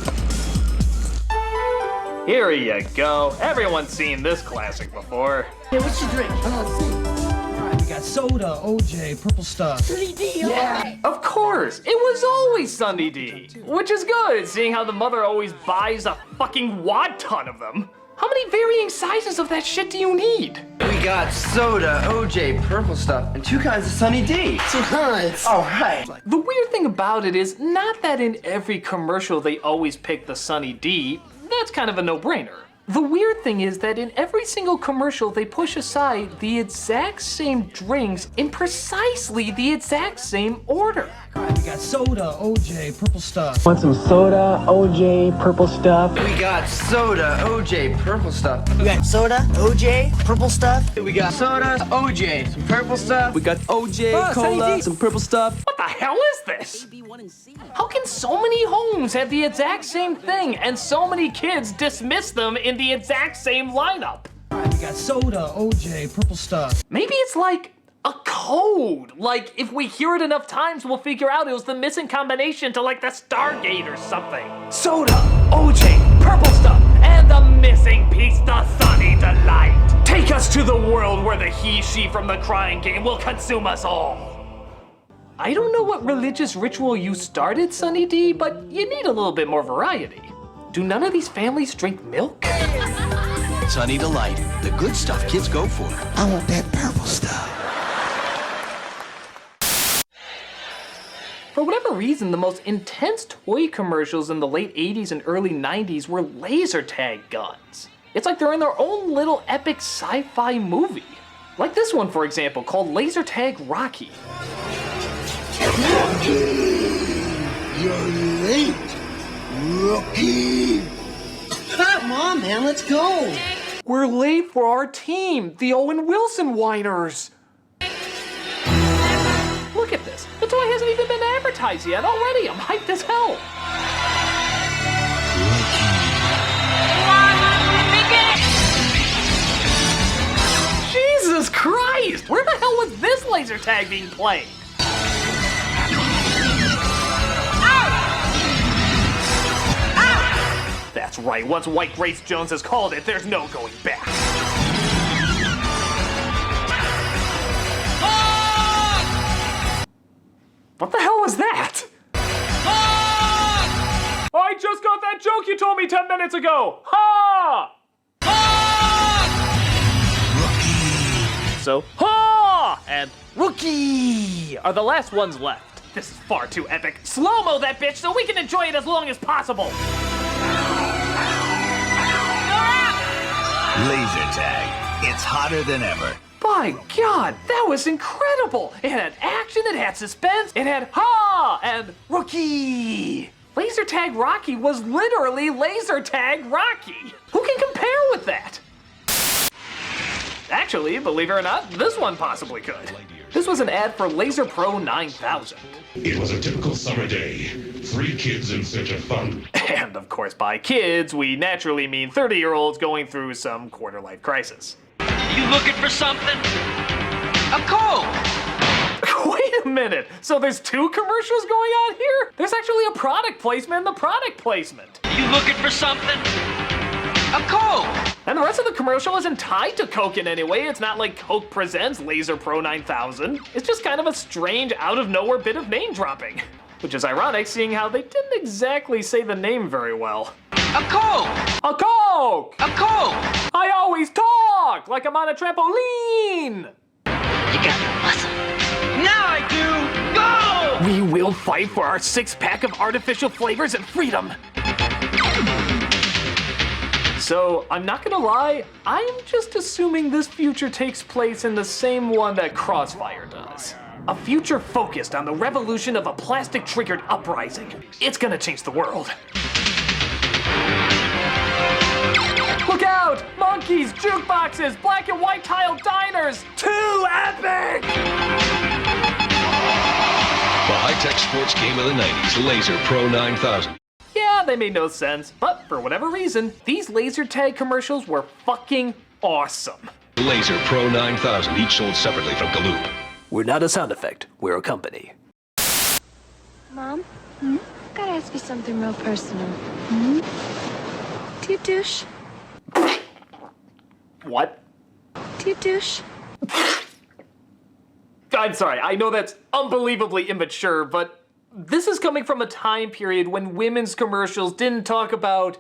Here you go. Everyone's seen this classic before. Hey, what you drink? Let's see. All right, we got soda, OJ, purple stuff. Sunny D, yeah. Of course, it was always Sunny D, which is good, seeing how the mother always buys a fucking wad ton of them. How many varying sizes of that shit do you need? We got soda, OJ, purple stuff, and 2 kinds of Sunny D. 2 kinds? Oh, right. The weird thing about it is not that in every commercial they always pick the Sunny D. That's kind of a no-brainer. The weird thing is that in every single commercial they push aside the exact same drinks in precisely the exact same order. We got soda, OJ, purple stuff. Want some soda, OJ, purple stuff? We got soda, OJ, purple stuff. We got soda, OJ, purple stuff. We got soda, OJ, some purple stuff. We got OJ, cola, some purple stuff. What the hell is this? How can so many homes have the exact same thing and so many kids dismiss them in the exact same lineup? We got soda, OJ, purple stuff. Maybe it's like a code. Like, if we hear it enough times, we'll figure out it was the missing combination to like the Stargate or something. Soda, OJ, purple stuff, and the missing piece, the Sunny Delight. Take us to the world where the he-she from the crying game will consume us all. I don't know what religious ritual you started, Sunny D, but you need a little bit more variety. Do none of these families drink milk? Sunny Delight, the good stuff kids go for. I want that purple stuff. For whatever reason, the most intense toy commercials in the late 80s and early 90s were laser tag guns. It's like they're in their own little epic sci-fi movie. Like this one, for example, called Laser Tag Rocky. You're late, rookie. Come on, man, let's go. We're late for our team, the Owen Wilson Whiners. Look at this. The toy hasn't even been advertised yet. Already, I'm hyped as hell. Jesus Christ! Where the hell was this laser tag being played? That's right, once White Grace Jones has called it, there's no going back. What the hell was that? I just got that joke you told me 10 minutes ago! Ha! Rookie! So, ha! And rookie are the last ones left. This is far too epic. Slow-mo that bitch so we can enjoy it as long as possible! Laser tag. It's hotter than ever. By God, that was incredible! It had action, it had suspense, it had ha! And rookie! Laser Tag Rocky was literally Laser Tag Rocky. Who can compare with that? Actually, believe it or not, this one possibly could. This was an ad for Laser Pro 9000. It was a typical summer day. 3 kids in search of fun. And of course, by kids, we naturally mean 30-year-olds going through some quarter-life crisis. You looking for something? A Coke! Wait a minute, so there's 2 commercials going on here? There's actually a product placement in the product placement. You looking for something? A Coke! And the rest of the commercial isn't tied to Coke in any way. It's not like Coke presents Laser Pro 9000. It's just kind of a strange, out-of-nowhere bit of name dropping. Which is ironic, seeing how they didn't exactly say the name very well. A Coke! A Coke! A Coke! I always talk like I'm on a trampoline! You got muscle. Now I do! Go! We will fight for our 6-pack of artificial flavors and freedom. So, I'm not gonna lie, I'm just assuming this future takes place in the same one that Crossfire does. A future focused on the revolution of a plastic-triggered uprising. It's gonna change the world. Look out! Monkeys, jukeboxes, black and white tile diners! Too epic! The high-tech sports game of the 90s, Laser Pro 9000. Yeah, they made no sense, but for whatever reason, these laser tag commercials were fucking awesome. Laser Pro 9000, each sold separately from Galoob. We're not a sound effect, we're a company. Mom? Gotta ask you something real personal. Do you douche? What? Do you douche? I'm sorry, I know that's unbelievably immature, but this is coming from a time period when women's commercials didn't talk about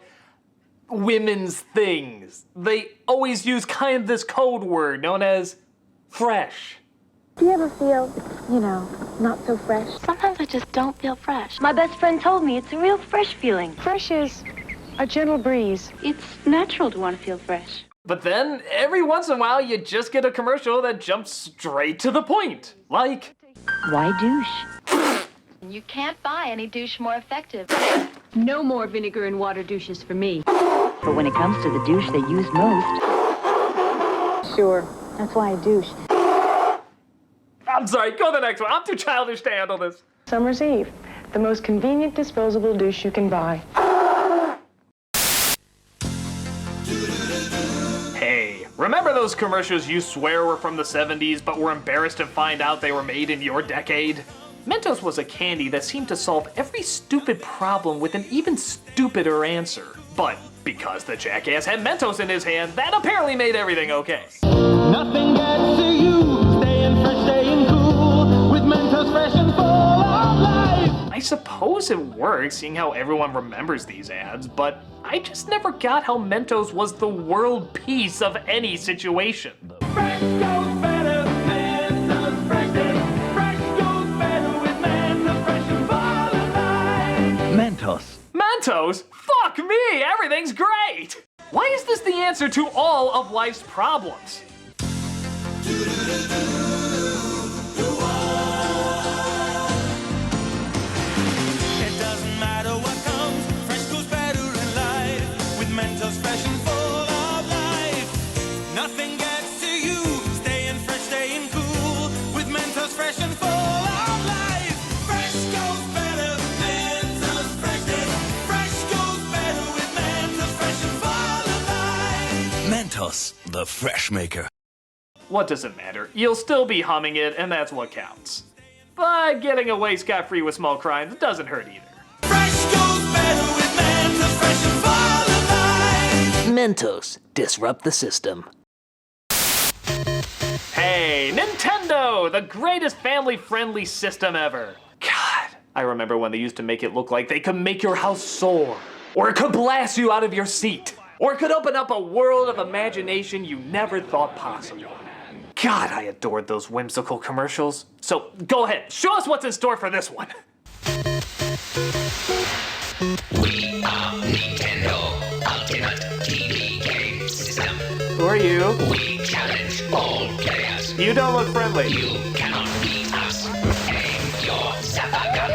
women's things. They always use kind of this code word known as fresh. Do you ever feel, not so fresh? Sometimes I just don't feel fresh. My best friend told me it's a real fresh feeling. Fresh is a gentle breeze. It's natural to want to feel fresh. But then, every once in a while, you just get a commercial that jumps straight to the point. Like, Why douche? You can't buy any douche more effective. No more vinegar and water douches for me. But when it comes to the douche they use most... Sure, that's why I douche. I'm sorry, go to the next one. I'm too childish to handle this. Summer's Eve, the most convenient disposable douche you can buy. Hey, remember those commercials you swear were from the 70s but were embarrassed to find out they were made in your decade? Mentos was a candy that seemed to solve every stupid problem with an even stupider answer. But because the jackass had Mentos in his hand, that apparently made everything okay. Nothing gets to you, staying fresh, staying cool, with Mentos fresh and full of life. I suppose it works, seeing how everyone remembers these ads, but I just never got how Mentos was the world peace of any situation. Fresh goes better, Mentos fresh goes. Fresh goes better with Mentos fresh and full of life. Mentos. Mentos? Fuck me, everything's great! Why is this the answer to all of life's problems? It doesn't matter what comes, fresh goes better in life, with Mentos fresh and full of life. Nothing gets to you, staying fresh, staying cool, with Mentos fresh and full of life. Fresh goes better with Mentos fresh goes. Fresh goes better with Mentos fresh and full of life. Mentos, the fresh maker. What does it matter? You'll still be humming it, and that's what counts. But getting away scot-free with small crimes doesn't hurt either. Fresh goes better with Mentos fresh and full of life. Mentos. Disrupt the system. Hey, Nintendo! The greatest family-friendly system ever. God, I remember when they used to make it look like they could make your house soar. Or it could blast you out of your seat. Or it could open up a world of imagination you never thought possible. God, I adored those whimsical commercials. So, go ahead, show us what's in store for this one. We are Nintendo Ultimate TV Game System. Who are you? We challenge all players. You don't look friendly. You cannot beat us. Aim your zapper gun.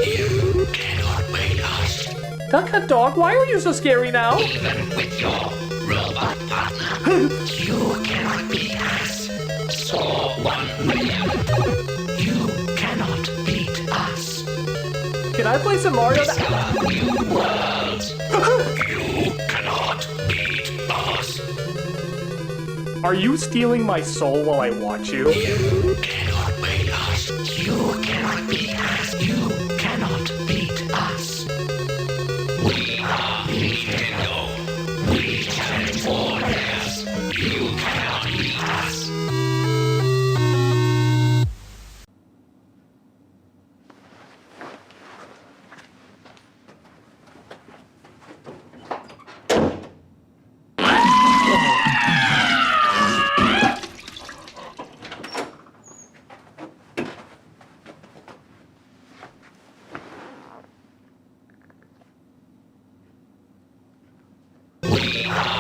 You cannot beat us. Duck Dog, why are you so scary now? Even with your robot partner, you cannot beat us. Score 1 million. You cannot beat us. Can I play some Mario? Discover new worlds. You cannot beat us. Are you stealing my soul while I watch you? You cannot beat us. You cannot beat us. You cannot beat us. We are Nintendo. We challenge all players. You cannot beat us. We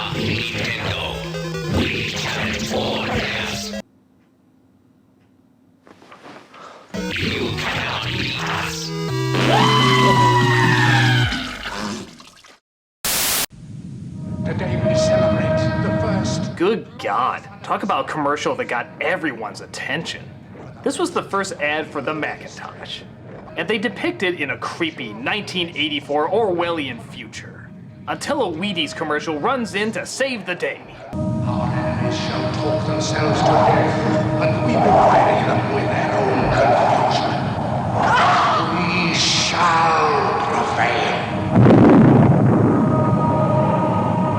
are Nintendo. We challenge all players. You cannot beat us. Today we celebrate the first. Good God, talk about a commercial that got everyone's attention. This was the first ad for the Macintosh, and they depict it in a creepy 1984 Orwellian future. Until a Wheaties commercial runs in to save the day. Our enemies shall talk themselves to death, and we will bury them with their own confusion. We shall prevail.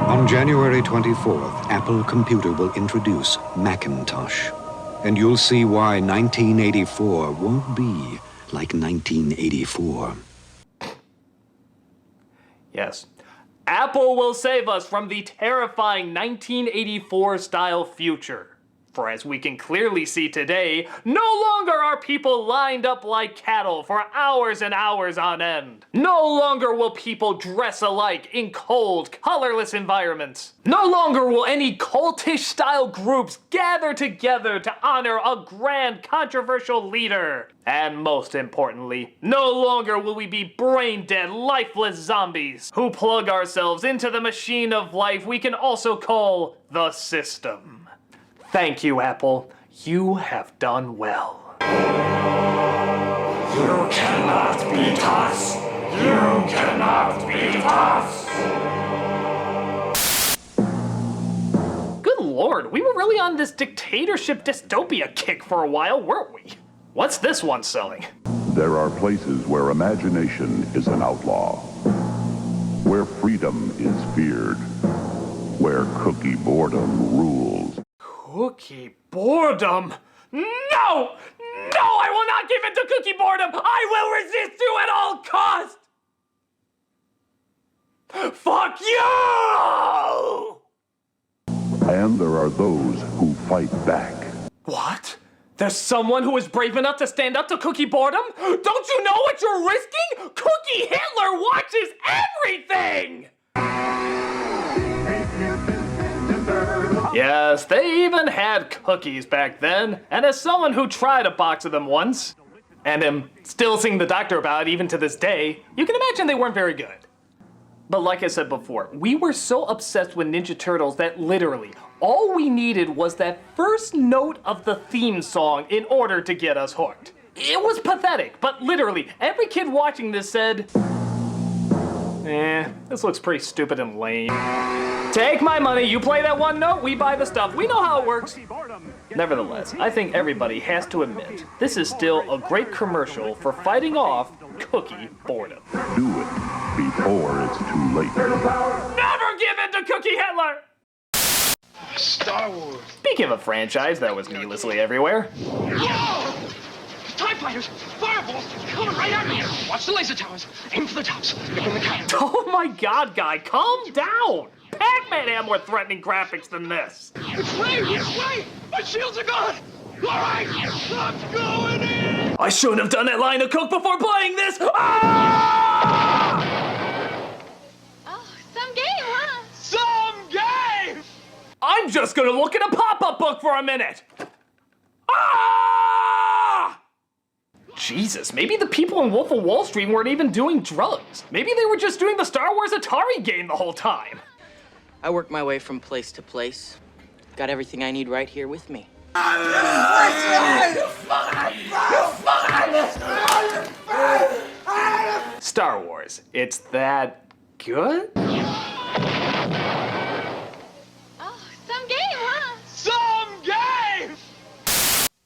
On January 24th, Apple Computer will introduce Macintosh. And you'll see why 1984 won't be like 1984. Yes. Apple will save us from the terrifying 1984 style future. For as we can clearly see today, no longer are people lined up like cattle for hours and hours on end. No longer will people dress alike in cold, colorless environments. No longer will any cultish style groups gather together to honor a grand controversial leader. And most importantly, no longer will we be brain-dead, lifeless zombies who plug ourselves into the machine of life we can also call the system. Thank you, Apple. You have done well. You cannot beat us. You cannot beat us. Good lord, we were really on this dictatorship dystopia kick for a while, weren't we? What's this one selling? There are places where imagination is an outlaw, where freedom is feared, where cookie boredom rules. Cookie boredom? No! No, I will not give in to cookie boredom! I will resist you at all costs! Fuck you! And there are those who fight back. What? There's someone who is brave enough to stand up to cookie boredom? Don't you know what you're risking? Cookie Hitler watches everything! Yes, they even had cookies back then, and as someone who tried a box of them once, and am still seeing the doctor about it even to this day, you can imagine they weren't very good. But like I said before, we were so obsessed with Ninja Turtles that literally, all we needed was that first note of the theme song in order to get us hooked. It was pathetic, but literally, every kid watching this said, this looks pretty stupid and lame. Take my money, you play that one note, we buy the stuff, we know how it works. Nevertheless, I think everybody has to admit, this is still a great commercial for fighting off cookie boredom. Do it before it's too late. Never give in to Cookie Hitler! Star Wars. Speaking of a franchise that was needlessly everywhere. Whoa! TIE fighters! Fireballs! Coming right at me! Watch the laser towers! Aim for the tops! Pick on the cannon! Oh my god, guy, calm down! Pac-Man had more threatening graphics than this. It's Ray! It's Ray! My shields are gone! Alright! I'm going in! I shouldn't have done that line of coke before playing this! Ah! Oh, some game, huh? Some game! I'm just gonna look at a pop-up book for a minute! Ah! Jesus, maybe the people in Wolf of Wall Street weren't even doing drugs. Maybe they were just doing the Star Wars Atari game the whole time. I work my way from place to place. Got everything I need right here with me. Star Wars, it's that good? Oh, some game, huh? Some game!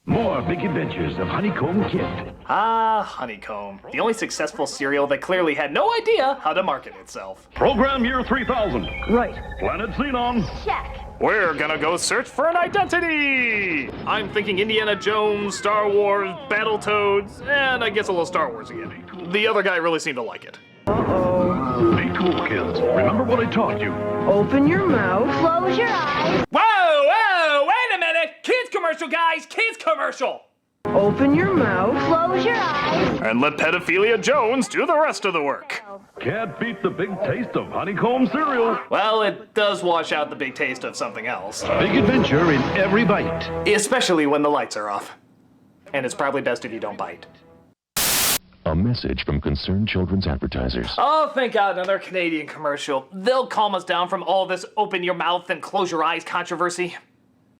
More big adventures of Honeycomb Kid. Ah, Honeycomb. The only successful serial that clearly had no idea how to market itself. Program year 3000. Right. Planet Xenon. Check. We're gonna go search for an identity! I'm thinking Indiana Jones, Star Wars, Battletoads, and I guess a little Star Wars again. The other guy really seemed to like it. Uh-oh. Be cool, kids. Remember what I taught you. Open your mouth. Close your eyes. Whoa, wait a minute! Kids commercial, guys, kids commercial! Open your mouth. Close your eyes. And let Pedophilia Jones do the rest of the work. Can't beat the big taste of honeycomb cereal. Well, it does wash out the big taste of something else. Big adventure in every bite. Especially when the lights are off. And it's probably best if you don't bite. A message from Concerned Children's Advertisers. Oh, thank God, another Canadian commercial. They'll calm us down from all this open your mouth and close your eyes controversy.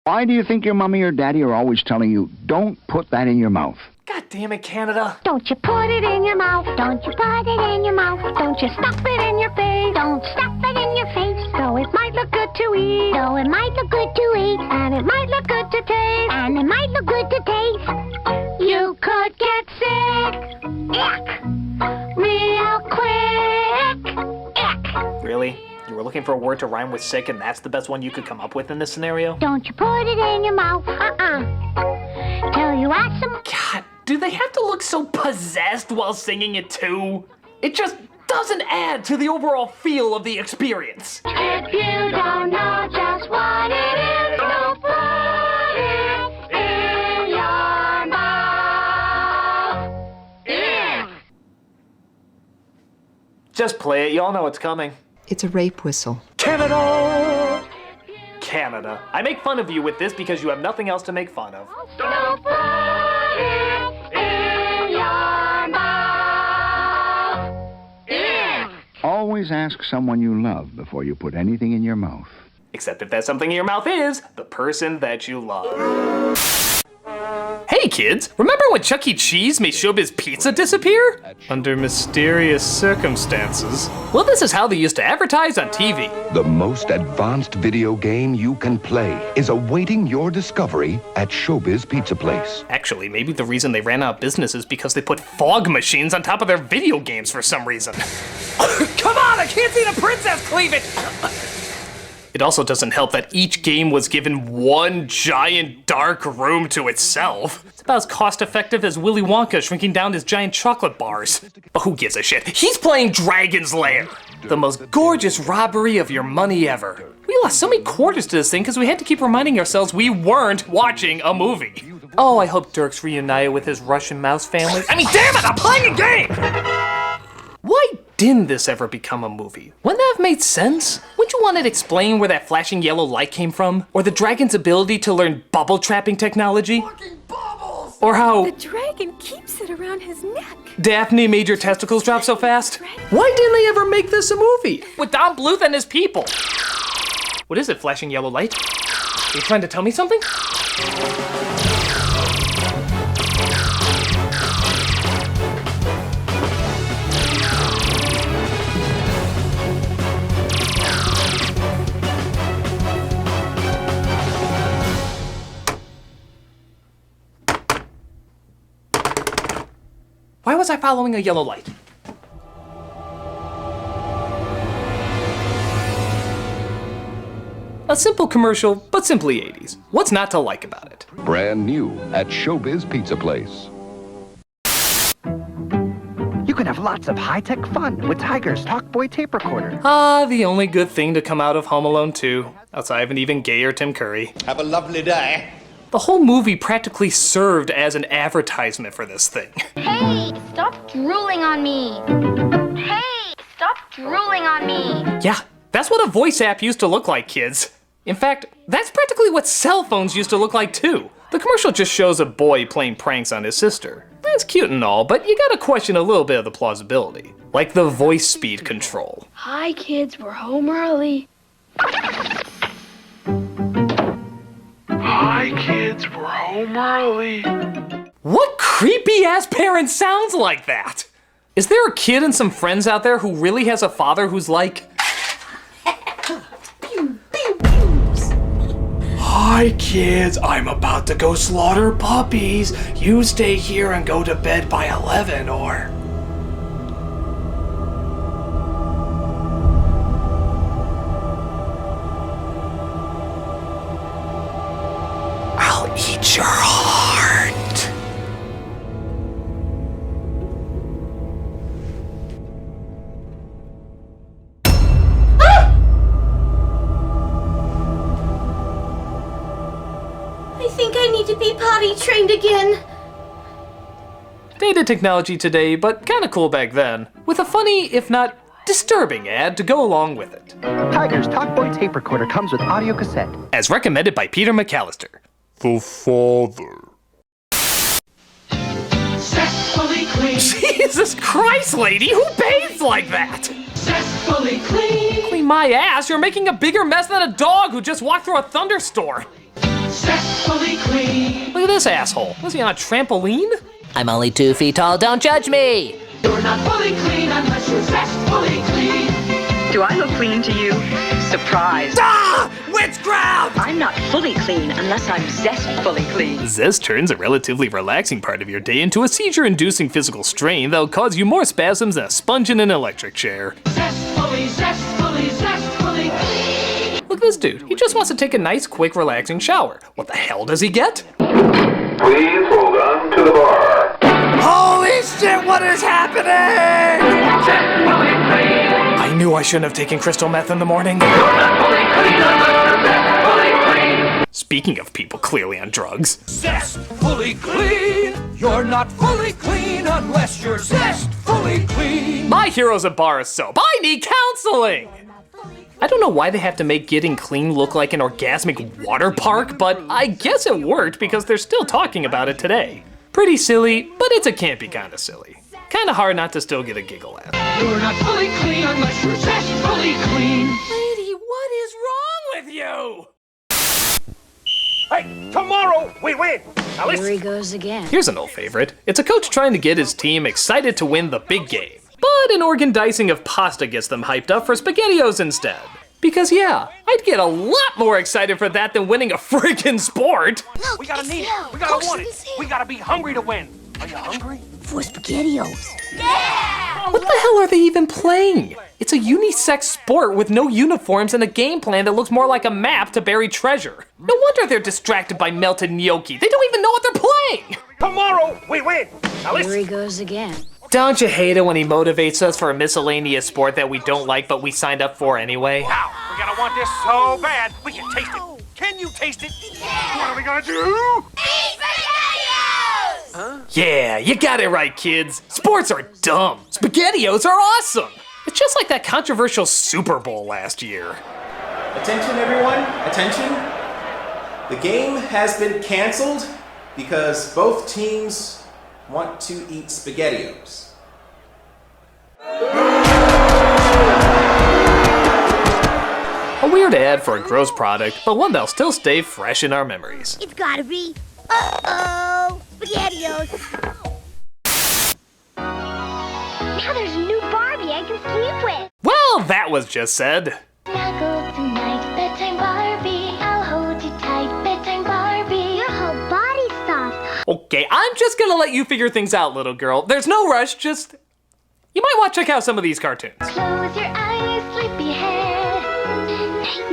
Why do you think your mommy or daddy are always telling you, don't put that in your mouth? God damn it, Canada. Don't you put it in your mouth. Don't you put it in your mouth. Don't you stuff it in your face. Don't stuff it in your face. Though it might look good to eat. Though it might look good to eat. And it might look good to taste. And it might look good to taste. You could get sick. Ick. Real quick. Ick. Really? You were looking for a word to rhyme with sick and that's the best one you could come up with in this scenario? Don't you put it in your mouth. Till you ask some... God, do they have to look so possessed while singing it too? It just doesn't add to the overall feel of the experience. If you don't know just what it is, don't put it in your mouth. Yeah. Just play it, y'all know what's coming. It's a rape whistle. Canada! Canada. I make fun of you with this because you have nothing else to make fun of. Don't put it in your mouth. Yeah. Always ask someone you love before you put anything in your mouth. Except if that something in your mouth is the person that you love. Hey kids, remember when Chuck E. Cheese made Showbiz Pizza disappear? Under mysterious circumstances. Well, this is how they used to advertise on TV. The most advanced video game you can play is awaiting your discovery at Showbiz Pizza Place. Actually, maybe the reason they ran out of business is because they put fog machines on top of their video games for some reason. Come on, I can't see the princess cleavage! It also doesn't help that each game was given one giant dark room to itself. It's about as cost-effective as Willy Wonka shrinking down his giant chocolate bars. But who gives a shit? He's playing Dragon's Lair! The most gorgeous robbery of your money ever. We lost so many quarters to this thing because we had to keep reminding ourselves we weren't watching a movie. Oh, I hope Dirk's reunited with his Russian mouse family. I mean, damn it, I'm playing a game! Why didn't this ever become a movie? Wouldn't that have made sense? Wouldn't you want to explain where that flashing yellow light came from? Or the dragon's ability to learn bubble trapping technology? Or how the dragon keeps it around his neck. Daphne made your testicles drop so fast? Why didn't they ever make this a movie? With Don Bluth and his people? What is it, flashing yellow light? Are you trying to tell me something? Why was I following a yellow light? A simple commercial, but simply 80s. What's not to like about it? Brand new at Showbiz Pizza Place. You can have lots of high-tech fun with Tiger's Talkboy tape recorder. Ah, the only good thing to come out of Home Alone 2, outside of an even gayer Tim Curry. Have a lovely day. The whole movie practically served as an advertisement for this thing. Hey, stop drooling on me. Hey, stop drooling on me. Yeah, that's what a voice app used to look like, kids. In fact, that's practically what cell phones used to look like too. The commercial just shows a boy playing pranks on his sister. That's cute and all, but you gotta question a little bit of the plausibility. Like the voice speed control. Hi kids, we're home early. Hi, kids, we're home early. What creepy ass parent sounds like that? Is there a kid and some friends out there who really has a father who's like, hi kids, I'm about to go slaughter puppies. You stay here and go to bed by 11 or... I'll eat your heart. I think I need to be potty trained again. Dated technology today, but kinda cool back then, with a funny, if not disturbing ad to go along with it. Tiger's Talkboy tape recorder comes with audio cassette. As recommended by Peter McAllister. The father. Zestfully clean. Jesus Christ, lady, who bathes like that? Zestfully clean. Clean my ass, you're making a bigger mess than a dog who just walked through a thunderstorm. Zestfully clean. Look at this asshole. Was he on a trampoline? I'm only 2 feet tall, don't judge me. You're not fully clean unless you're zestfully clean. Do I look clean to you? Surprise. Ah! Witchcraft! I'm not fully clean unless I'm zestfully clean. Zest turns a relatively relaxing part of your day into a seizure-inducing physical strain that'll cause you more spasms than a sponge in an electric chair. Zestfully, zestfully, zestfully clean. Look at this dude. He just wants to take a nice, quick, relaxing shower. What the hell does he get? Please hold on to the bar. Holy shit, what is happening? I knew I shouldn't have taken crystal meth in the morning. Speaking of people clearly on drugs. Zestfully clean. You're not fully clean unless you're zestfully clean. My hero's a bar of soap. I need counseling! I don't know why they have to make getting clean look like an orgasmic water park, but I guess it worked because they're still talking about it today. Pretty silly, but it's a campy kind of silly. Kind of hard not to still get a giggle at. You're not fully clean unless you're zestfully clean. Lady, what is wrong with you? Hey, tomorrow we win. Now Here he goes again. Here's an old favorite. It's a coach trying to get his team excited to win the big game. But an organ dicing of pasta gets them hyped up for SpaghettiOs instead. Because yeah, I'd get a lot more excited for that than winning a freaking sport. We gotta need it. We gotta want it. We gotta be hungry to win. Are you hungry? For SpaghettiOs. What the hell are they even playing? It's a unisex sport with no uniforms and a game plan that looks more like a map to bury treasure. No wonder they're distracted by melted gnocchi. They don't even know what they're playing. Tomorrow we win. Now listen. Here he goes again. Don't you hate it when he motivates us for a miscellaneous sport that we don't like but we signed up for anyway? Now, we're gonna want this so bad, we can taste it. Can you taste it? Yeah. What are we gonna do? Eat SpaghettiOs! Huh? Yeah, you got it right, kids. Sports are dumb. SpaghettiOs are awesome. It's just like that controversial Super Bowl last year. Attention, everyone. Attention. The game has been canceled because both teams want to eat SpaghettiOs. A weird ad for a gross product, but one that'll still stay fresh in our memories. It's gotta be. Uh-oh. SpaghettiOs. Now there's a new Barbie I can sleep with. Well, that was just said. Snuggle tonight, bedtime Barbie. I'll hold you tight, bedtime Barbie. Your whole body's soft. Okay, I'm just gonna let you figure things out, little girl. There's no rush, just... You might want to check out some of these cartoons. Close your eyes, sleepyhead.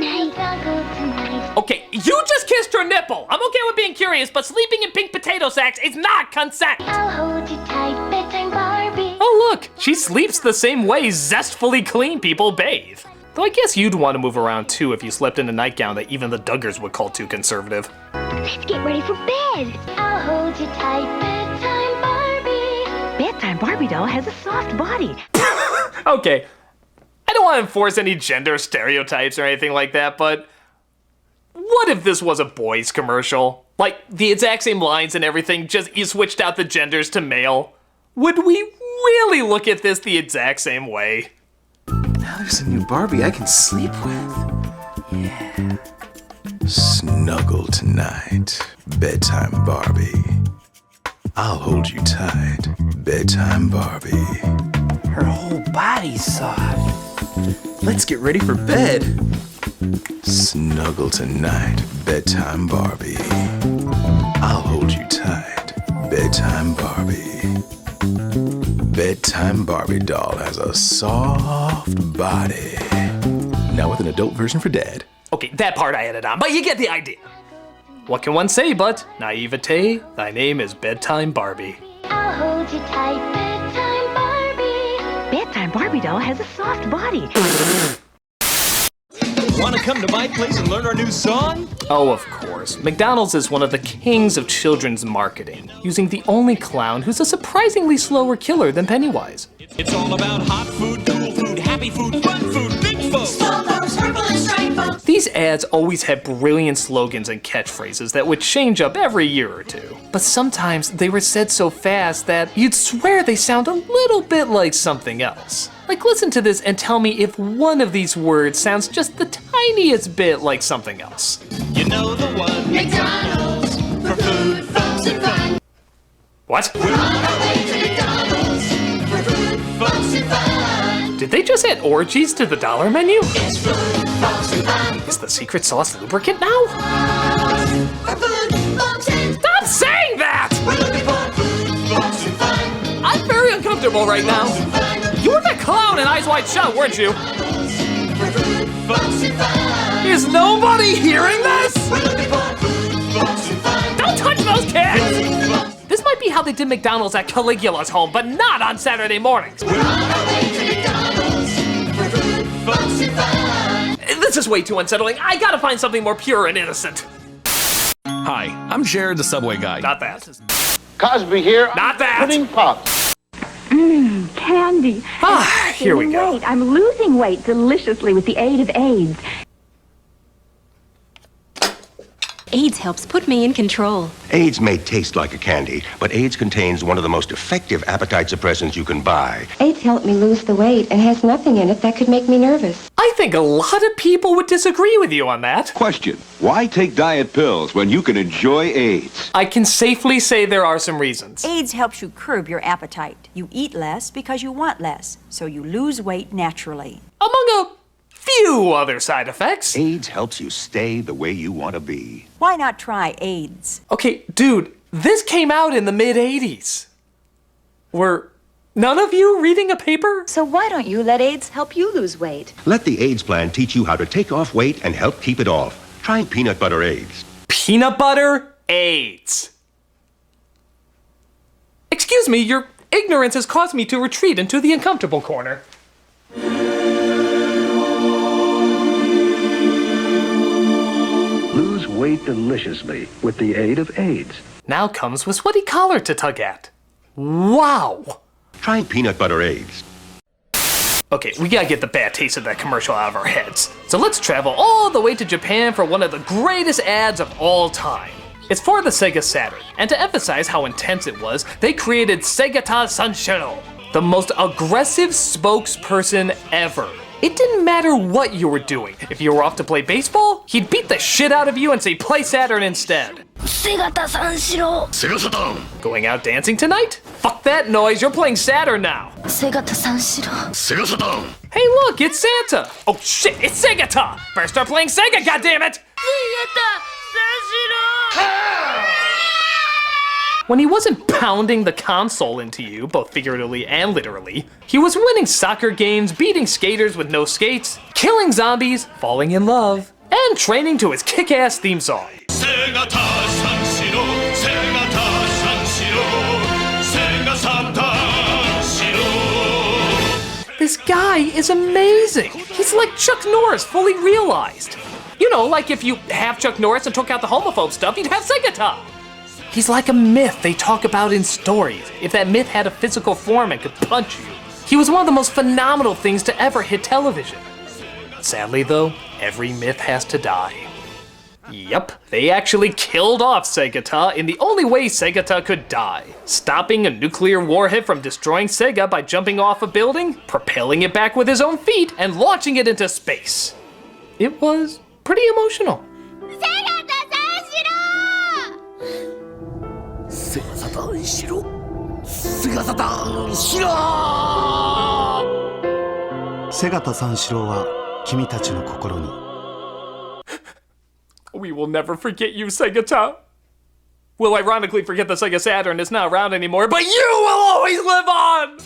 Night, night, snuggle tonight. Okay, you just kissed her nipple. I'm okay with being curious, but sleeping in pink potato sacks is not consent. I'll hold you tight, bedtime Barbie. Oh look, she sleeps the same way zestfully clean people bathe. Though I guess you'd want to move around too if you slept in a nightgown that even the Duggars would call too conservative. Let's get ready for bed. I'll hold you tight, bedtime Barbie. Bedtime Barbie doll has a soft body. Okay, I don't want to enforce any gender stereotypes or anything like that, but what if this was a boys commercial? Like the exact same lines and everything, just you switched out the genders to male. Would we really look at this the exact same way? Now there's a new Barbie I can sleep with. Yeah. Snuggle tonight, bedtime Barbie. I'll hold you tight, bedtime Barbie. Her whole body's soft. Let's get ready for bed. Snuggle tonight, bedtime Barbie. I'll hold you tight, bedtime Barbie. Bedtime Barbie doll has a soft body. Now with an adult version for dad. Okay, that part I added on, but you get the idea. What can one say but, naivete, thy name is Bedtime Barbie. I'll hold you tight, bedtime Barbie. Bedtime Barbie doll has a soft body. Want to come to my place and learn our new song? Oh, of course. McDonald's is one of the kings of children's marketing, using the only clown who's a surprisingly slower killer than Pennywise. It's all about hot food, cool food, happy food, fun food, big folks. These ads always had brilliant slogans and catchphrases that would change up every year or two. But sometimes they were said so fast that you'd swear they sound a little bit like something else. Like, listen to this and tell me if one of these words sounds just the tiniest bit like something else. You know the one. McDonald's for food, folks, and fun. What? We're on our way to McDonald's for food, folks, and fun. Did they just add orgies to the dollar menu? It's food, folks, and fun. Is the secret sauce lubricant now? For food, folks, and Stop saying that! we're looking for food, folks, and fun. I'm very uncomfortable right now. You were that clown in Eyes Wide Shut, weren't you? For food, folks, and fun. Is nobody hearing this? We're looking for food, folks, and fun. Don't touch those kids! This might be how they did McDonald's at Caligula's home, but not on Saturday mornings. We're on our way to McDonald's for food, folks, and fun. This is way too unsettling. I gotta find something more pure and innocent. Hi, I'm Jared, the Subway guy. Not that. Cosby here. Not that. Pudding Pops. Candy. Here we go. I'm losing weight deliciously with the aid of AIDS. AIDS helps put me in control. AIDS may taste like a candy, but AIDS contains one of the most effective appetite suppressants you can buy. AIDS helped me lose the weight and has nothing in it that could make me nervous. I think a lot of people would disagree with you on that. Question: why take diet pills when you can enjoy AIDS? I can safely say there are some reasons. AIDS helps you curb your appetite. You eat less because you want less, so you lose weight naturally. Among a few other side effects. AIDS helps you stay the way you want to be. Why not try AIDS? Okay, dude, this came out in the mid-'80s. Were none of you reading a paper? So why don't you let AIDS help you lose weight? Let the AIDS plan teach you how to take off weight and help keep it off. Try peanut butter AIDS. Peanut butter AIDS. Excuse me, your ignorance has caused me to retreat into the uncomfortable corner. Lose weight deliciously with the aid of AIDS. Now comes with sweaty collar to tug at. Wow. Try peanut butter AIDS. Okay, we gotta get the bad taste of that commercial out of our heads. So let's travel all the way to Japan for one of the greatest ads of all time. It's for the Sega Saturn, and to emphasize how intense it was, they created Segata Sanshiro, the most aggressive spokesperson ever. It didn't matter what you were doing. If you were off to play baseball, he'd beat the shit out of you and say play Saturn instead. Segata Sanshiro. Sega Saturn. Going out dancing tonight? Fuck that noise, you're playing Saturn now. Segata Sanshiro. Sega Saturn. Hey look, it's Santa. Oh shit, it's Segata. Better start playing Sega, goddammit. Segata Sanshiro. When he wasn't pounding the console into you, both figuratively and literally, he was winning soccer games, beating skaters with no skates, killing zombies, falling in love, and training to his kick-ass theme song. This guy is amazing. He's like Chuck Norris, fully realized. You know, like if you have Chuck Norris and took out the homophobe stuff, you'd have Segata. He's like a myth they talk about in stories. If that myth had a physical form and could punch you. He was one of the most phenomenal things to ever hit television. Sadly though, every myth has to die. Yep, they actually killed off Segata in the only way Segata could die. Stopping a nuclear warhead from destroying Sega by jumping off a building, propelling it back with his own feet, and launching it into space. It was pretty emotional. We will never forget you, Segata. We'll ironically forget the Sega Saturn is not around anymore, but you will always live on!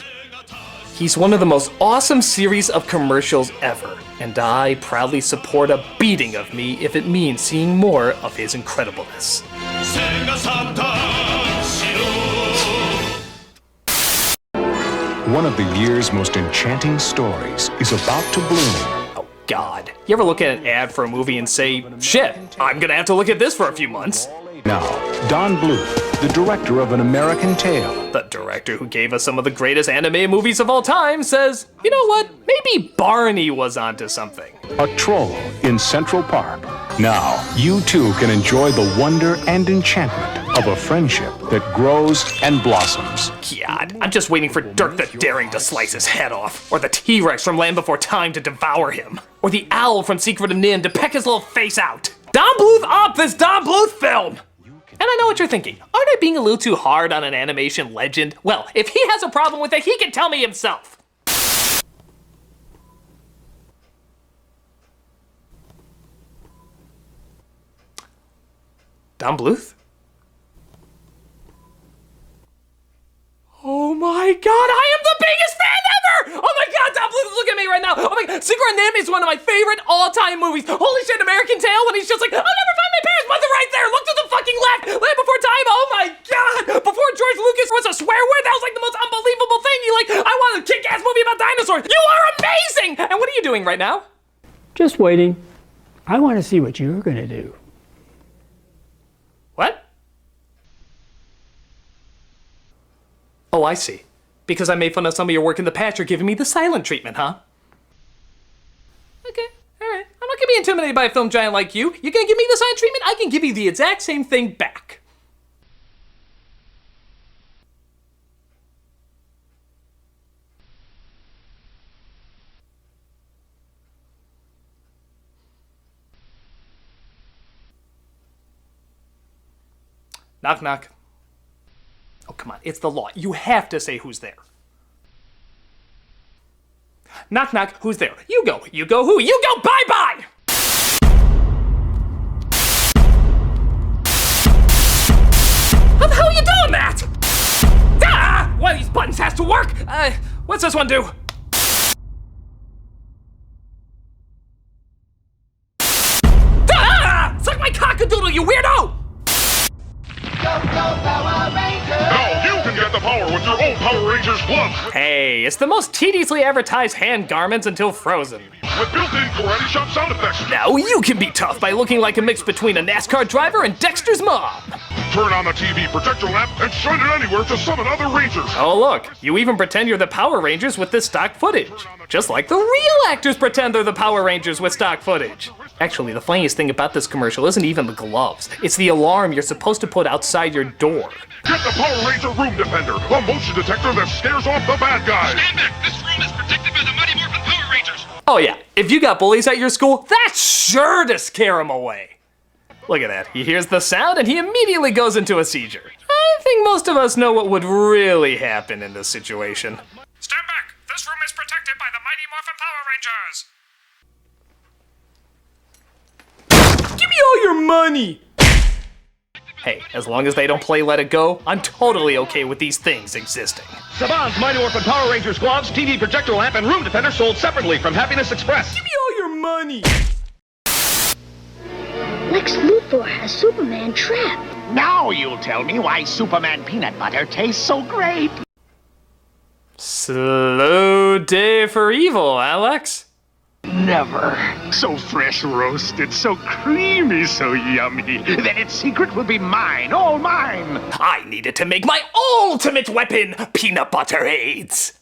He's one of the most awesome series of commercials ever, and I proudly support a beating of me if it means seeing more of his incredibleness. One of the year's most enchanting stories is about to bloom. Oh God. You ever look at an ad for a movie and say, shit, I'm gonna have to look at this for a few months? Now, Don Bluth, the director of An American Tail. The director who gave us some of the greatest anime movies of all time says, you know what, maybe Barney was onto something. A troll in Central Park. Now, you too can enjoy the wonder and enchantment of a friendship that grows and blossoms. God, I'm just waiting for Dirk the Daring to slice his head off, or the T-Rex from Land Before Time to devour him, or the owl from Secret of Nin to peck his little face out. Don Bluth up this Don Bluth film! And I know what you're thinking. Aren't I being a little too hard on an animation legend? Well, if he has a problem with it, he can tell me himself. Don Bluth? Oh my God, I am the biggest fan ever! Oh my God, Don Bluth, look at me right now! Oh my God, Secret of Nim is one of my favorite all-time movies. Holy shit, American Tail, when he's just like, I'll never find my parents, but they're right there, look to the fucking left! Land Before Time, oh my God! Before George Lucas doing right now? Just waiting. I want to see what you're going to do. What? Oh, I see. Because I made fun of some of your work in the past, you're giving me the silent treatment, huh? Okay, alright. I'm not gonna be intimidated by a film giant like you. You're gonna give me the silent treatment? I can give you the exact same thing back. Knock, knock. Oh, come on. It's the law. You have to say who's there. Knock, knock. Who's there? You go. You go who? You go. Bye-bye! How the hell are you doing that? Ah! One of these buttons has to work. What's this one do? Ah! Suck my cockadoodle, you weirdo! Now you can get the power with your own Power Rangers gloves! Hey, it's the most tediously advertised hand garments until Frozen. With built-in karate chop sound effects. Now you can be tough by looking like a mix between a NASCAR driver and Dexter's mom. Turn on the TV projector lamp and shine it anywhere to summon other Rangers. Oh look, you even pretend you're the Power Rangers with this stock footage. Just like the real actors pretend they're the Power Rangers with stock footage. Actually, the funniest thing about this commercial isn't even the gloves. It's the alarm you're supposed to put outside your door. Get the Power Ranger Room Defender, a motion detector that scares off the bad guys. Stand back! This room is protected by the Mighty Morphin Power Rangers! Oh yeah, if you got bullies at your school, that's sure to scare them away. Look at that, he hears the sound and he immediately goes into a seizure. I think most of us know what would really happen in this situation. Stand back! This room is protected by the Mighty Morphin Power Rangers! Give me all your money! Hey, as long as they don't play Let It Go, I'm totally okay with these things existing. Saban's Mighty Morphin Power Rangers gloves, TV projector lamp, and room defender sold separately from Happiness Express. Give me all your money! Lex Luthor has Superman trapped. Now you'll tell me why Superman peanut butter tastes so great. Slow day for evil, Alex. Never. So fresh roasted, so creamy, so yummy, that its secret will be mine, all mine. I needed to make my ultimate weapon, peanut butter aids.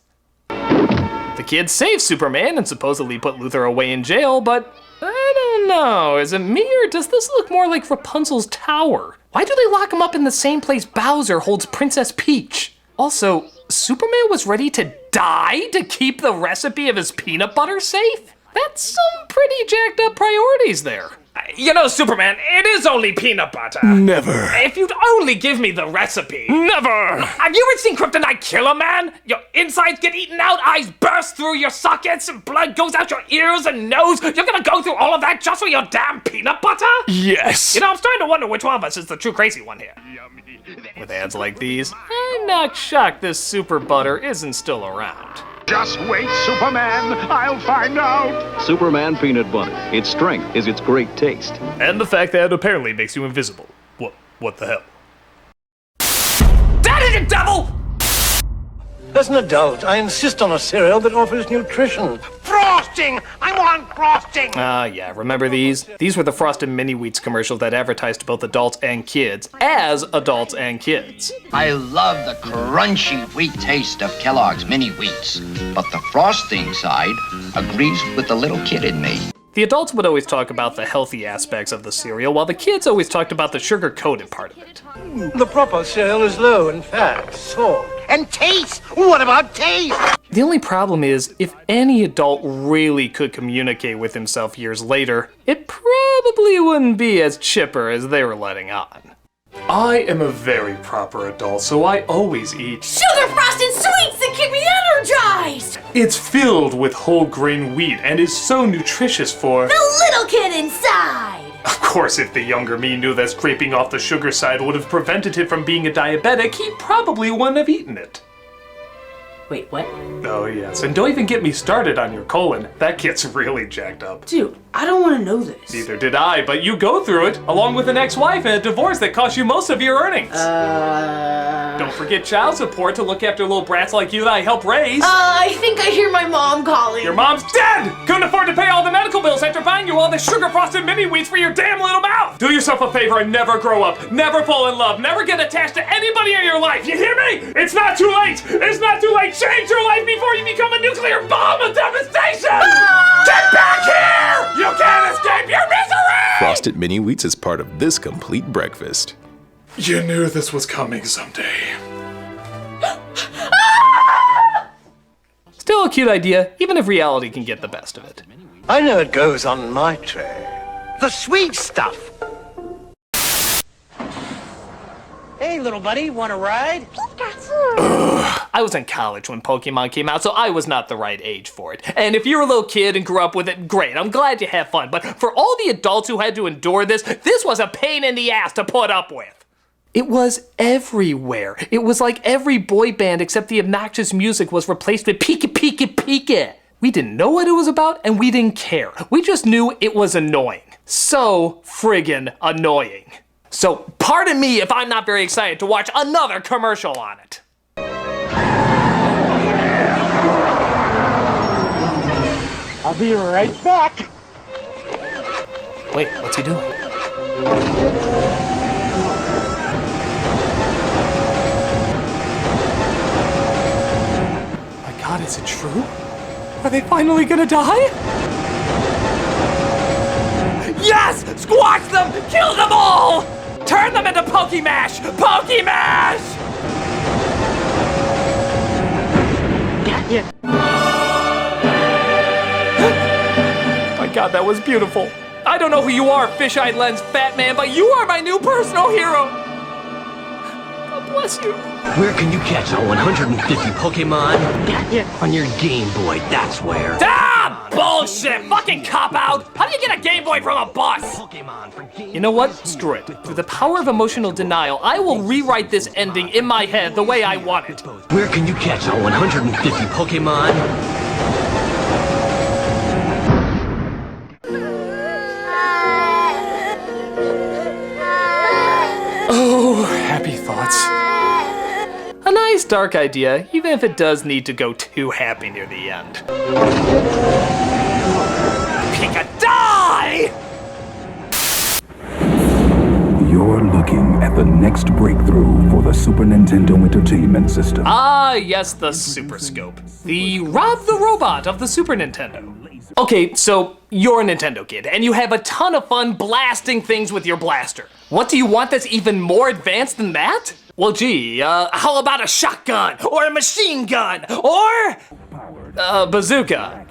The kids save Superman and supposedly put Luthor away in jail, but I don't know. Is it me or does this look more like Rapunzel's tower? Why do they lock him up in the same place Bowser holds Princess Peach? Also, Superman was ready to die to keep the recipe of his peanut butter safe? That's some pretty jacked up priorities there. You know, Superman, it is only peanut butter. Never. If you'd only give me the recipe. Never. Have you ever seen Kryptonite kill a man? Your insides get eaten out, eyes burst through your sockets, and blood goes out your ears and nose. You're gonna go through all of that just for your damn peanut butter? Yes. You know, I'm starting to wonder which one of us is the true crazy one here. With ads like these, I'm not shocked this super butter isn't still around. Just wait, Superman. I'll find out. Superman peanut butter. Its strength is its great taste. And the fact that it apparently makes you invisible. What the hell? That is it, devil! As an adult, I insist on a cereal that offers nutrition. Frosting! I want frosting! Yeah, remember these? These were the Frosted Mini Wheats commercials that advertised to both adults and kids, as adults and kids. I love the crunchy wheat taste of Kellogg's Mini Wheats, but the frosting side agrees with the little kid in me. The adults would always talk about the healthy aspects of the cereal, while the kids always talked about the sugar-coated part of it. The proper cereal is low in fat, salt. And taste! What about taste? The only problem is, if any adult really could communicate with himself years later, it probably wouldn't be as chipper as they were letting on. I am a very proper adult, so I always eat Sugar frosted sweets that keep me energized! It's filled with whole grain wheat and is so nutritious for The little kid inside! Of course, if the younger me knew that scraping off the sugar side would have prevented him from being a diabetic, he probably wouldn't have eaten it. Wait, what? Oh yes, and don't even get me started on your colon. That gets really jacked up. Dude, I don't want to know this. Neither did I, but you go through it, along with an ex-wife and a divorce that cost you most of your earnings. Don't forget child support to look after little brats like you that I help raise. I think I hear my mom calling. Your mom's dead! Couldn't afford to pay all the medical bills after buying you all the sugar-frosted mini-wheats for your damn little mouth! Do yourself a favor and never grow up, never fall in love, never get attached to anybody in your life, you hear me? It's not too late! It's not too late! Change your life before you become a nuclear bomb of devastation! Get back here! You can't escape your misery! Frosted mini wheats is part of this complete breakfast. You knew this was coming someday. Still a cute idea, even if reality can get the best of it. I know it goes on my tray. The sweet stuff. Hey, little buddy, want a ride? I was in college when Pokemon came out, so I was not the right age for it. And if you're a little kid and grew up with it, great, I'm glad you have fun. But for all the adults who had to endure this was a pain in the ass to put up with. It was everywhere. It was like every boy band except the obnoxious music was replaced with Pika Pika Pika. We didn't know what it was about and we didn't care. We just knew it was annoying. So friggin' annoying. So pardon me if I'm not very excited to watch another commercial on it. I'll be right back. Wait, what's he doing? My God, is it true? Are they finally gonna die? Yes! Squash them! Kill them all! Turn them into Pokemash! Pokemash! Got you. My God, that was beautiful. I don't know who you are, fish-eyed lens fat man, but you are my new personal hero. God bless you. Where can you catch all 150 Pokemon? Got you. On your Game Boy, that's where. Ah! Bullshit! Fucking cop-out! How do you get a Game Boy from a bus? You know what? Screw it. Through the power of emotional denial, I will rewrite this ending in my head the way I want it. Where can you catch all 150 Pokemon? Oh, happy thoughts. A nice dark idea, even if it does need to go too happy near the end. Pika, die! You're looking at the next breakthrough for the Super Nintendo Entertainment System. Ah, yes, the Super Scope. The Rob the Robot of the Super Nintendo. Okay, so you're a Nintendo kid, and you have a ton of fun blasting things with your blaster. What do you want that's even more advanced than that? Well, gee, how about a shotgun, or a machine gun, or a bazooka?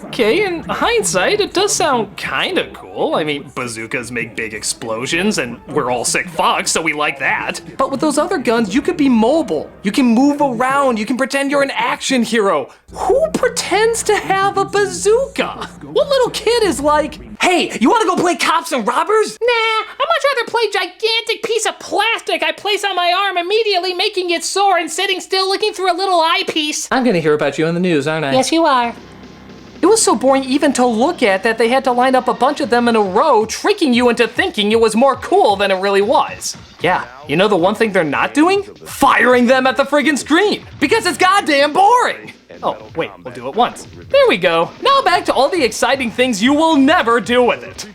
Okay, in hindsight, it does sound kinda cool. I mean, bazookas make big explosions, and we're all sick fucks, so we like that. But with those other guns, you could be mobile. You can move around, you can pretend you're an action hero. Who pretends to have a bazooka? What little kid is like, hey, you wanna go play cops and robbers? Nah, I'd much rather play gigantic piece of plastic I place on my arm, immediately making it sore and sitting still looking through a little eyepiece. I'm gonna hear about you in the news, aren't I? Yes, you are. It was so boring even to look at that they had to line up a bunch of them in a row, tricking you into thinking it was more cool than it really was. Yeah, you know the one thing they're not doing? Firing them at the friggin' screen, because it's goddamn boring. Oh, wait, we'll do it once. There we go. Now back to all the exciting things you will never do with it.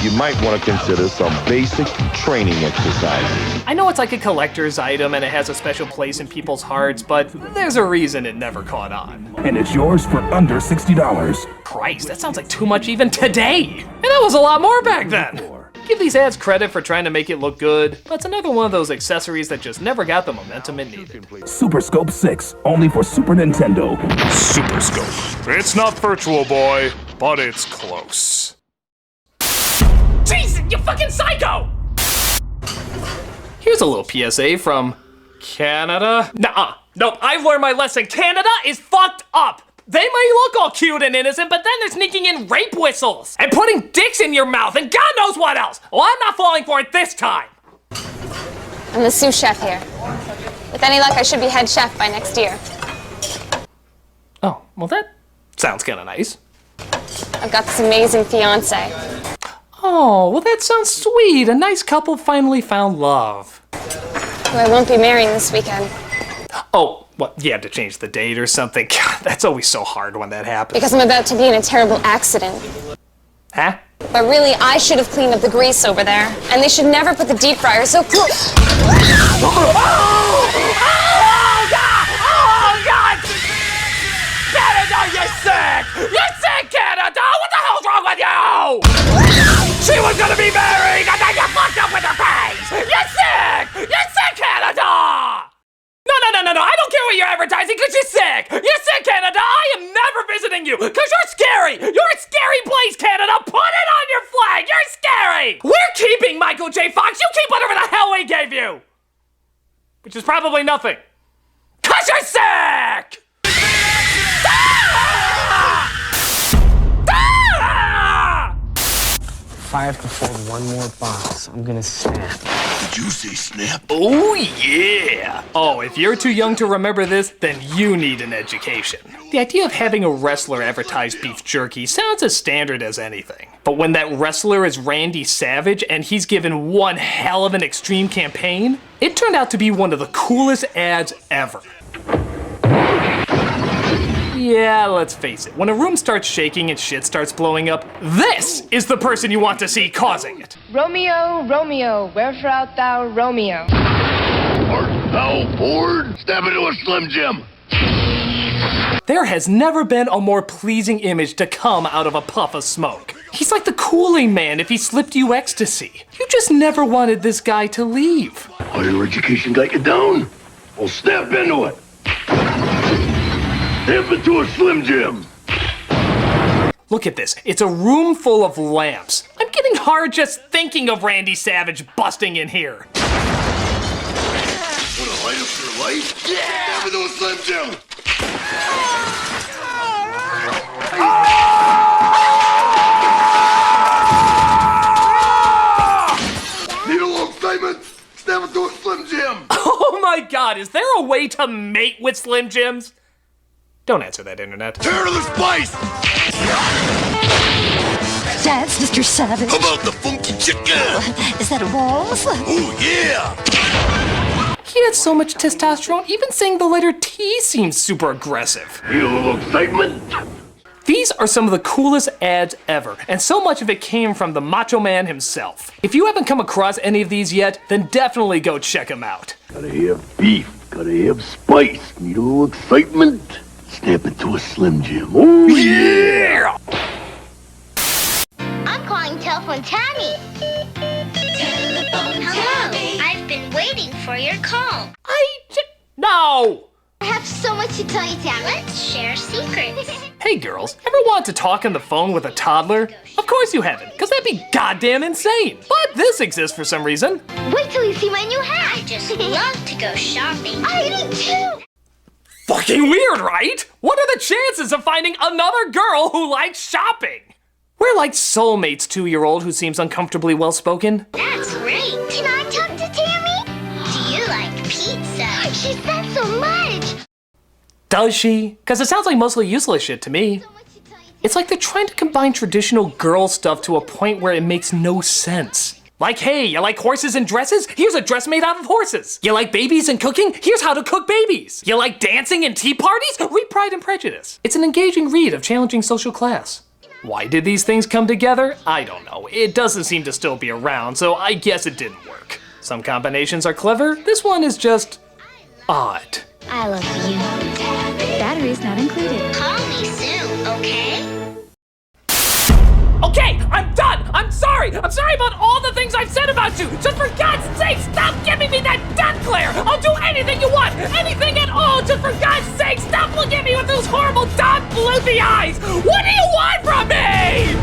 You might want to consider some basic training exercises. I know it's like a collector's item and it has a special place in people's hearts, but there's a reason it never caught on. And it's yours for under $60. Christ, that sounds like too much even today. And that was a lot more back then. Give these ads credit for trying to make it look good, but it's another one of those accessories that just never got the momentum it needed. Super Scope 6, only for Super Nintendo. Super Scope. It's not Virtual Boy, but it's close. Jesus, you fucking psycho! Here's a little PSA from Canada. Nuh-uh. Nope, I've learned my lesson. Canada is fucked up. They may look all cute and innocent, but then they're sneaking in rape whistles and putting dicks in your mouth and God knows what else. Well, I'm not falling for it this time. I'm the sous chef here. With any luck, I should be head chef by next year. Oh, well that sounds kind of nice. I've got this amazing fiance. Oh, well that sounds sweet. A nice couple finally found love. Who I won't be marrying this weekend. Oh, what, you had to change the date or something? God, that's always so hard when that happens. Because I'm about to be in a terrible accident. Huh? But really, I should have cleaned up the grease over there. And they should never put the deep fryer so close. Oh, God! Canada, you're sick! You're sick, Canada! What the hell's wrong with you? She was gonna be married, and then you fucked up with her face! You're sick! You're sick, Canada! No, I don't care what you're advertising because you're sick! You're sick, Canada! I am never visiting you because you're scary! You're a scary place, Canada! Put it on your flag! You're scary! We're keeping Michael J. Fox! You keep whatever the hell we gave you! Which is probably nothing. Cause you're sick! If I have to fold one more box, I'm gonna snap. Did you say snap? Oh, yeah! Oh, if you're too young to remember this, then you need an education. The idea of having a wrestler advertise beef jerky sounds as standard as anything. But when that wrestler is Randy Savage and he's given one hell of an extreme campaign, it turned out to be one of the coolest ads ever. Yeah, let's face it, when a room starts shaking and shit starts blowing up, this is the person you want to see causing it. Romeo, Romeo, wherefore art thou, Romeo? Art thou bored? Step into a Slim Jim. There has never been a more pleasing image to come out of a puff of smoke. He's like the Kool-Aid Man if he slipped you ecstasy. You just never wanted this guy to leave. Higher education got you down? Well, step into it. Step into a Slim Jim. Look at this. It's a room full of lamps. I'm getting hard just thinking of Randy Savage busting in here. Wanna light up your life? Yeah! Step into a Slim Jim. Need a little excitement? Step into a Slim Jim. Oh my God, is there a way to mate with Slim Jims? Don't answer that, Internet. Tear to the spice! That's Mr. Savage. How about the funky chicken? Is that a waltz? Oh, yeah! He has so much testosterone, even saying the letter T seems super aggressive. Need a little excitement? These are some of the coolest ads ever, and so much of it came from the Macho Man himself. If you haven't come across any of these yet, then definitely go check them out. Gotta have beef, gotta have spice. Need a little excitement? Step into a Slim Jim. Oh, yeah! I'm calling Telephone Tammy. Hello. I've been waiting for your call. No! I have so much to tell you, Tammy. Let's share secrets. Hey girls, ever want to talk on the phone with a toddler? Of course you haven't, because that'd be goddamn insane. But this exists for some reason. Wait till you see my new hat. I just love to go shopping. I do too. Fucking weird, right? What are the chances of finding another girl who likes shopping? We're like soulmates, 2-year-old who seems uncomfortably well-spoken. That's great. Can I talk to Tammy? Do you like pizza? She said so much. Does she? Because it sounds like mostly useless shit to me. It's like they're trying to combine traditional girl stuff to a point where it makes no sense. Like, hey, you like horses and dresses? Here's a dress made out of horses. You like babies and cooking? Here's how to cook babies. You like dancing and tea parties? Read Pride and Prejudice. It's an engaging read of challenging social class. Why did these things come together? I don't know. It doesn't seem to still be around, so I guess it didn't work. Some combinations are clever. This one is just odd. I love you. Batteries not included. Call me soon, okay? Okay, I'm done! I'm sorry! I'm sorry about all the things I've said about you! Just for God's sake, stop giving me that duck glare! I'll do anything you want! Anything at all! Just for God's sake, stop looking at me with those horrible Don Bluethy eyes! What do you want from me?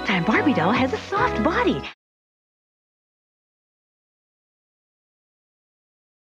This time Barbie doll has a soft body.